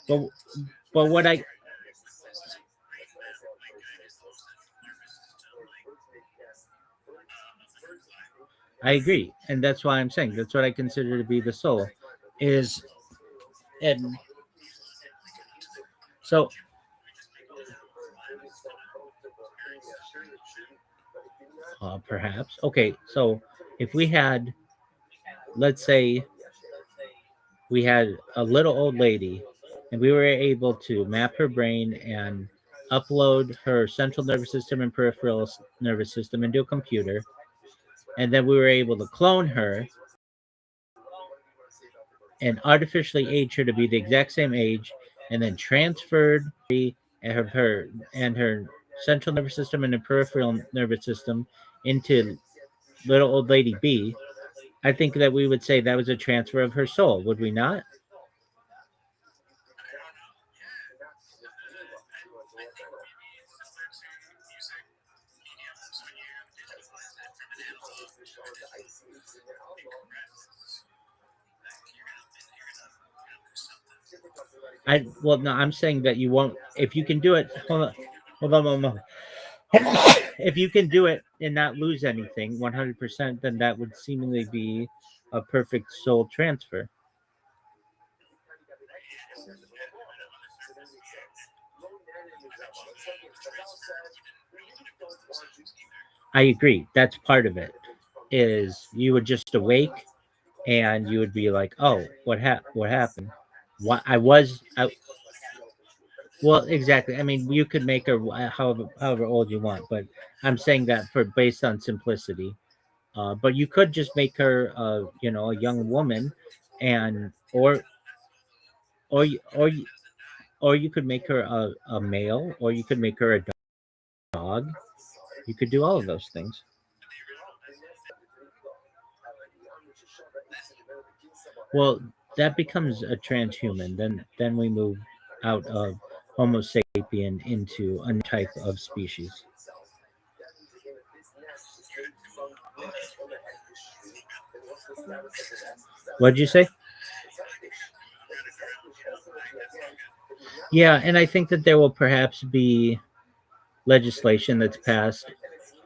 But what I agree, and that's why I'm saying that's what I consider to be the soul is. And so perhaps, okay, so if we had, let's say we had a little old lady and we were able to map her brain and upload her central nervous system and peripheral nervous system into a computer, and then we were able to clone her and artificially age her to be the exact same age, and then transferred her central nervous system and her peripheral nervous system into little old lady B, I think that we would say that was a transfer of her soul, would we not? No, I'm saying that you won't. If you can do it, hold on. If you can do it and not lose anything 100%, then that would seemingly be a perfect soul transfer. I agree. That's part of it. Is you would just awake and you would be like, "Oh, what happened? What I well, exactly. I mean, you could make her however old you want, but I'm saying that for based on simplicity. But you could just make her, a young woman, and or you- or you- or you could make her a male, or you could make her a dog. You could do all of those things. Well, that becomes a transhuman. Then we move out of Homo sapien into a new type of species. What did you say? Yeah, and I think that there will perhaps be legislation that's passed.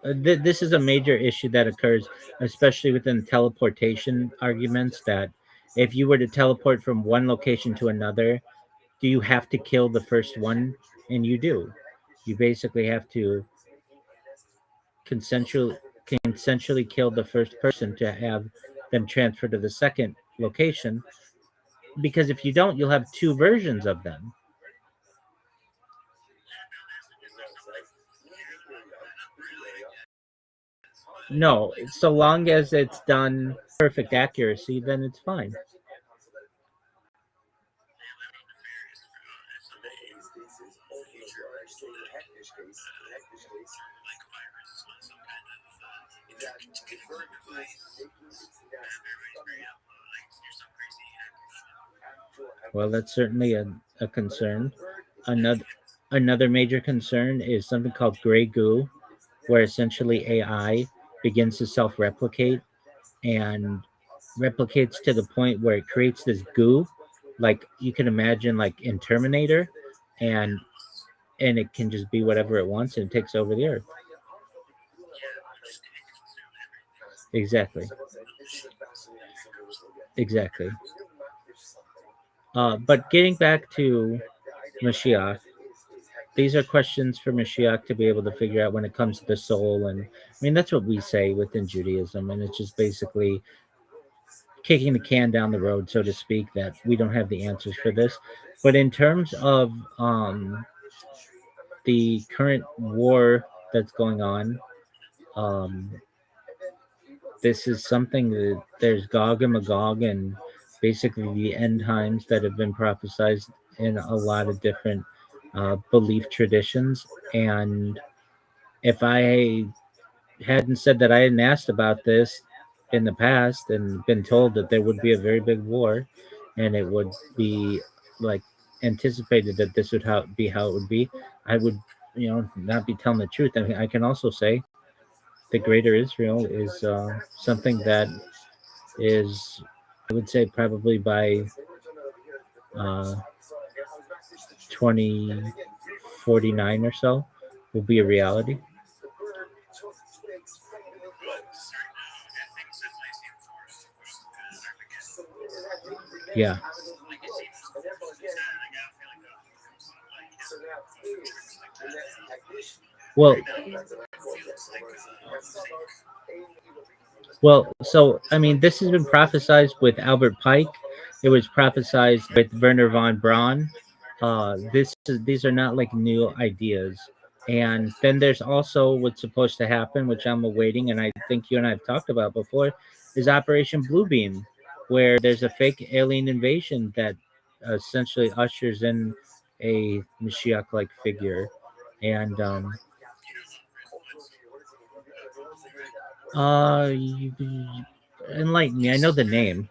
This is a major issue that occurs, especially within teleportation arguments. That if you were to teleport from one location to another, do you have to kill the first one? And you do. You basically have to consensually consensually kill the first person to have them transfer to the second location. Because if you don't, you'll have two versions of them. No, so long as it's done perfect accuracy, then it's fine. Well, that's certainly a concern. Another major concern is something called gray goo, where essentially AI begins to self-replicate and replicates to the point where it creates this goo, like you can imagine, like in Terminator, and it can just be whatever it wants and it takes over the earth. Exactly. Exactly. But getting back to Mashiach, these are questions for Mashiach to be able to figure out when it comes to the soul. And I mean, that's what we say within Judaism. And it's just basically kicking the can down the road, so to speak, that we don't have the answers for this. But in terms of the current war that's going on, um, this is something that there's Gog and Magog and basically the end times that have been prophesized in a lot of different belief traditions. And if I hadn't said that I hadn't asked about this in the past and been told that there would be a very big war and it would be like anticipated that this would be how it would be, I would, not be telling the truth. I mean, I can also say the greater Israel is something that is, I would say, probably by 2049 or so will be a reality. Yeah. Well, so I mean, this has been prophesied with Albert Pike. It was prophesied with Werner von Braun. These are not like new ideas. And then there's also what's supposed to happen, which I'm awaiting, and I think you and I have talked about before, is Operation Bluebeam, where there's a fake alien invasion that essentially ushers in a Mashiach-like figure. And enlighten me. I know the name.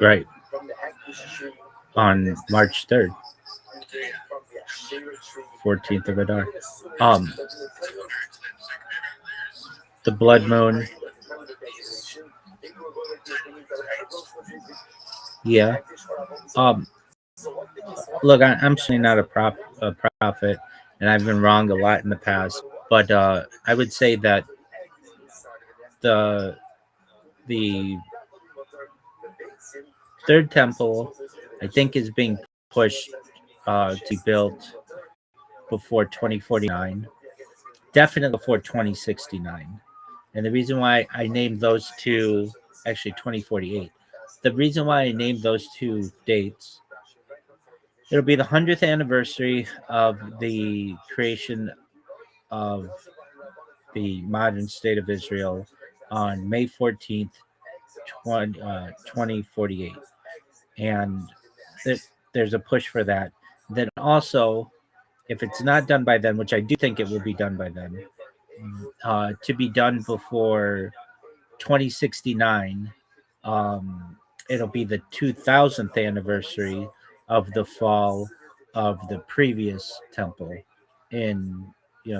Right. On March 3rd. 14th of Adar. The blood moon. Yeah. Look, I'm certainly not a prophet, and I've been wrong a lot in the past. But I would say that the third temple, I think, is being pushed to be built before 2049, definitely before 2069. And the reason why I named those two, actually 2048, the reason why I named those two dates, it'll be the 100th anniversary of the creation of the modern state of Israel on May 14th, 2048. And there's a push for that. Then also, if it's not done by then, which I do think it will be done by then, to be done before 2069, it'll be the 2000th anniversary of the fall of the previous temple. In,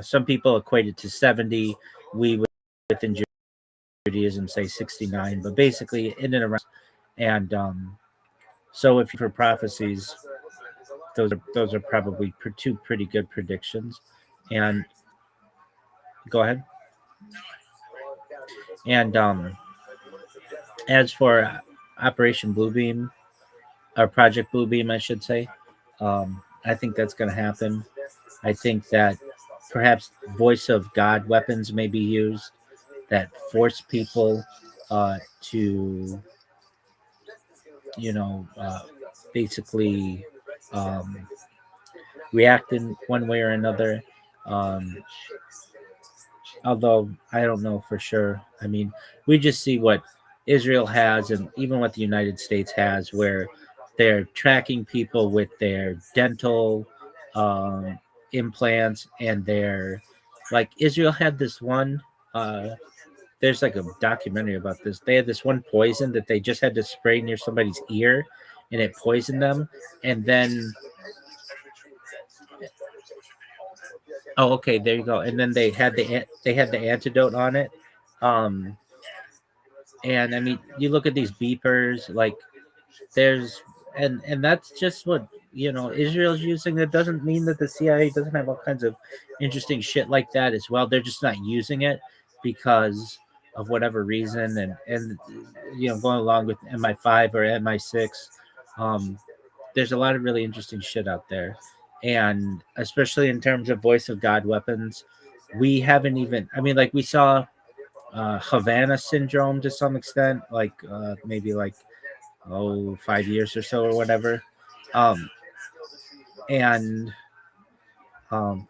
some people equate it to 70. We within Judaism say 69, but basically in and around. And so if for prophecies, those are probably two pretty good predictions. And go ahead. And as for Operation Bluebeam, or Project Bluebeam, I should say, I think that's going to happen. I think that perhaps voice of God weapons may be used that force people to, basically reacted one way or another. Although I don't know for sure. I mean, we just see what Israel has and even what the United States has, where they're tracking people with their dental um, implants and their, like, Israel had this one. There's like a documentary about this. They had this one poison that they just had to spray near somebody's ear, and it poisoned them. And then, oh, okay, there you go. And then they had the antidote on it. Um, and I mean, you look at these beepers, like there's, and that's just what Israel's using. That doesn't mean that the CIA doesn't have all kinds of interesting shit like that as well. They're just not using it because of whatever reason, and going along with MI5 or MI6. There's a lot of really interesting shit out there, and especially in terms of voice of God weapons, we haven't even. I mean, like we saw Havana syndrome to some extent, like maybe like 5 years or so or whatever. Um, and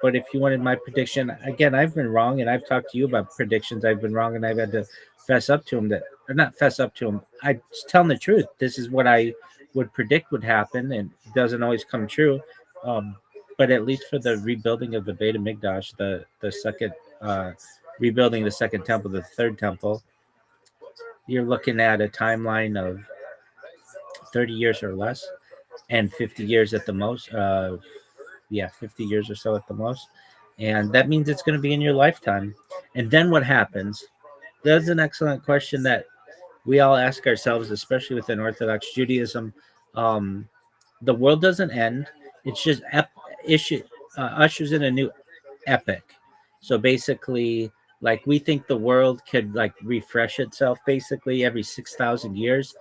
but if you wanted my prediction, again, I've been wrong, and I've talked to you about predictions. I've been wrong, and I've had to fess up to them or not fess up to them. I'm just telling the truth. This is what I would predict would happen, and it doesn't always come true. But at least for the rebuilding of the Beit HaMikdash, the second rebuilding the second temple, the third temple, you're looking at a timeline of 30 years or less, and 50 years at the most. 50 years or so at the most. And that means it's going to be in your lifetime. And then what happens? That's an excellent question that we all ask ourselves, especially within Orthodox Judaism. The world doesn't end. It's just ushers in a new epic. So basically, like, we think the world could like refresh itself basically every 6,000 years.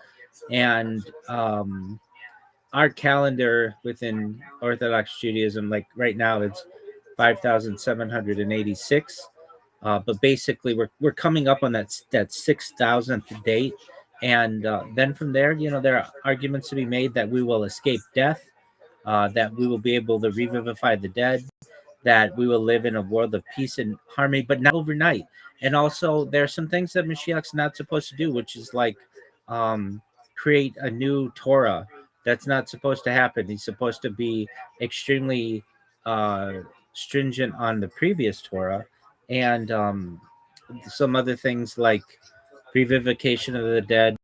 And our calendar within Orthodox Judaism, like right now, it's 5,786. But basically, we're coming up on that 6,000th date, and then from there, there are arguments to be made that we will escape death, that we will be able to revivify the dead, that we will live in a world of peace and harmony, but not overnight. And also, there are some things that Mashiach's not supposed to do, which is like create a new Torah. That's not supposed to happen. He's supposed to be extremely stringent on the previous Torah, and some other things like revivification of the dead,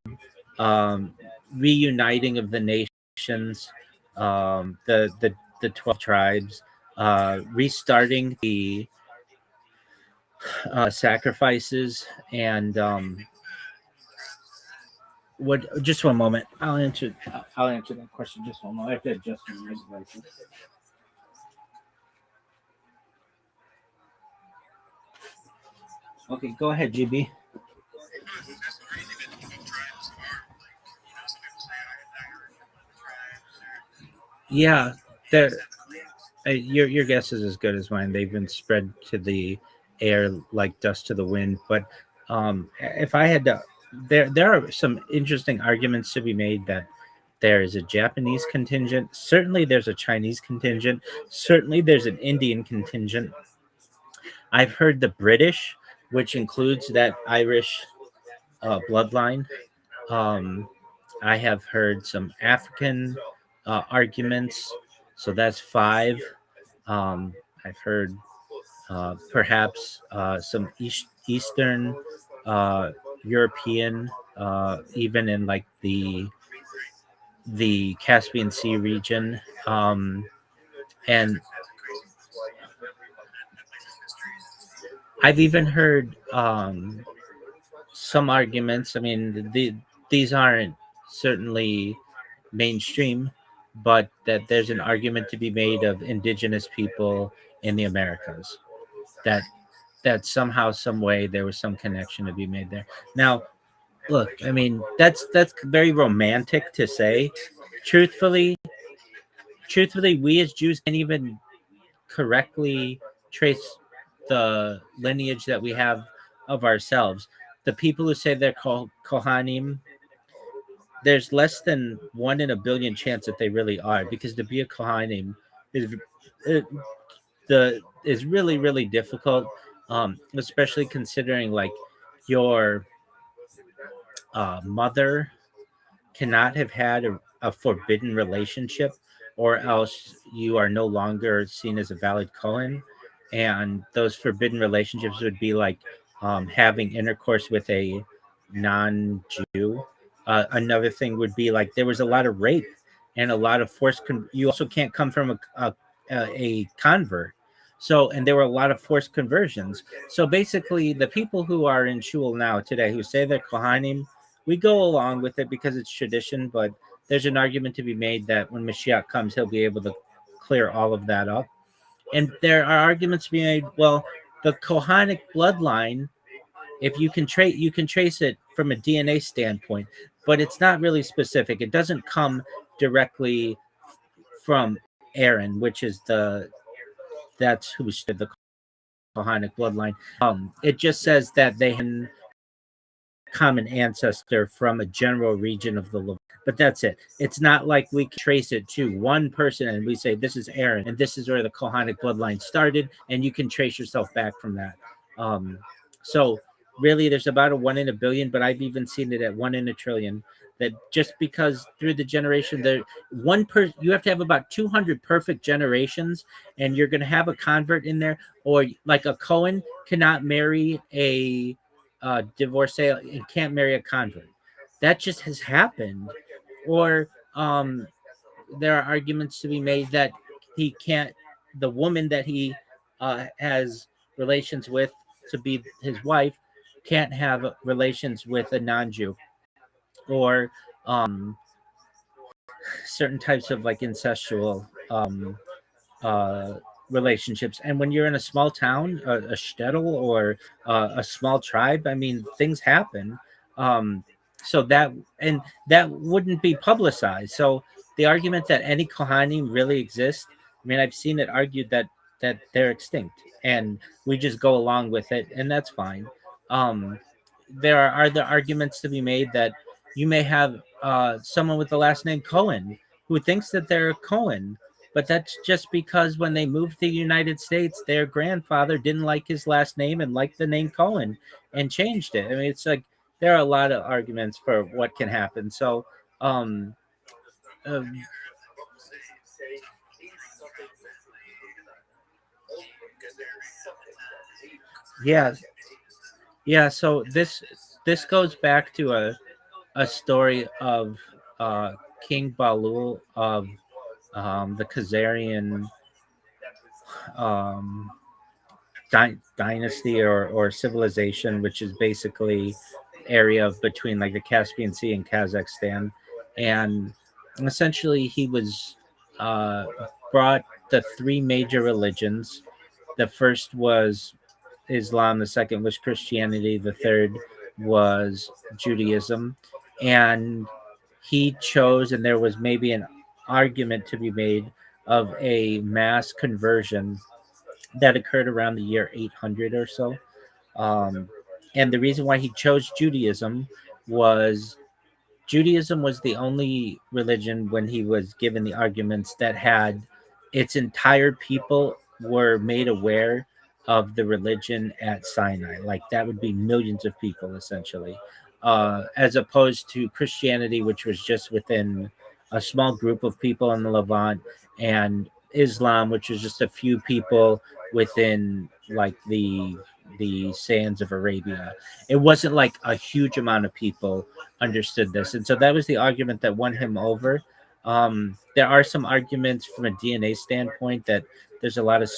reuniting of the nations, the 12 tribes, restarting the sacrifices, and what? Just one moment. I'll answer that question. Just one moment. I have to adjust my devices. Okay, go ahead, GB. Yeah, there. Your guess is as good as mine. They've been spread to the air like dust to the wind. But if I had to, there are some interesting arguments to be made that there is a Japanese contingent. Certainly, there's a Chinese contingent. Certainly, there's an Indian contingent. I've heard the British, which includes that Irish bloodline. I have heard some African arguments, so that's 5. I've heard perhaps some Eastern European, even in like the Caspian Sea region, and I've even heard some arguments. I mean, these aren't certainly mainstream, but that there's an argument to be made of indigenous people in the Americas, that somehow, some way, there was some connection to be made there. Now, look, I mean, that's very romantic to say. Truthfully, we as Jews can't even correctly trace the lineage that we have of ourselves. The people who say they're Kohanim, there's less than 1 in a billion chance that they really are, because to be a Kohanim is the is really really difficult, especially considering like your mother cannot have had a forbidden relationship, or else you are no longer seen as a valid Cohen. And those forbidden relationships would be like having intercourse with a non-Jew. Another thing would be like there was a lot of rape and a lot of forced. You also can't come from a convert. So, and there were a lot of forced conversions. So basically, the people who are in shul now today who say they're Kohanim, we go along with it because it's tradition, but there's an argument to be made that when Mashiach comes, he'll be able to clear all of that up. And there are arguments to be made. Well, the Kohanic bloodline, if you can trace it from a DNA standpoint, but it's not really specific. It doesn't come directly from Aaron, which is that's who stood the Kohanic bloodline. It just says that they had common ancestor from a general region of the Levant. But that's it. It's not like we can trace it to one person and we say this is Aaron and this is where the Kohanic bloodline started, and you can trace yourself back from that. So really, there's about a 1 in a billion, but I've even seen it at 1 in a trillion. That just because through the generation, you have to have about 200 perfect generations, and you're going to have a convert in there, or like a Cohen cannot marry a divorcee and can't marry a convert. That just has happened. Or there are arguments to be made that he can't, the woman that he has relations with to be his wife can't have relations with a non-Jew, or certain types of like incestual relationships. And when you're in a small town, a shtetl, or a small tribe, I mean, things happen. So that wouldn't be publicized. So the argument that any Kohanim really exist, I mean, I've seen it argued that they're extinct, and we just go along with it, and that's fine. There are other arguments to be made that you may have someone with the last name Cohen who thinks that they're a Cohen, but that's just because when they moved to the United States, their grandfather didn't like his last name and liked the name Cohen and changed it. I mean, it's like there are a lot of arguments for what can happen. So, yeah. So this goes back to a story of King Balul of the Khazarian dynasty or civilization, which is basically area between like the Caspian Sea and Kazakhstan. And essentially he was brought the three major religions. The first was Islam, the second was Christianity, the third was Judaism. And he chose, and there was maybe an argument to be made of a mass conversion that occurred around the year 800 or so. And the reason why he chose Judaism was the only religion, when he was given the arguments, that had its entire people were made aware of the religion at Sinai. Like that would be millions of people essentially, as opposed to Christianity, which was just within a small group of people in the Levant, and Islam, which was just a few people within like the sands of Arabia. It wasn't like a huge amount of people understood this, and so that was the argument that won him over. There are some arguments from a DNA standpoint that there's a lot of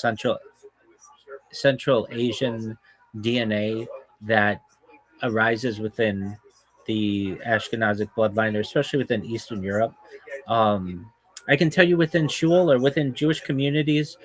Central Asian DNA that arises within the Ashkenazic bloodline, or especially within Eastern Europe. I can tell you within shul or within Jewish communities,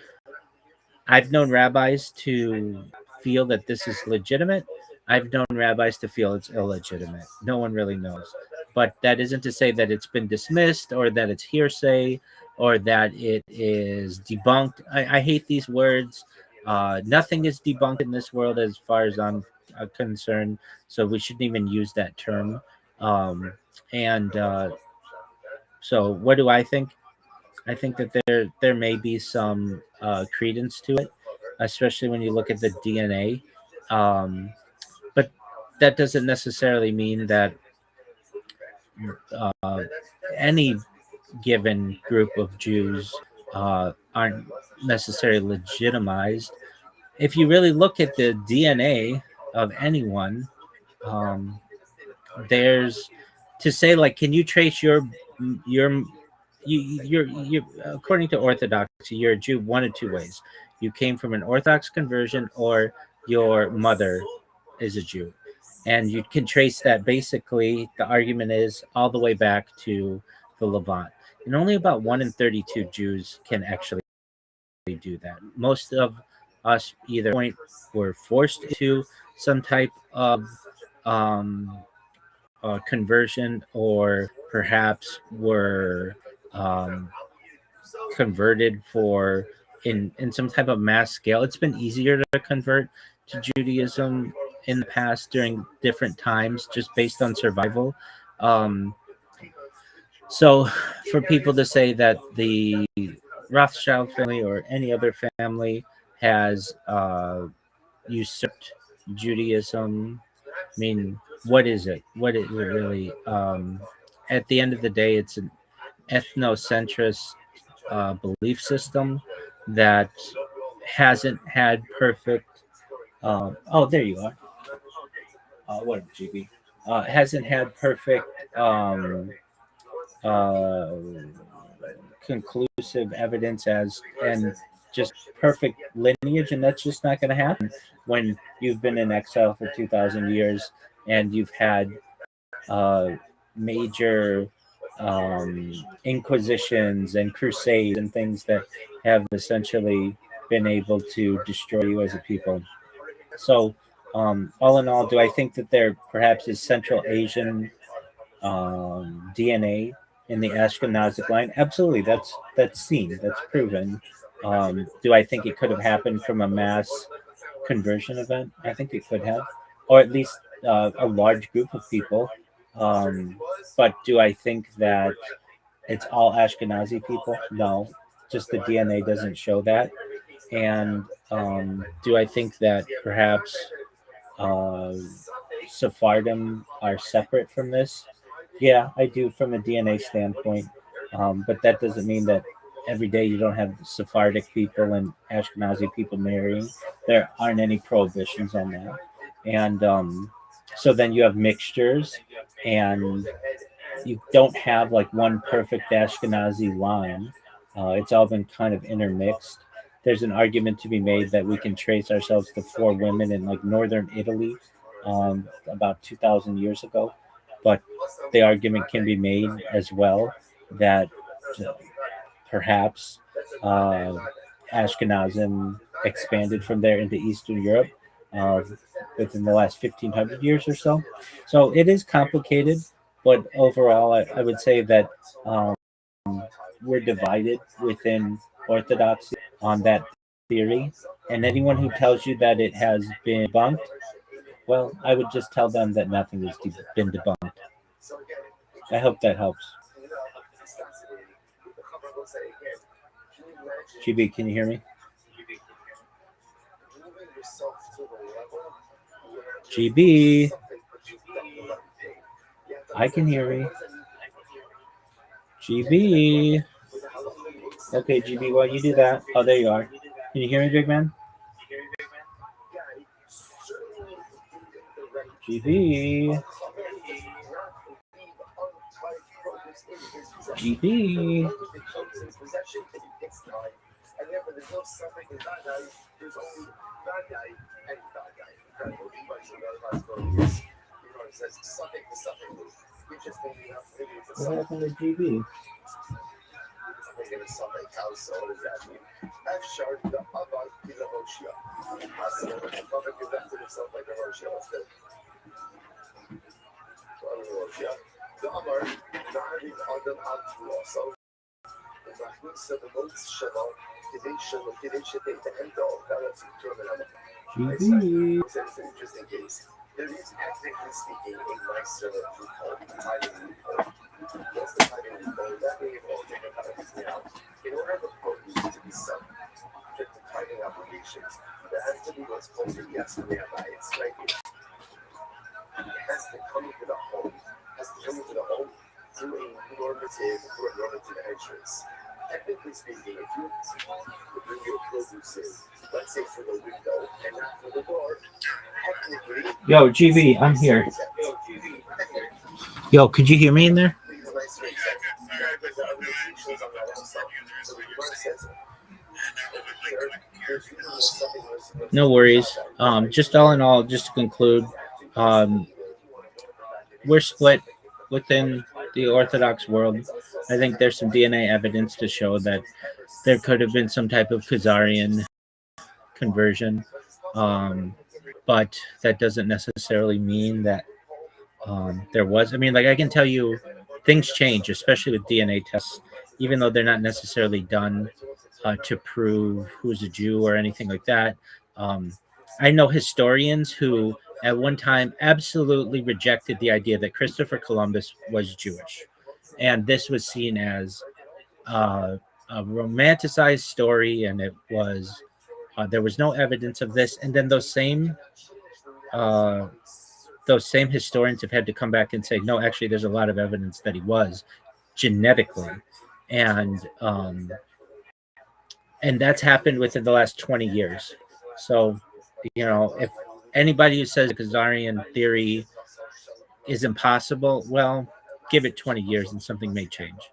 I've known rabbis to feel that this is legitimate. I've known rabbis to feel it's illegitimate. No one really knows. But that isn't to say that it's been dismissed or that it's hearsay or that it is debunked. I hate these words. Nothing is debunked in this world as far as I'm concerned. So we shouldn't even use that term. So what do I think? I think that there may be some credence to it, especially when you look at the DNA. But that doesn't necessarily mean that uh, any given group of Jews aren't necessarily legitimized. If you really look at the DNA of anyone, um, there's to say like, can you trace your you're according to Orthodoxy, you're a Jew one of two ways. You came from an Orthodox conversion, or your mother is a Jew, and you can trace that. Basically, the argument is all the way back to the Levant, and only about 1 in 32 Jews can actually do that. Most of us either point were forced into some type of um, conversion, or perhaps were um, converted for in some type of mass scale. It's been easier to convert to Judaism in the past during different times, just based on survival. Um, so, for people to say that the Rothschild family or any other family has usurped Judaism, I mean, what is it? What is it really? At the end of the day, it's an ethnocentrist belief system that hasn't had perfect. Oh, there you are. What GB? Hasn't had perfect uh, conclusive evidence as and just perfect lineage, and that's just not going to happen when you've been in exile for 2,000 years and you've had uh, major inquisitions and crusades and things that have essentially been able to destroy you as a people. So, all in all, do I think that there perhaps is Central Asian DNA in the Ashkenazic line? Absolutely, that's seen, that's proven. Do I think it could have happened from a mass conversion event? I think it could have, or at least a large group of people. But do I think that it's all Ashkenazi people? No, just the DNA doesn't show that. And do I think that perhaps uh, Sephardim are separate from this? Yeah, I do from a DNA standpoint. But that doesn't mean that every day you don't have Sephardic people and Ashkenazi people marrying. There aren't any prohibitions on that. And so then you have mixtures, and you don't have like one perfect Ashkenazi line. It's all been kind of intermixed. There's an argument to be made that we can trace ourselves to four women in like northern Italy about 2,000 years ago. But the argument can be made as well that uh, perhaps uh, Ashkenazim expanded from there into Eastern Europe uh, within the last 1,500 years or so. So it is complicated, but overall, I would say that um, we're divided within Orthodoxy on that theory. And anyone who tells you that it has been debunked, well, I would just tell them that nothing has been debunked. I hope that helps. GB, can you hear me? GB, I can hear me. GB. Okay, GB, while you do that. Oh, there you are. Can you hear me, big man? GB. GB. What happened to GB? GB. There is, technically speaking, a nicer loophole, timing loophole. What's the timing loophole? That may involve data patterns now. In order for produce to be subject to timing obligations, there has to be what's called the Yasmiyata. It's like it has to come into the home. Through a normative entrance. Technically speaking, if you bring your produce in, let's say through the window and not through the door, technically. Yo, GV, I'm here. Yo, could you hear me in there? No worries. Just all in all, just to conclude, we're split within the Orthodox world. I think there's some DNA evidence to show that there could have been some type of Khazarian conversion, but that doesn't necessarily mean that there was. I mean, like I can tell you, things change, especially with DNA tests, even though they're not necessarily done to prove who's a Jew or anything like that. I know historians who at one time absolutely rejected the idea that Christopher Columbus was Jewish. And this was seen as a romanticized story, and it was there was no evidence of this. And then those same historians have had to come back and say, no, actually, there's a lot of evidence that he was genetically, and that's happened within the last 20 years. So, you know, if anybody who says the Khazarian theory is impossible, well, give it 20 years and something may change.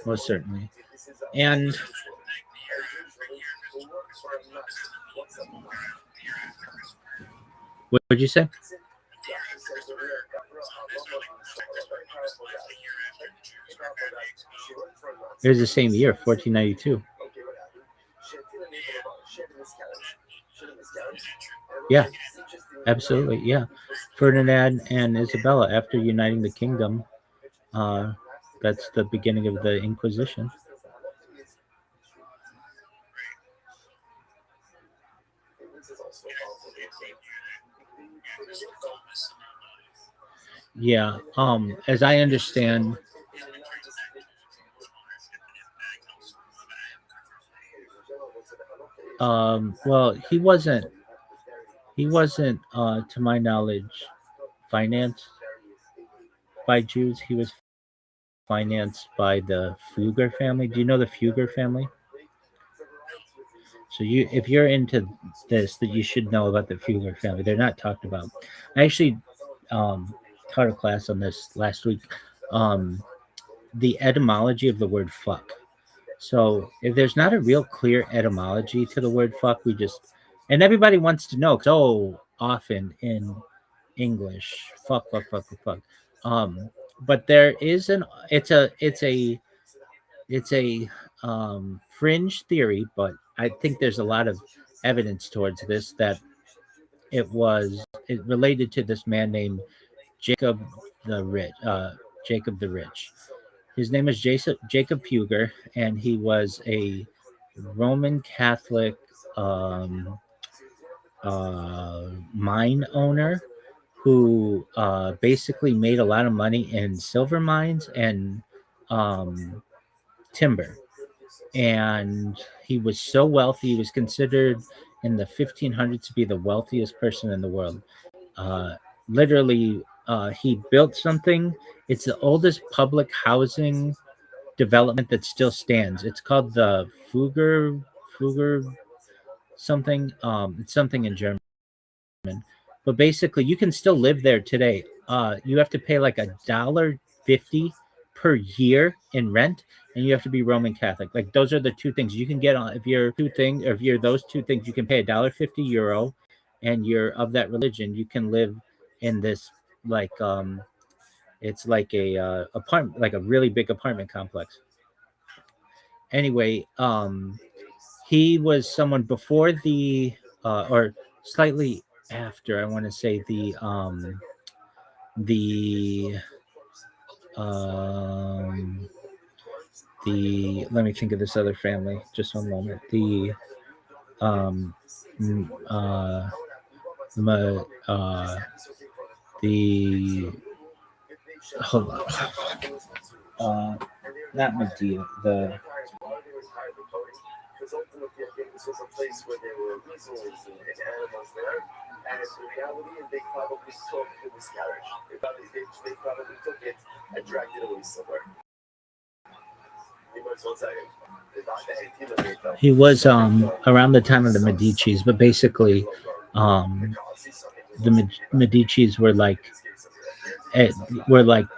Most certainly. And what would you say? It was the same year, 1492. Yeah, absolutely. Yeah. Ferdinand and Isabella, after uniting the kingdom, that's the beginning of the Inquisition. Yeah. As I understand, well, he wasn't, to my knowledge, financed by Jews. He was financed by the Fugger family. Do you know the Fugger family? So if you're into this, that you should know about the Fugger family. They're not talked about. I actually taught a class on this last week. The etymology of the word fuck. So if there's not a real clear etymology to the word fuck, and everybody wants to know so often in English, fuck. But there is it's a fringe theory, but I think there's a lot of evidence towards this, that it related to this man named Jacob the Rich. His name is Jacob Fugger, and he was a Roman Catholic mine owner who basically made a lot of money in silver mines and timber. And he was so wealthy, he was considered in the 1500s to be the wealthiest person in the world. Literally, he built something. It's the oldest public housing development that still stands. It's called the Fugger something. It's something in German. But basically, you can still live there today. You have to pay like $1.50 per year in rent, and you have to be Roman Catholic. Like, those are the two things you can get on. If you're those two things, you can pay €1.50, and you're of that religion. You can live in this it's like a apartment, like a really big apartment complex. Anyway, he was someone before or slightly after, I want to say, let me think of this other family. Just one moment. m- ma- the hold on, fuck. Not Medea, the Because ultimately, I think this was a place where there were resources and animals there, and it's the reality, and they probably took the miscarriage. They probably took it and dragged it away somewhere. he was around the time of the Medicis, but basically the Medicis were like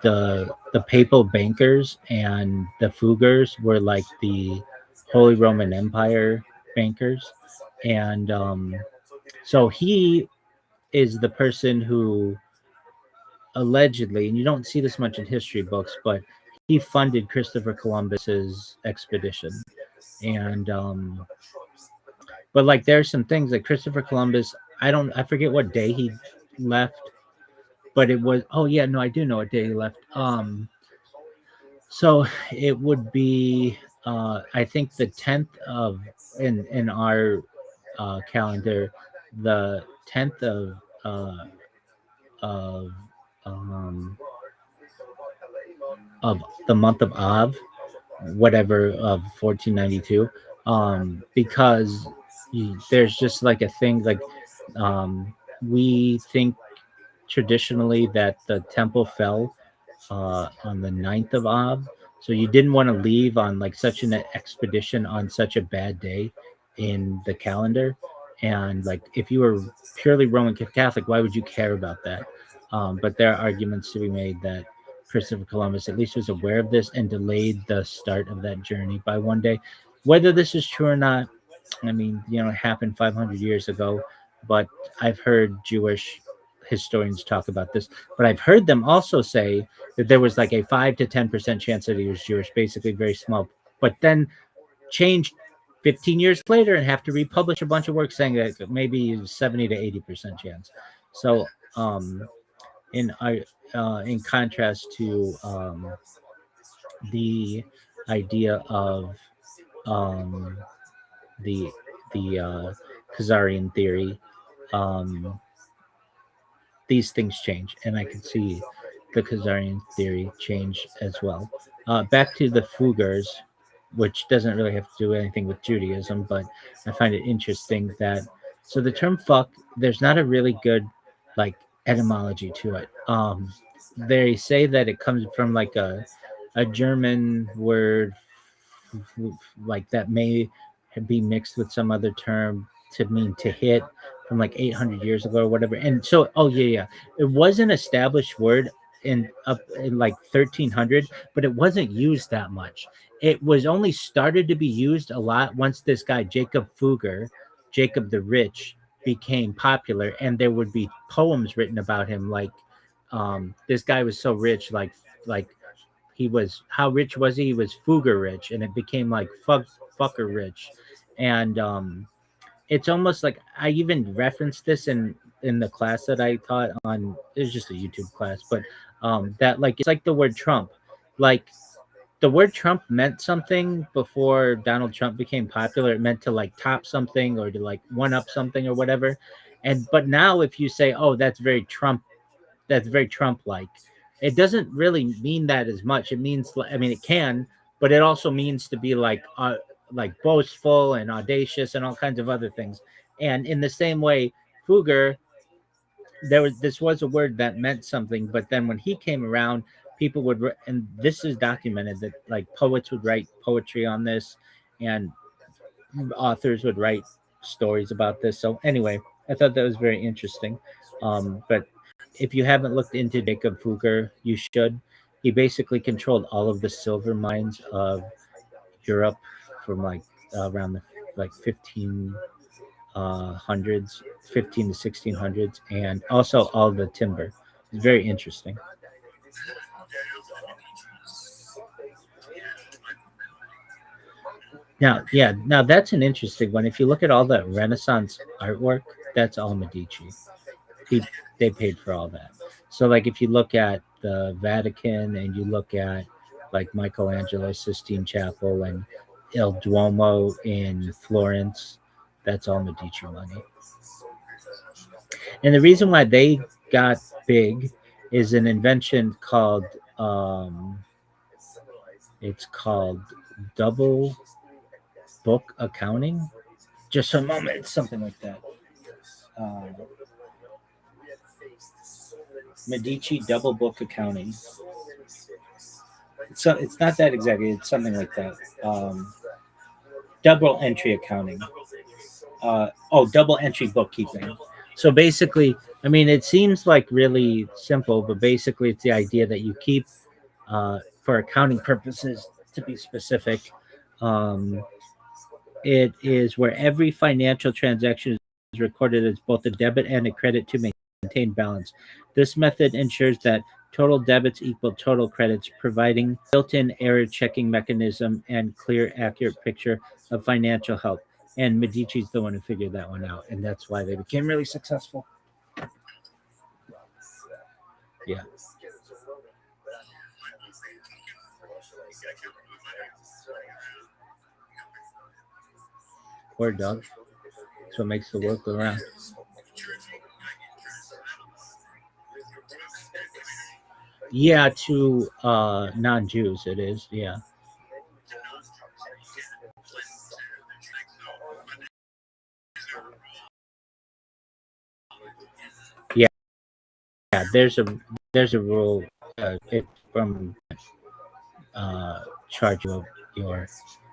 the papal bankers, and the Fuggers were like the Holy Roman Empire bankers, and so he is the person who allegedly, and you don't see this much in history books, but he funded Christopher Columbus's expedition, and but like there's some things like Christopher Columbus. I forget what day he left, but it was, oh yeah, no, I do know what day he left. So it would be I think the 10th of in our calendar, the 10th of um of the month of Av, whatever, of 1492, because there's just like a thing like we think traditionally that the temple fell on the 9th of Av. So you didn't want to leave on like such an expedition on such a bad day in the calendar. And like if you were purely Roman Catholic, why would you care about that? But there are arguments to be made that Christopher Columbus at least was aware of this and delayed the start of that journey by one day. Whether this is true or not, I mean, it happened 500 years ago, but I've heard Jewish historians talk about this, but I've heard them also say that there was like a 5 to 10% chance that he was Jewish, basically very small, but then changed 15 years later and have to republish a bunch of work saying that maybe 70 to 80% chance. So in contrast to the idea of the Khazarian theory, these things change, and I can see the Khazarian theory change as well. Back to the Fuggers, which doesn't really have to do anything with Judaism, but I find it interesting that so the term "fuck," there's not a really good like etymology to it. They say that it comes from like a German word like that may be mixed with some other term to mean to hit from like 800 years ago or whatever. And so, oh yeah, it was an established word in up in like 1300, but it wasn't used that much. It was only started to be used a lot once this guy Jacob Fugger, Jacob the Rich, became popular, and there would be poems written about him like this guy was so rich, like he was, how rich was he? He was Fugger rich, and it became like fucker rich. And it's almost like I even referenced this in the class that I taught on. It was just a YouTube class, but that like it's like the word Trump. Like the word Trump meant something before Donald Trump became popular. It meant to like top something or to like one up something or whatever. And but now if you say, oh, that's very Trump like, it doesn't really mean that as much. It means, I mean, it can, but it also means to be like boastful and audacious and all kinds of other things. And in the same way, Fugger, this was a word that meant something, but then when he came around, people would, and this is documented, that like poets would write poetry on this, and authors would write stories about this. So anyway, I thought that was very interesting. But if you haven't looked into Jacob Fugger, you should. He basically controlled all of the silver mines of Europe from like around the like 15 hundreds, 15 to 1600s, and also all the timber. It's very interesting. Now that's an interesting one. If you look at all the Renaissance artwork, that's all Medici. They paid for all that. So like if you look at the Vatican and you look at like Michelangelo's Sistine Chapel and Il Duomo in Florence, That's all Medici money. And the reason why they got big is an invention called it's called double book accounting. Just a moment, it's something like that. Medici double book accounting. So it's not that exactly. It's something like that. Double entry accounting. Double entry bookkeeping. So basically, I mean, it seems like really simple, but basically, it's the idea that you keep, for accounting purposes, to be specific, it is where every financial transaction is recorded as both a debit and a credit to maintain balance. This method ensures that total debits equal total credits, providing built-in error checking mechanism and clear, accurate picture of financial health. And Medici's the one who figured that one out, and that's why they became really successful. Yeah. Poor dog. That's what makes the world go round. Yeah, to non-Jews it is. Yeah. Yeah, there's a rule from charge of your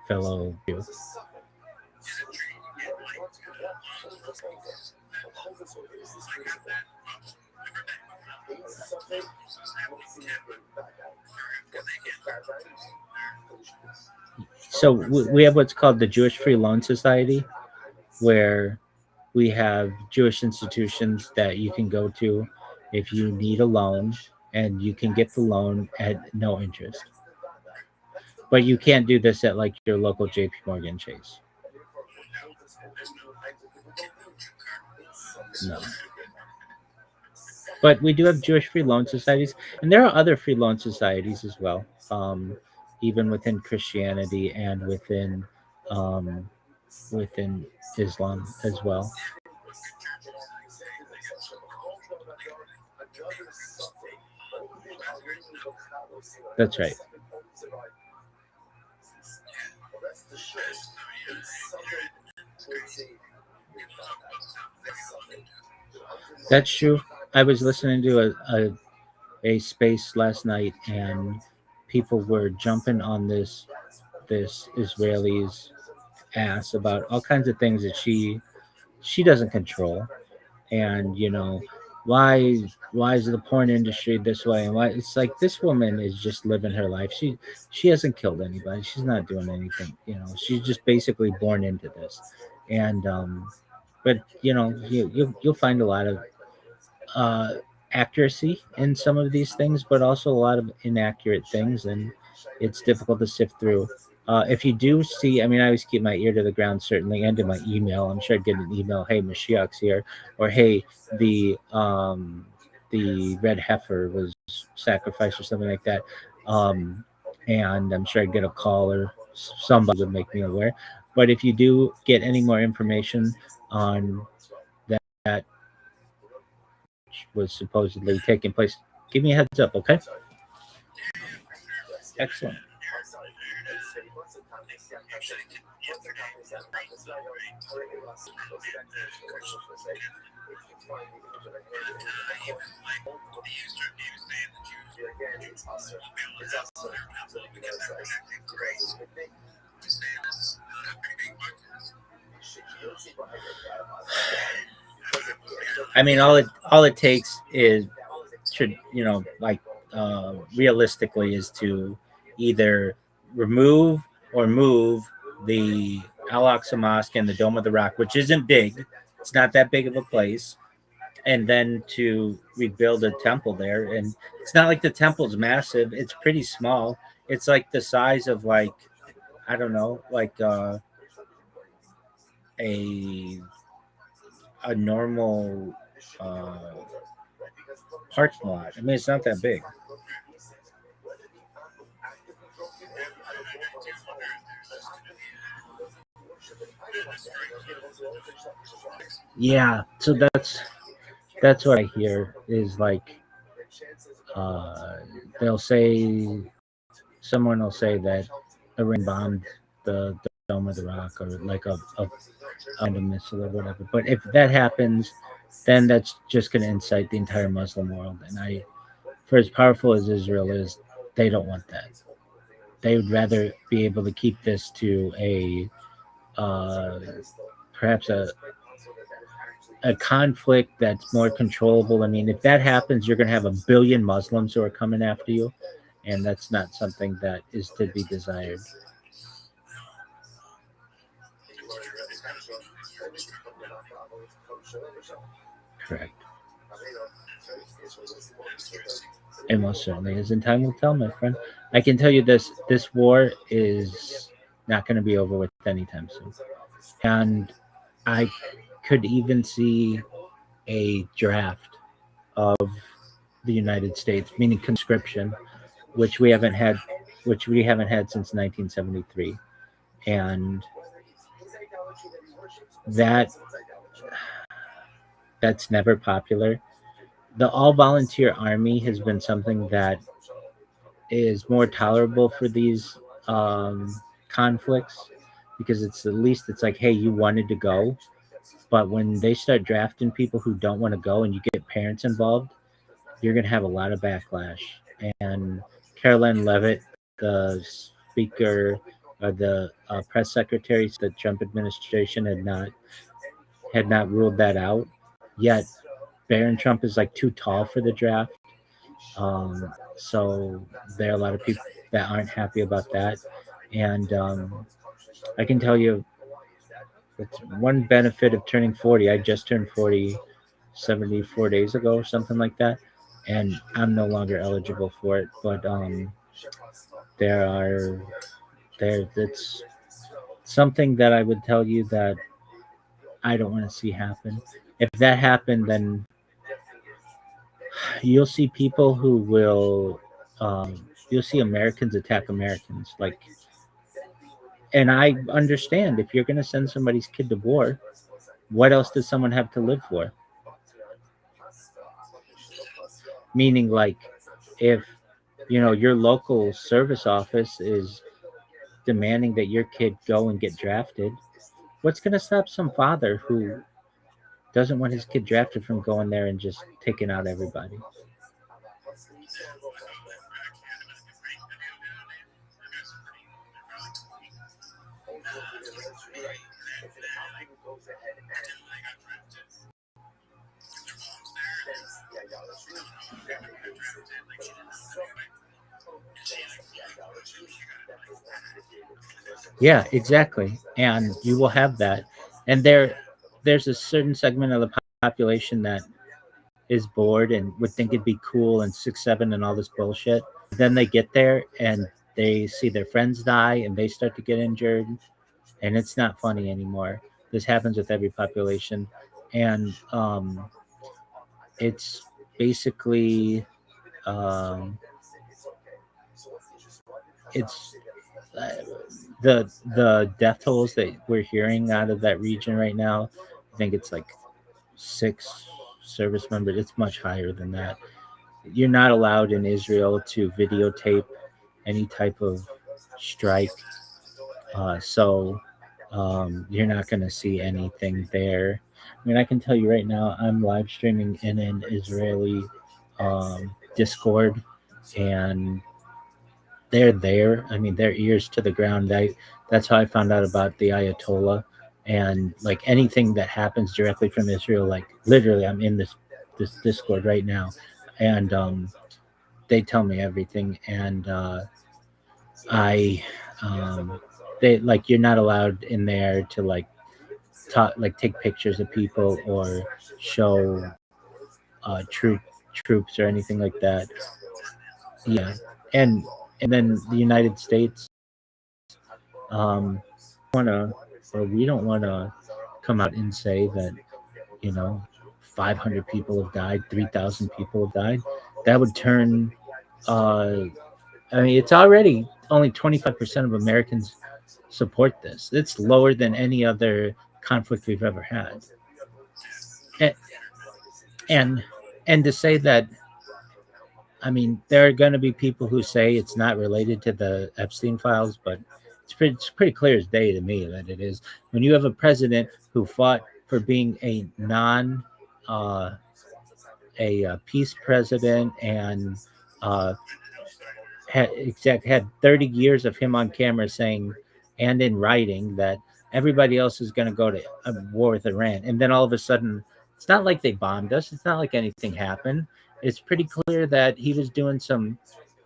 fellow Jew. So we have what's called the Jewish Free Loan Society, where we have Jewish institutions that you can go to if you need a loan, and you can get the loan at no interest. But you can't do this at like your local JP Morgan Chase. No. But we do have Jewish free loan societies, and there are other free loan societies as well, even within Christianity and within Islam as well. That's right. That's true. I was listening to a space last night, and people were jumping on this Israeli's ass about all kinds of things that she doesn't control, and why is the porn industry this way, and why it's like this woman is just living her life. She hasn't killed anybody. She's not doing anything. She's just basically born into this, and but you'll find a lot of accuracy in some of these things, but also a lot of inaccurate things, and it's difficult to sift through. If you do see, I mean, I always keep my ear to the ground, certainly, and to my email. I'm sure I'd get an email, hey, Mashiach's here, or hey, the red heifer was sacrificed, or something like that. And I'm sure I'd get a call, or somebody would make me aware. But if you do get any more information on that was supposedly taking place, give me a heads up, okay? Excellent. I mean, all it takes is to, realistically, is to either remove or move the Al-Aqsa Mosque and the Dome of the Rock, which isn't big. It's not that big of a place. And then to rebuild a temple there. And it's not like the temple's massive. It's pretty small. It's like the size of, like, I don't know, like a normal parking lot. I mean, it's not that big. Yeah, so that's what I hear is like they'll say someone will say that Iran bombed the dome of the rock or like a missile or whatever. But if that happens, then that's just going to incite the entire Muslim world. And for as powerful as Israel is, they don't want that. They would rather be able to keep this to perhaps a conflict that's more controllable. I mean, if that happens, you're going to have 1 billion Muslims who are coming after you, and that's not something that is to be desired. Correct. It most certainly is, and time will tell, my friend. I can tell you this: this war is not going to be over with anytime soon, and I could even see a draft of the United States, meaning conscription, which we haven't had since 1973, and that's never popular. The all volunteer army has been something that is more tolerable for these conflicts because it's at least it's like, hey, you wanted to go. But when they start drafting people who don't want to go and you get parents involved, you're going to have a lot of backlash. And Caroline Leavitt, the speaker or the press secretary, the Trump administration had not ruled that out yet. Barron Trump is like too tall for the draft. So there are a lot of people that aren't happy about that. And I can tell you, it's one benefit of turning 40. I just turned 40 74 days ago or something like that. And I'm no longer eligible for it. But it's something that I would tell you that I don't want to see happen. If that happened, then you'll see people who will you'll see Americans attack Americans, like, and I understand if you're going to send somebody's kid to war, what else does someone have to live for? Meaning, like, if your local service office is demanding that your kid go and get drafted, what's going to stop some father who doesn't want his kid drafted from going there and just taking out everybody? Yeah, exactly. And you will have that. And there's a certain segment of the population that is bored and would think it'd be cool and 6'7" and all this bullshit. Then they get there and they see their friends die and they start to get injured, and it's not funny anymore. This happens with every population, and it's basically it's the death tolls that we're hearing out of that region right now. I think it's like 6 service members. It's much higher than that. You're not allowed in Israel to videotape any type of strike, so you're not going to see anything there. I mean, I can tell you right now, I'm live streaming in an Israeli Discord, and they're there. I mean, their ears to the ground. That's how I found out about the Ayatollah, and like anything that happens directly from Israel, like literally, I'm in this Discord right now, and they tell me everything, and they like, you're not allowed in there to like talk, like take pictures of people or show troops or anything like that. Yeah, and then the United States, we don't want to come out and say that 500 people have died, 3,000 people have died. That would turn. I mean, it's already only 25% of Americans support this. It's lower than any other conflict we've ever had. And and to say that, I mean, there are going to be people who say it's not related to the Epstein files, but it's pretty clear as day to me that it is. When you have a president who fought for being a uh, peace president and had 30 years of him on camera saying and in writing that everybody else is going to go to a war with Iran, and then all of a sudden, it's not like they bombed us. It's not like anything happened. It's pretty clear that he was doing some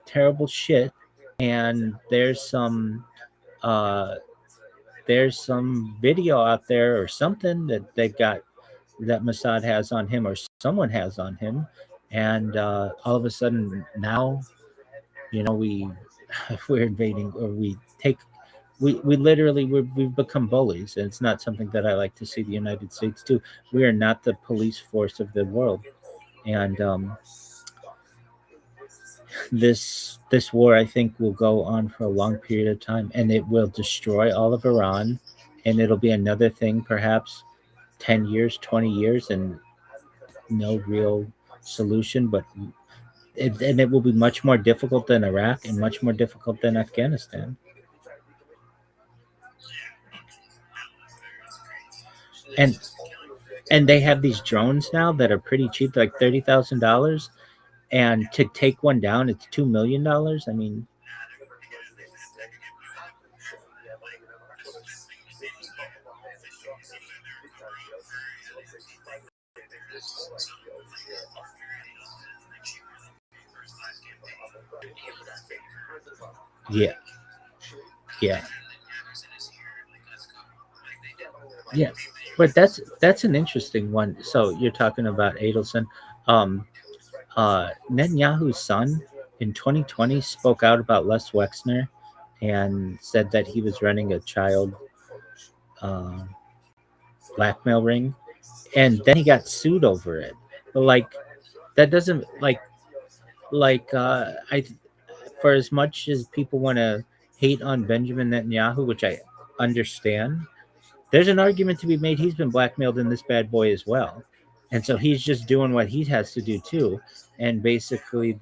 terrible shit, and uh, there's some video out there or something that they got that Mossad has on him or someone has on him, and all of a sudden now, we we're invading, or we literally we've become bullies, and it's not something that I like to see the United States do. We are not the police force of the world, and this war, I think, will go on for a long period of time, and it will destroy all of Iran, and it'll be another thing, perhaps 10 years, 20 years, and no real solution. But it will be much more difficult than Iraq and much more difficult than Afghanistan. And they have these drones now that are pretty cheap, like $30,000, and to take one down, it's $2 million. I mean, yeah, yeah, yeah. But that's an interesting one. So you're talking about Adelson. Um, Netanyahu's son in 2020 spoke out about Les Wexner and said that he was running a child uh, blackmail ring, and then he got sued over it. But like, that doesn't I for as much as people want to hate on Benjamin Netanyahu, which I understand, there's an argument to be made. He's been blackmailed in this bad boy as well, and so he's just doing what he has to do too. And basically,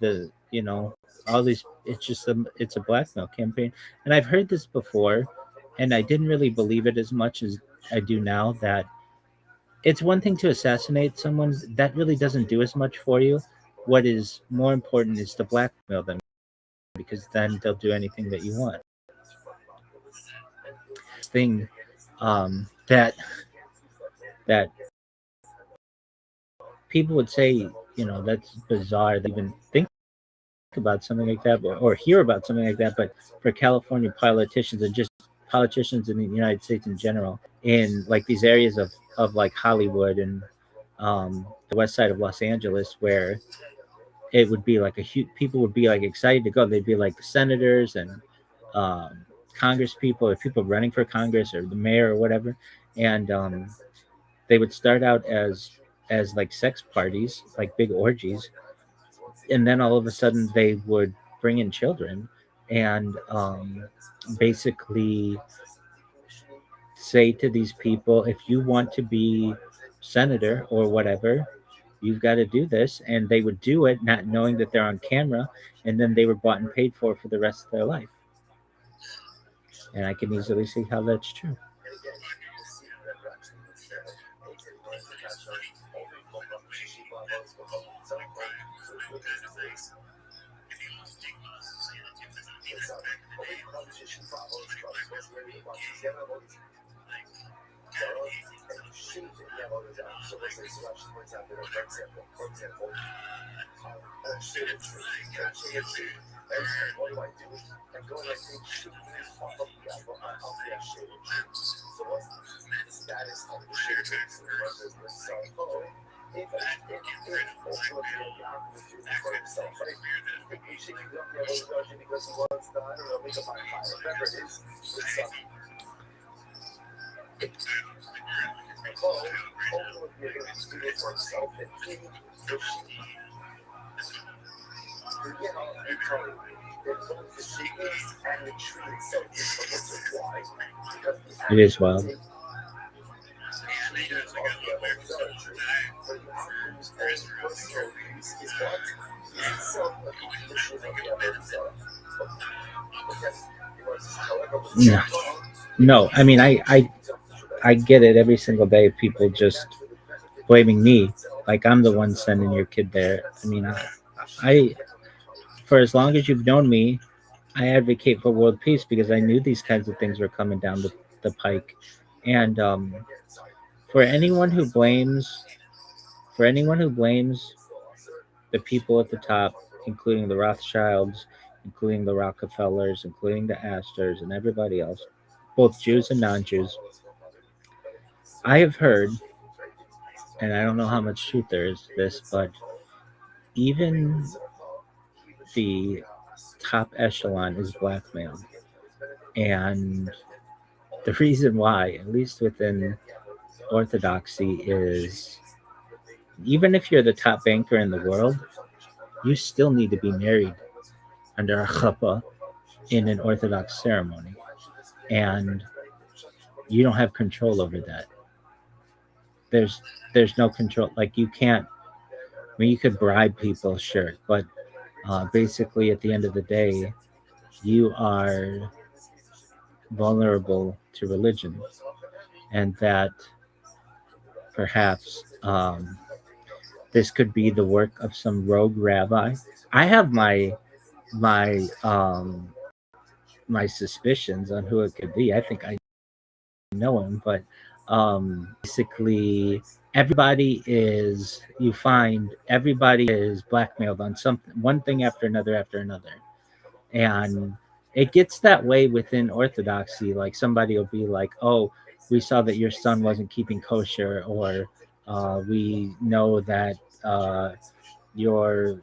all these, it's a blackmail campaign. And I've heard this before, and I didn't really believe it as much as I do now. That it's one thing to assassinate someone, that really doesn't do as much for you. What is more important is to blackmail them, because then they'll do anything that you want. Thing that people would say, that's bizarre to even think about something like that, or hear about something like that. But for California politicians, and just politicians in the United States in general, in like these areas of like Hollywood and the west side of Los Angeles, where it would be like people would be like excited to go. They'd be like the senators and Congress people, or people running for Congress, or the mayor or whatever, and they would start out as like sex parties, like big orgies, and then all of a sudden they would bring in children and basically say to these people, if you want to be senator or whatever, you've got to do this. And they would do it not knowing that they're on camera, and then they were bought and paid for the rest of their life. And I can easily see how that's true. It is wild. No, no. I mean, I get it every single day. People just blaming me, like I'm the one sending your kid there. I mean, I for as long as you've known me, I advocate for world peace because I knew these kinds of things were coming down the pike. And for anyone who blames, for anyone who blames the people at the top, including the Rothschilds, including the Rockefellers, including the Astors, and everybody else, both Jews and non-Jews, I have heard, and I don't know how much truth there is to this, but even the top echelon is blackmailed. And the reason why, at least within Orthodoxy, is even if you're the top banker in the world, you still need to be married under a chuppah in an Orthodox ceremony. And you don't have control over that. There's no control. Like you can't, I mean, you could bribe people, sure, but basically at the end of the day, you are vulnerable to religion, and that perhaps this could be the work of some rogue rabbi. I have my my suspicions on who it could be. I think I know him, but basically everybody is, you find everybody is blackmailed on something, one thing after another, and it gets that way within Orthodoxy. Like somebody will be like, oh, we saw that your son wasn't keeping kosher, or we know that your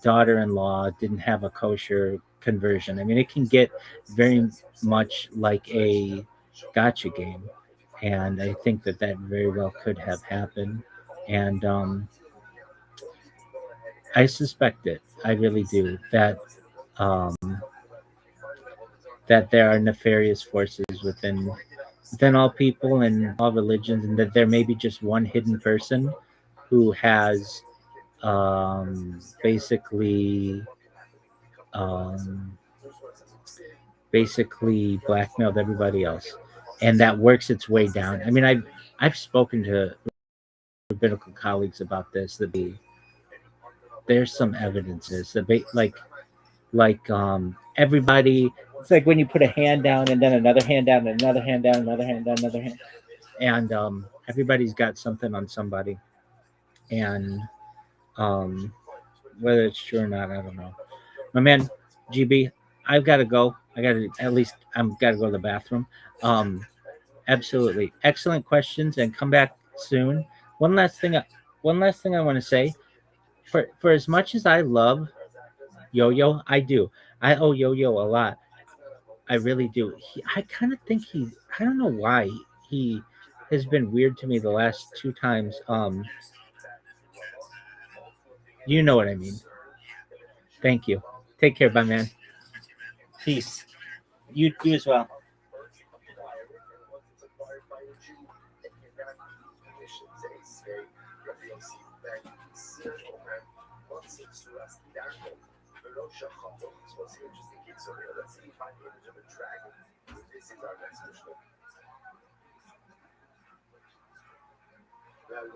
daughter-in-law didn't have a kosher conversion. I mean, it can get very much like a gotcha game, and I think that very well could have happened. And I suspect it. I really do, that that there are nefarious forces within all people and all religions, and that there may be just one hidden person who has basically blackmailed everybody else, and that works its way down. I mean, I've spoken to rabbinical colleagues about this. That there's some evidences that everybody. It's like when you put a hand down and then another hand down and another hand down, another hand down, another hand, and everybody's got something on somebody, and whether it's true or not, I don't know. My man, GB, I've got to go. I've got to go to the bathroom. Absolutely excellent questions, and come back soon. One last thing I want to say. For as much as I love Yo-Yo, I owe Yo-Yo a lot. I really do. I kind of think I don't know why he has been weird to me the last two times. You know what I mean. Thank you. Take care, bye, man. Peace. You as well.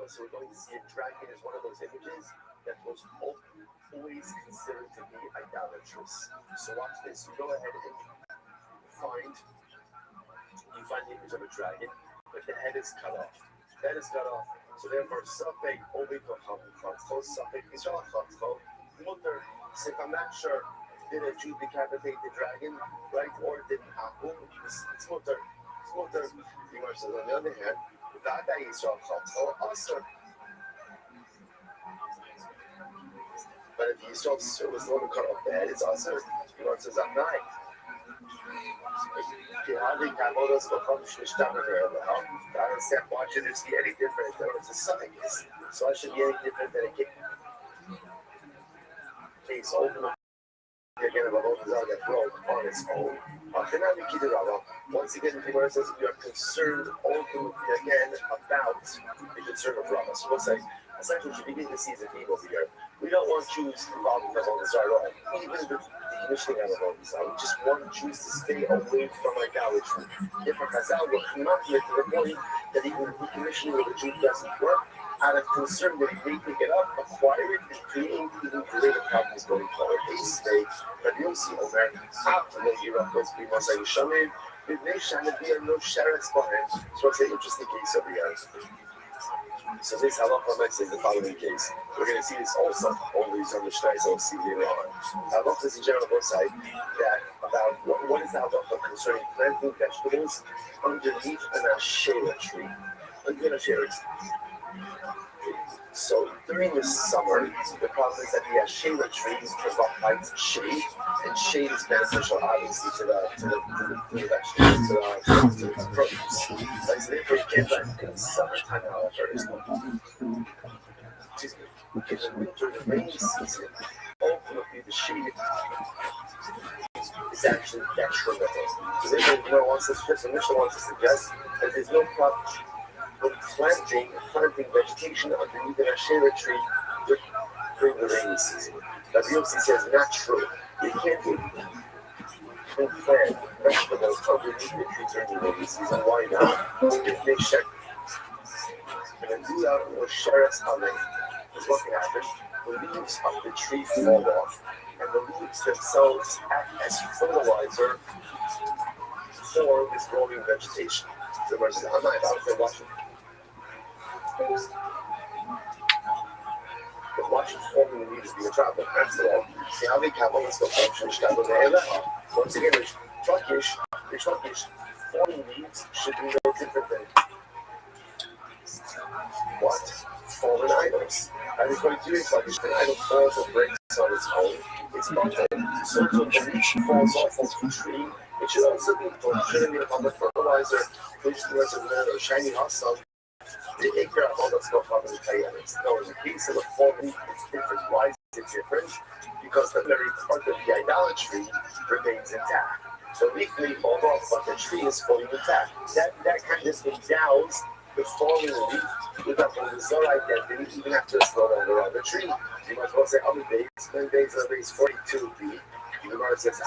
So we're going to see a dragon as one of those images that was always considered to be idolatrous. So watch this. You go ahead and find the image of a dragon, but the head is cut off. Head is cut off. So therefore, Safek Obi Kochatcho, Safek Israel Chatcho, Mutter. So if I'm not sure, did a Jew decapitate the dragon, right, or did it happen? It's Mutter. It's Mutter. The Gemara says, on the other hand, Vada Israel Chatcho, Asr. But if Yisrael was the one who cut off the head, it's Asr. The Gemara says, I'm not. I don't understand why should it be any different than it's a sign. So I should be any different than a king. Please open up. again about Balthazar that broke on its own. Once again, the Gemara says we are concerned ultimately again about the concern of Rama. So what's like, essentially, what you begin to see is a theme over here. We don't want Jews involved in Balthazar at all. Even the decommissioning of Balthazar. We just want Jews to stay away from idolatry. If a Chazal will come up here to the point that even the decommissioning of a Jew doesn't work, out of concern that they pick it up, acquire it, and create even greater problems going forward. They say, but you'll see over after the Europe was be Mosai Shamim, the nation that we are no sharets behind. So it's an interesting case over here. So this halacha makes the following case. We're going to see this also always on the Shtaiz of see later on. Halacha is in general both sides that about what is the halacha concerning planting vegetables underneath an ashera tree. Underneath an ashera tree. So during the summer, the problem is that the ashera trees provide shade, and shade is beneficial, obviously, to the vegetables, to the produce. So therefore, you can't plant in the summertime, however. Excuse me. During the rainy season, ultimately the shade is actually detrimental. So therefore, the Mishnah wants to suggest that there's no problem when planting vegetation underneath an ashera tree during the rainy season. Rabbi Rothschild says not true. You can't plant vegetables underneath the tree during the rainy season. Why not? If they check and do that with sheretz amen, is what can happen. The leaves of the tree fall off, and the leaves themselves act as fertilizer for this growing vegetation. So I'm not about to watch it. But watching forming the leaves be a problem. After all, see how they come on, let's go function. Once again, the Truckish forming leaves should be no different than what? Fallen idols. And it's going to do it like an idol falls or breaks on its own. It's not so the leaf falls off of the tree. It should also be a fertilizer, which was a shiny hot sun. The acre of all that stuff on the Tayans. Now, in the case of a forming, it's different. Why is it different? Because the very part of the idolatry remains intact. The leaf may fall off, but the tree is fully intact. That kind of endows the falling leaf with that Balthazar identity, even after it's no longer on the tree. You might as well say other days, when days are base 42b. The Gemara says,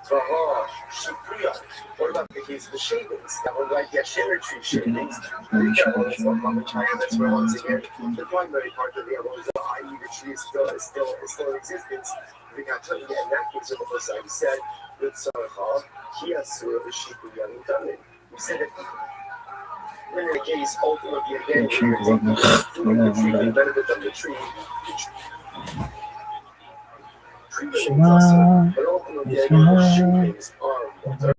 Shikriya. What about the case of the shavings? That one like the Asherah tree shavings. That's where once again, the primary part of the Balthazar, i.e. the tree is still in existence. We got to get in that case of the Balthazar. He said, we said that in the case, ultimately, again, you're taking the benefit of the tree. But ultimately, again, the shavings are water.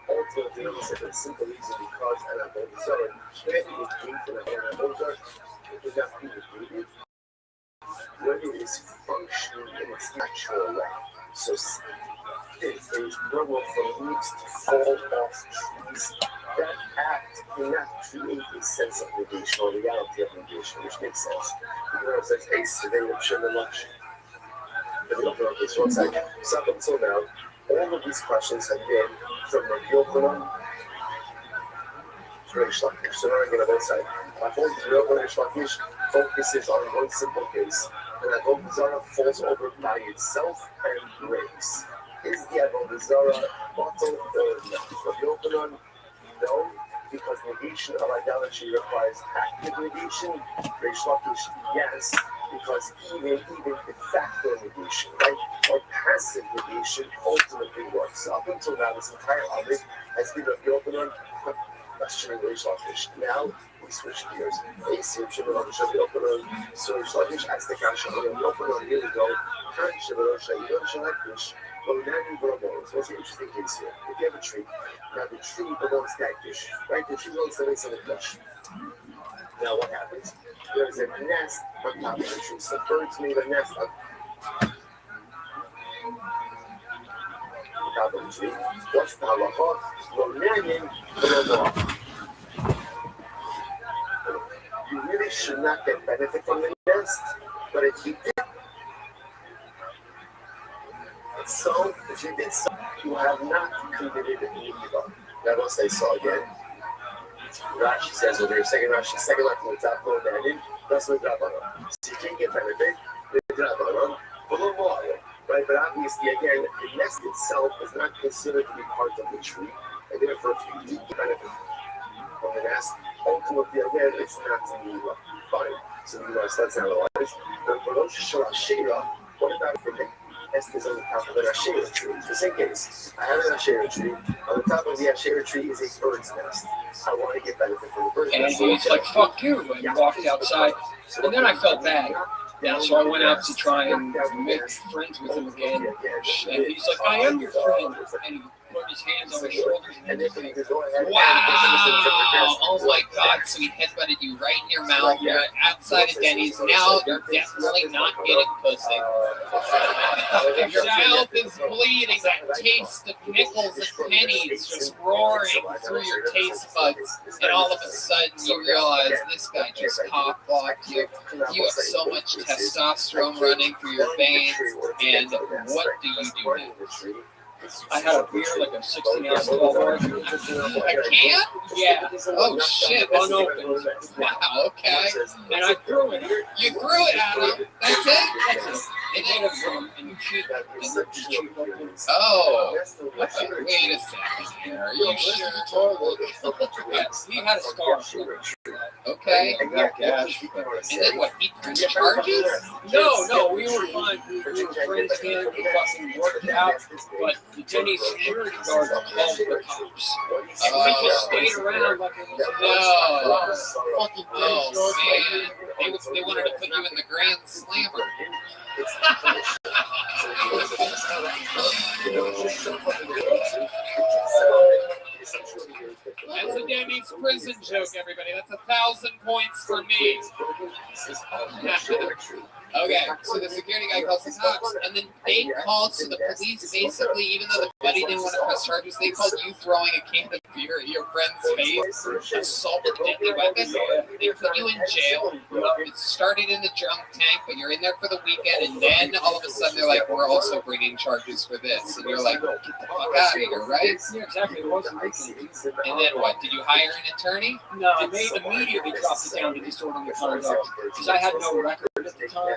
Ultimately, he said the simple reason because an Balthazar can't be created and an Balthazar is not being created when it is functioning in its natural way. So it is normal for leaves to fall off trees that act cannot create a sense of negation or reality of negation, which makes sense. The Gemara says, hey, today I'm sure much. But we don't know this one second. So up until now, all of these questions have been from Rabbi Yochanan to Reish Lakish. So now I'm going to both sides. I hold Rabbi Yochanan and Reish Lakish focuses on one simple case, and that Balthazar falls over by itself and breaks. Is the Balthazar bottle or not? Rabbi Yochanan, no, because negation of idolatry requires active negation. Reish Lakish, yes, because even de facto negation, right, or passive negation ultimately works. So up until now, this entire argument has been Rabbi Yochanan questioning Reish Lakish. Now we switch gears. So Reish Lakish asks the question, Rabbi Yochanan, here we go. So what's the interesting case here? If you have a tree, now the tree belongs to that dish, right? The tree belongs to the base of the bush. Now what happens? There's a nest on top of the tree. So birds made a nest on top of the tree. What's the halachot? Lo ne'ayin v'lo noach. You really should not get benefit from the nest, but if you did, so if you did so, you have not committed an evil. Now don't say so again. Rashi says over here, second line from the top, going down in, that's what Drabanon. So you can't get benefit, the Drabanon, right? But obviously, again, the nest itself is not considered to be part of the tree, and therefore, if you do get benefit from the nest, ultimately, again, it's not an evil. Fine. So you know, so that's analyzed. But for those who Shira, what about for the nest is on the top of an Asherah tree? It's the same case. I have an Asherah tree. On the top of the Asherah tree is a bird's nest. I want to get benefit from the bird's And nest. he's like, fuck you, and walked outside. And then I felt bad. Yeah, so I went out to try and make friends with him again. And he's like, I am your friend. And he put his hands on my shoulders and everything. Wow! Oh my God! So he headbutted you right in your mouth. You're outside of Denny's. Now you're definitely not getting pussy. Your mouth is bleeding. That taste of nickels and pennies just roaring through your taste buds. And all of a sudden you realize this guy just cock-blocked you. You have so much testosterone running through your veins. And what do you do now? I had a beer, like a 16-ounce 12-hour. A can? Yeah. Oh shit! Unopened. Wow. Okay. And I threw it. You threw it at him. That's it. That's it. And Made then, it from and cheap. oh, wait a second. Are you sure? Yes, he had a scar. Okay. And then what? He pressed charges? No, we were fine. We were friends again. We fucking worked it out. But the Denny's security guards called the cops. And we just stayed around like it was Fucking Oh man, they wanted to put you in the Grand Slammer. That's a Denny's prison joke, everybody. That's 1,000 points for me. Okay, so the security guy calls the cops, and then they called, so the police basically, even though the buddy didn't want to press charges, they called you throwing a can of beer at your friend's face, assault with a deadly weapon. They put you in jail. It started in the drunk tank, but you're in there for the weekend, and then all of a sudden they're like, we're also bringing charges for this. And you're like, get the fuck out of here, right? Yeah, exactly. It wasn't And then what? Did you hire an attorney? No, I immediately dropped it down to disorderly conduct because I had no record at the time.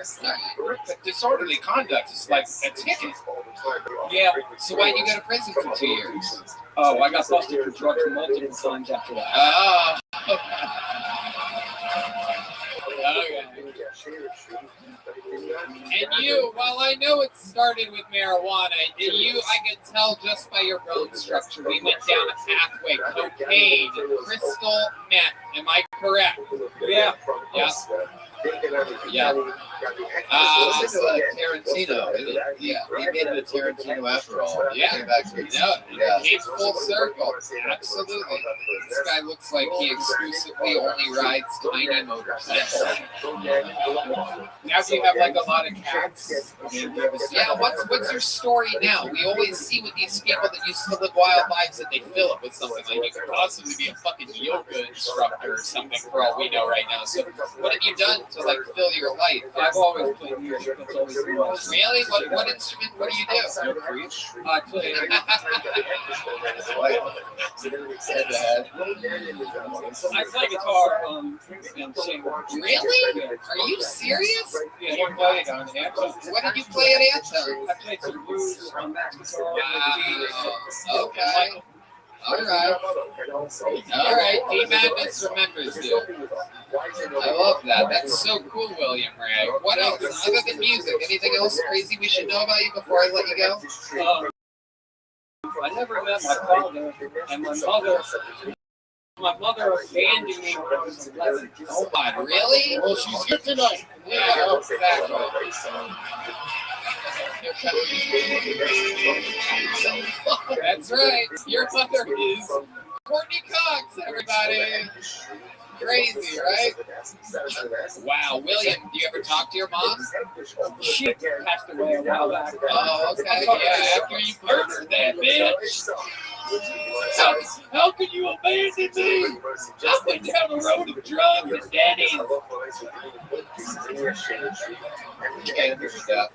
But disorderly conduct is like a ticket. Yeah. So why'd you go to prison for 2 years? Oh, I got busted for drugs multiple times after that. Oh. Okay. And you, while I know it started with marijuana, I can tell just by your bone structure, we went down a pathway, cocaine, crystal meth. Am I correct? Yeah. Yeah. Yeah. It's like Tarantino. Yeah, he made it a Tarantino after all. Yeah. Came back to Yeah. Came full circle. Absolutely. This guy looks like he exclusively only rides tiny motorcycles. Now do you have like a lot of cats? Yeah, what's your story now? We always see with these people that used to live wild lives that they fill it with something. Like you could possibly be a fucking yoga instructor or something for all we know right now. So what have you done to like fill your life? I've always played music. That's always been my thing. Really? What instrument? What do you do? I play. I play guitar and sing. Really? Are you serious? Yeah, you play it on Anthem. What did you play at Anthem? I played some blues on bass guitar. Wow. Okay. All right. D Madness remembers you. I love that. That's so cool, William Ray. What else other than music? Anything else crazy we should know about you before I let you go? I never met my father, and my mother abandoned me when I was 11. Oh God, really? Well, she's here tonight. Yeah, exactly. That's right. Your mother is Courtney Cox, everybody. Crazy, right? Wow, William, do you ever talk to your mom? She passed away a while back. Oh, okay. Yeah, after you murdered that bitch. How could you abandon me? I went down the road of drugs and daddies. Can't hear that.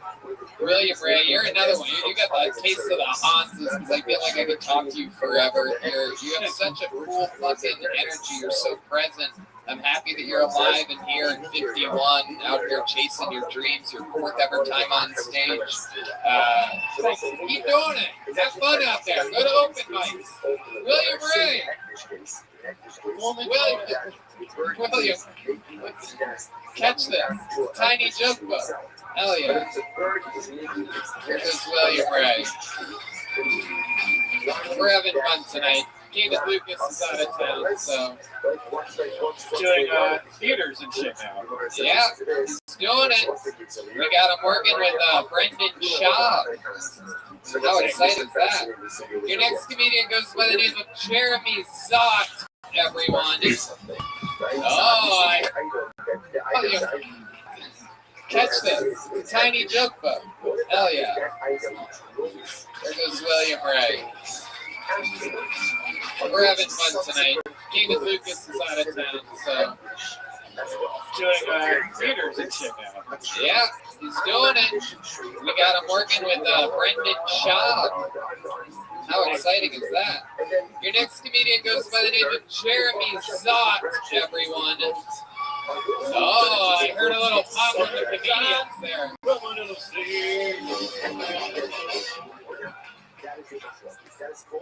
William Ray, you're another one. You got the case of the Hanses because I feel like I could talk to you forever. You have such a cool fucking energy. You're so present. I'm happy that you're alive and here at 51, out here chasing your dreams, your fourth ever time on stage. Keep doing it. Have fun out there. Go to open mics. William Ray. William. Catch this. Tiny joke book. Hell yeah. Here goes William Ray. We're having fun tonight. David Lucas is out of town, so Doing theaters and shit now. yeah, he's doing it. We got him working with Brendan Schaub. How excited is that? Your next comedian goes by the name of Jeremy Zott, everyone. Catch this. Tiny joke book. Hell yeah. There goes William Ray. We're having fun tonight. David Lucas is out of town, so Doing theaters and shit now. yeah, he's doing it. We got him working with Brendan Schaub. How exciting is that? Your next comedian goes by the name of Jeremy Zott, everyone. Oh, I heard a little pop from the comedians there.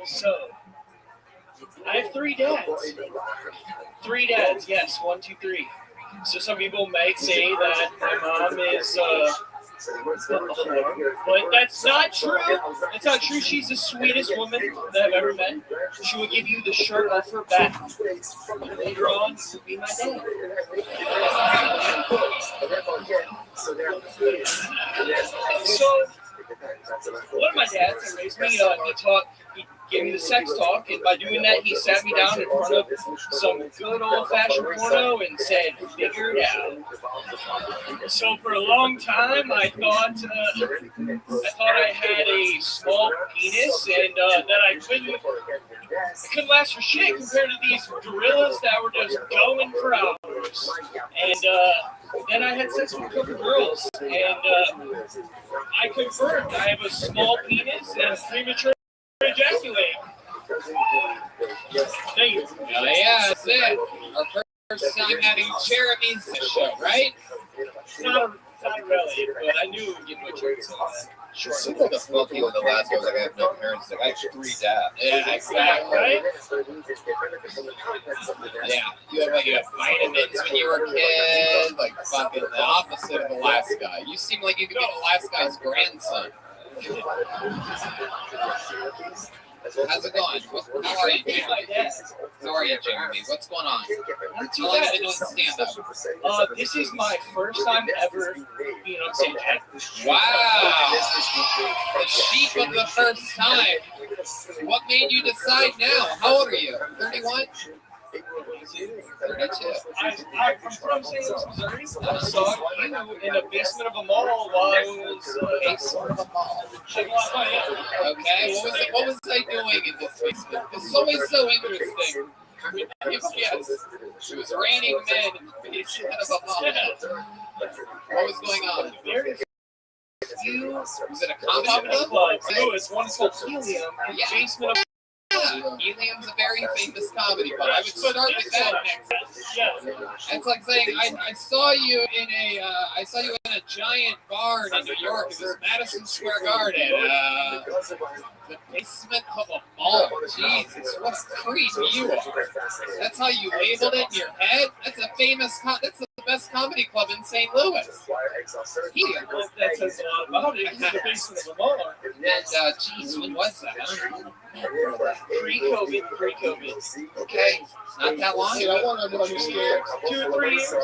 So, I have 3 dads. 3 dads, yes, 1, 2, 3. So some people might say that my mom is but that's not true. That's not true. She's the sweetest woman that I've ever met. She will give you the shirt off her back. Later on, she'll be my dad. So, one of my dads that raised me, he gave me the sex talk, and by doing that, he sat me down in front of some good old-fashioned porno and said, "Figure it out." So for a long time, I thought I had a small penis, and that I couldn't last for shit compared to these gorillas that were just going for hours. And then I had sex with a couple girls, and I confirmed I have a small penis and premature ejaculate. Thank you. Yeah, that's it. Our first time having Jeremy's show, right? Not really, but I knew it would get much worse. Sure. It seemed like a smoky one. The last one was like I have no parents. Like I have 3 dads. Yeah, exactly. Right? Yeah, you have vitamins when you were a kid, like fucking the opposite of the last guy. You seem like you could be the last guy's grandson. How's it going? How are you, Jeremy? How are you, Jeremy? What's going on? Not too How long have bad. you been doing stand-up? This is my first time ever being on stage. Wow! The sheep of the first time. What made you decide now? How old are you? 31? 32. I'm from St. Louis, Missouri. I saw you in the basement of a mall while I was Basement of a mall. Okay, what was I doing in this basement? This is always so interesting. Yes, it was raining men in the basement of a mall. What was going on? Was it a comedy club? Louis, one called Helium in the basement of Helium's a very famous comedy club. I would start with that next. Yeah. It's like saying I saw you in a giant barn in New York. It was Madison Square Garden. The basement of a mall. Jesus, what a creep you are. That's how you labeled it in your head? That's a famous that's the best comedy club in St. Louis. Helium. That says a lot about it. It's the basement of a mall. And geez, when was that? I don't know. Pre-COVID. Okay, not that long Hey, I ago. want to understand. 2 or 3 years.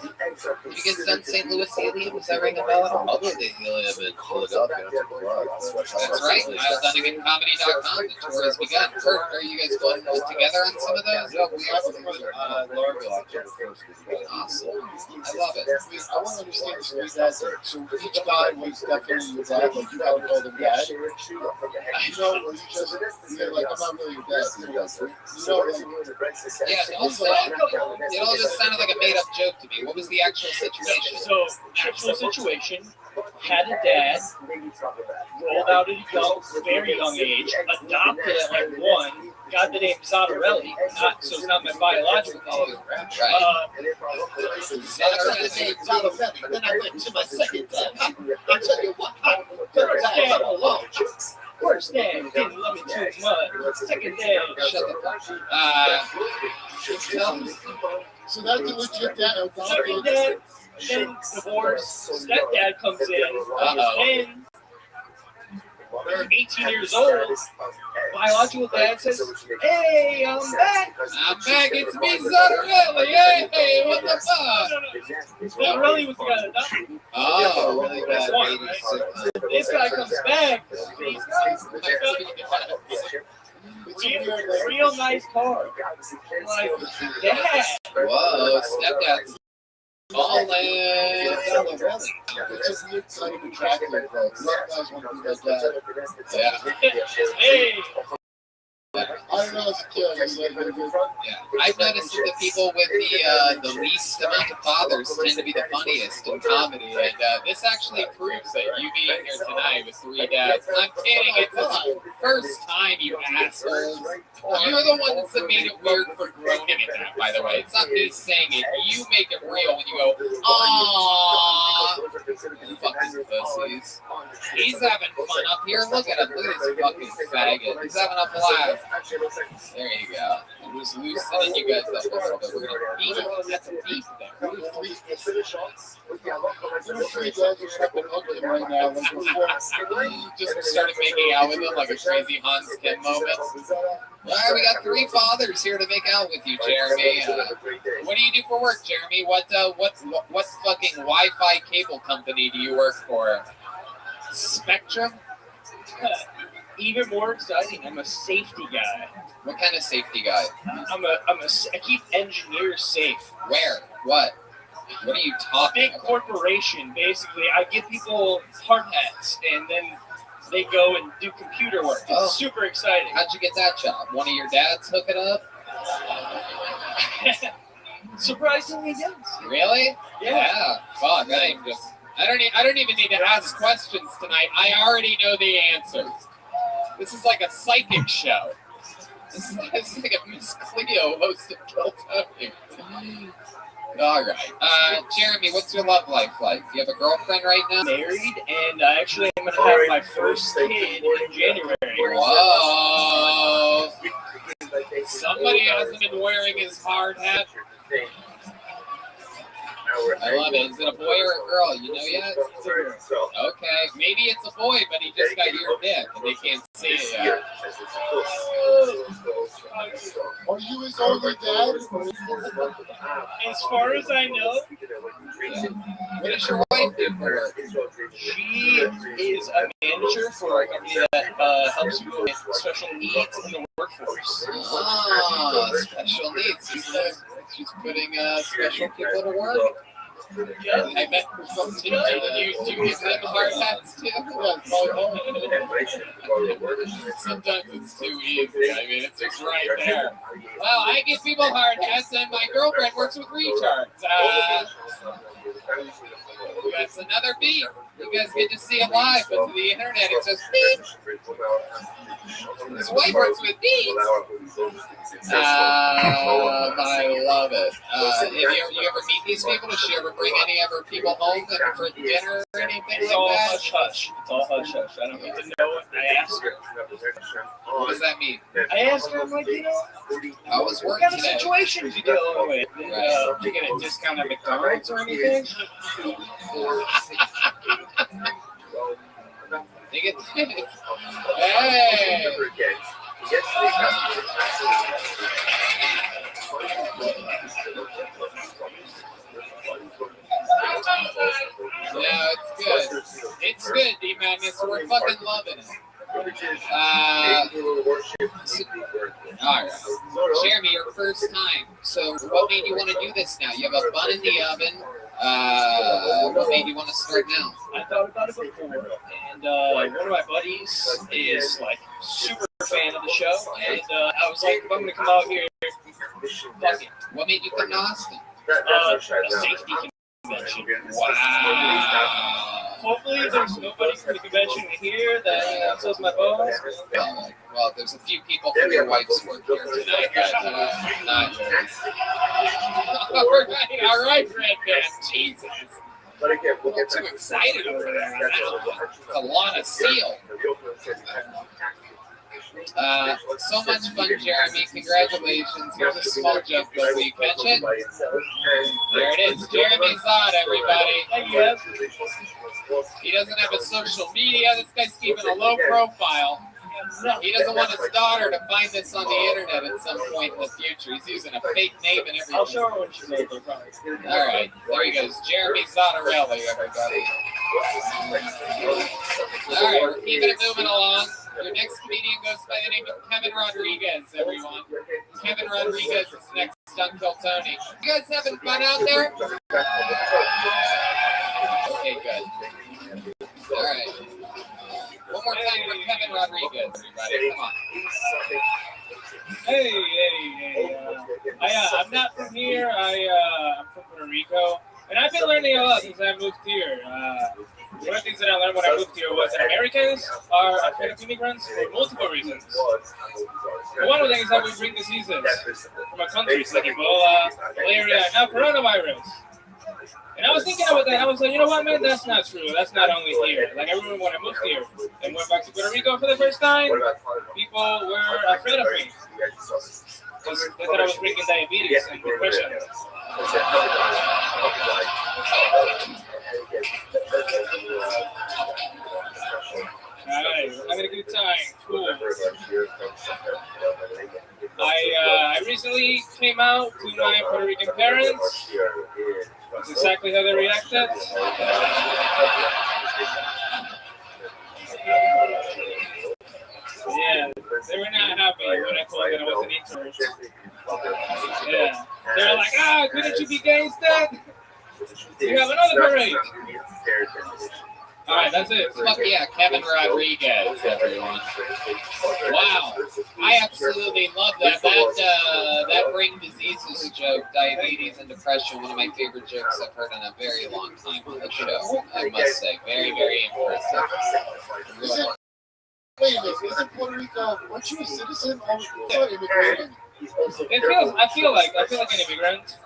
Did you get done St. Louis Helium? Does that ring a bell at all? I'll go to the Helium in Philadelphia. That's right. IsleDunnigan.com. The tour has begun. Kurt, are you guys going together on some of those? Yeah, we have Largo October 1st. Awesome. I love it. I want to understand the street dad thing. So each guy was definitely your dad, like you had to call them dad. You know, or you just, you're like, I'm not really your dad. You know, Yeah, it all just sounded like a made-up joke to me. What was the actual situation? So, actual situation, had a dad, rolled out at a very young age, adopted at like 1, got the name Zottarelli, so it's not my biological name. Zottarelli. Then I went to my second dad. I'll tell you what, first dad alone. First dad didn't love me too much. Second dad, Shut the fuck So that's a legit dad. second dad, then divorce, stepdad comes in, and 18 years old, biological dad says, hey, I'm back. I'm back, it's me, Zottarelli. Hey, what the fuck? Zottarelli was the guy that adopted me. Oh, really That's bad one, baby right? sickness. This guy comes back, he's got real nice car. I'm like, dad. Whoa, stepdad's balling. Zottarelli. It's a weird kind of attractive. A lot of guys want to be like that. Yeah. Hey. I don't know, as a kid, I just like it. Yeah, I've noticed that the people with the least amount of fathers tend to be the funniest in comedy, and this actually proves that you being here tonight with 3 dads. I'm kidding, it's the first time, you assholes. You're the ones that made it weird for groaning at that, by the way. It's not me saying it. You make it real when you go, aww. Fucking pussies. He's having fun up here. Look at him. Look at this fucking faggot. He's having a blast. There you go. I'm just loosening you guys up a little bit. We're gonna beat him. That's a beat there. Right now, like before. Just started making out with him like a crazy Hans Kim moment. All right, we got 3 fathers here to make out with you, Jeremy. What do you do for work, Jeremy? What fucking Wi-Fi cable company do you work for? Spectrum? Even more exciting, I'm a safety guy. What kind of safety guy? I keep engineers safe. Where? What? What are you talking Big corporation, basically. I give people hard hats, and then they go and do computer work. It's super exciting. How'd you get that job? One of your dads hook it up? Surprisingly, yes. Really? Yeah. Fuck. I don't even need to ask questions tonight. I already know the answers. This is like a psychic show. This is like a Miss Cleo hosted Kill Tony. All right. Jeremy, what's your love life like? Do you have a girlfriend right now? Married, and I actually am going to have my first kid in January. Whoa. Somebody hasn't been wearing his hard hat. I love it. Is it a boy or a girl? You know yet? Okay. Maybe it's a boy, but he just got your dick and they can't see it yet. Are you his only dad? As far as I know, what does your wife do for work? She is a manager for a company that helps people with special needs in the workforce. Ah, special needs. She's putting special people to work. Yeah. I bet. Do you give them hard hats too? Sometimes it's too easy. I mean, it's just right there. Well, I give people hard hats, and my girlfriend works with retards. That's another beat. You guys get to see it live, but to the internet it says beep. His wife works with beats. I love it. You ever meet these people? Does she ever bring any of her people home for dinner or anything It's like all that? hush hush. It's all hush hush. I don't need to know it. I ask her. What does that mean? I ask her, I'm like, How was work what kind of today? situations you dealing with? You get a discount at McDonald's or anything? Hey! It's good, D Madness. We're fucking loving it. All right, Jeremy, your first time. So, what made you want to do this now? You have a bun in the oven. What made you want to start now? I thought about it before, and one of my buddies is like super fan of the show, and I was like, if I'm gonna come out here, fuck it. What made you come to Austin? A safety convention. Wow. Hopefully, there's nobody from the convention here that sells my bones. Well, there's a few people from your wife's work here tonight, but not yours. All right, Red Man. Jesus. I'm too excited over there. It's a lot of seal. So much fun, Jeremy. Congratulations. Here's a small joke, though. Will you catch it? There it is. Jeremy Zod, everybody. He doesn't have a social media. This guy's keeping a low profile. He doesn't want his daughter to find this on the internet at some point in the future. He's using a fake name and everything. I'll show her when she's over. All right. There he goes. Jeremy Zottarelli, everybody. All right. We're keeping it moving along. Your next comedian goes by the name of Kevin Rodriguez, everyone. Kevin Rodriguez is next on Kill Tony. You guys having fun out there? Okay, good. All right. One more time for Kevin Rodriguez, everybody. Come on. Hey. I'm not from here. I'm from Puerto Rico. And I've been learning a lot since I moved here. One of the things that I learned when I moved here was that Americans are afraid of immigrants for multiple reasons. But one of the things is that we bring diseases from our countries like Ebola, malaria, and now coronavirus. And I was thinking about that. I was like, you know what, man? That's not true. That's not only here. Like, I remember when I moved here and went back to Puerto Rico for the first time, people were afraid of me. Because they thought I was bringing diabetes and depression. Alright, we're having a good time. Cool. I recently came out to my Puerto Rican parents. That's exactly how they reacted. Yeah, they were not happy when I told them I was an introvert. Yeah, they were like, couldn't you be gay instead? You have another parade. All right, that's it. Fuck yeah, Kevin Rodriguez, everyone. Wow, I absolutely love that. That brain diseases joke, diabetes and depression, one of my favorite jokes I've heard in a very long time on the show. I must say, very, very impressive. Wait a minute, isn't Puerto Rico, weren't you a citizen? Oh, immigrated. I feel like an immigrant.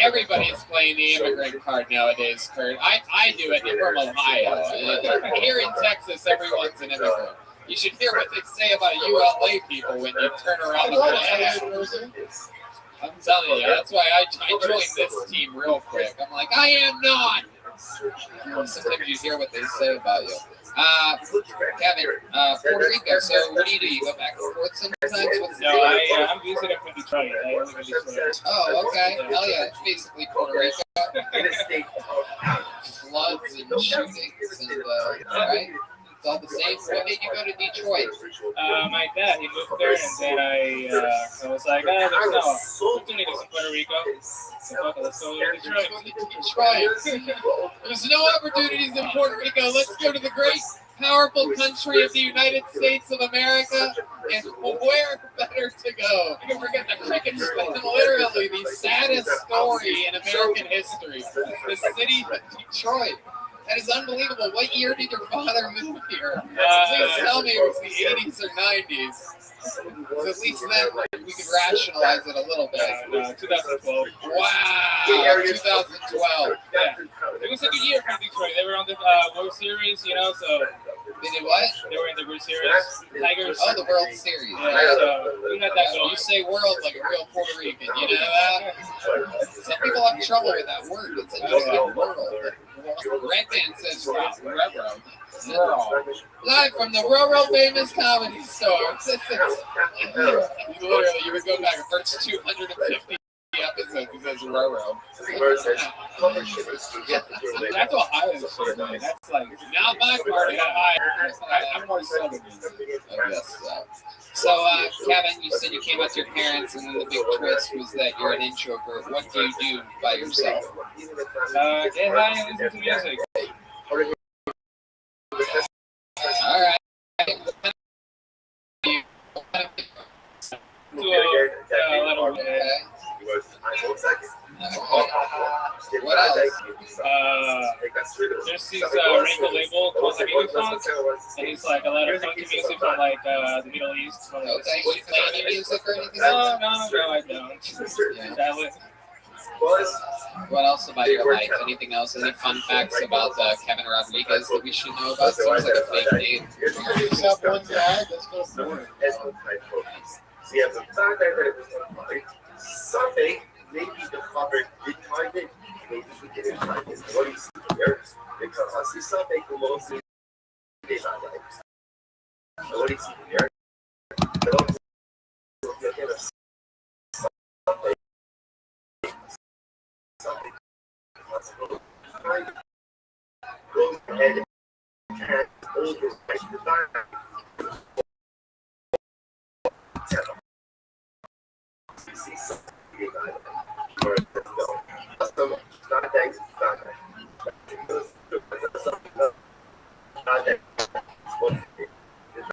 Everybody's playing the immigrant card nowadays, Kurt. I do it from Ohio. Here in Texas, everyone's an immigrant. You should hear what they say about ULA people when you turn around and play. I'm telling you, that's why I joined this team real quick. I'm like, I am not. Sometimes you hear what they say about you. Kevin, Puerto Rico, so what do? You go back and forth sometimes? No, I'm visiting from Detroit. I live in Detroit. Oh, okay. Hell yeah, it's basically Puerto Rico. Floods and shootings and, right? It's all the same. What made you go to Detroit? My dad, he moved there, and then I was like, there's no opportunities in Puerto Rico. So let's go to Detroit. There's no opportunities in Puerto Rico. Let's go to the great, powerful country of the United States of America. And where better to go? We're getting the crickets, literally the saddest story in American history. The city of Detroit. That is unbelievable. What year did your father move here? Please tell me it was the 80s or 90s. So at least then we could rationalize it a little bit. 2012. Wow, 2012. Yeah. It was a good year for Detroit. They were on the World Series, so... They did what? They were in the World Series. Tigers. Oh, the World Series. Yeah, so we had that going. You say world like a real Puerto Rican, you know that? Some people have trouble with that word. It's interesting, world. Red Man says Roro. Live from the Roro Famous Comedy Store. Literally, you would go back the first 250 the episode because it's Roro. That's Ohio shit, man. That's like Not my part of Ohio. I'm more southern. I guess so. So, Kevin, you said you came out to your parents, and then the big twist was that you're an introvert. What do you do by yourself? Get high and listen to music. All right. What else? There's these rainbow label called the Middle Funk, and it's like a lot of funky music from like the Middle East. Okay, you play any music or anything? No, I don't. That was. What else about your life? Anything else? Any fun facts about Kevin Rodriguez that we should know about? Seems like a fake name. He's got one dad. That's kind of boring. Something maybe the father did find it, maybe he didn't find it. What do you see here? Because it's something mostly did not like. What do you see here? Something goes ahead and overwrite the dialogue. You see something. Or no, not that.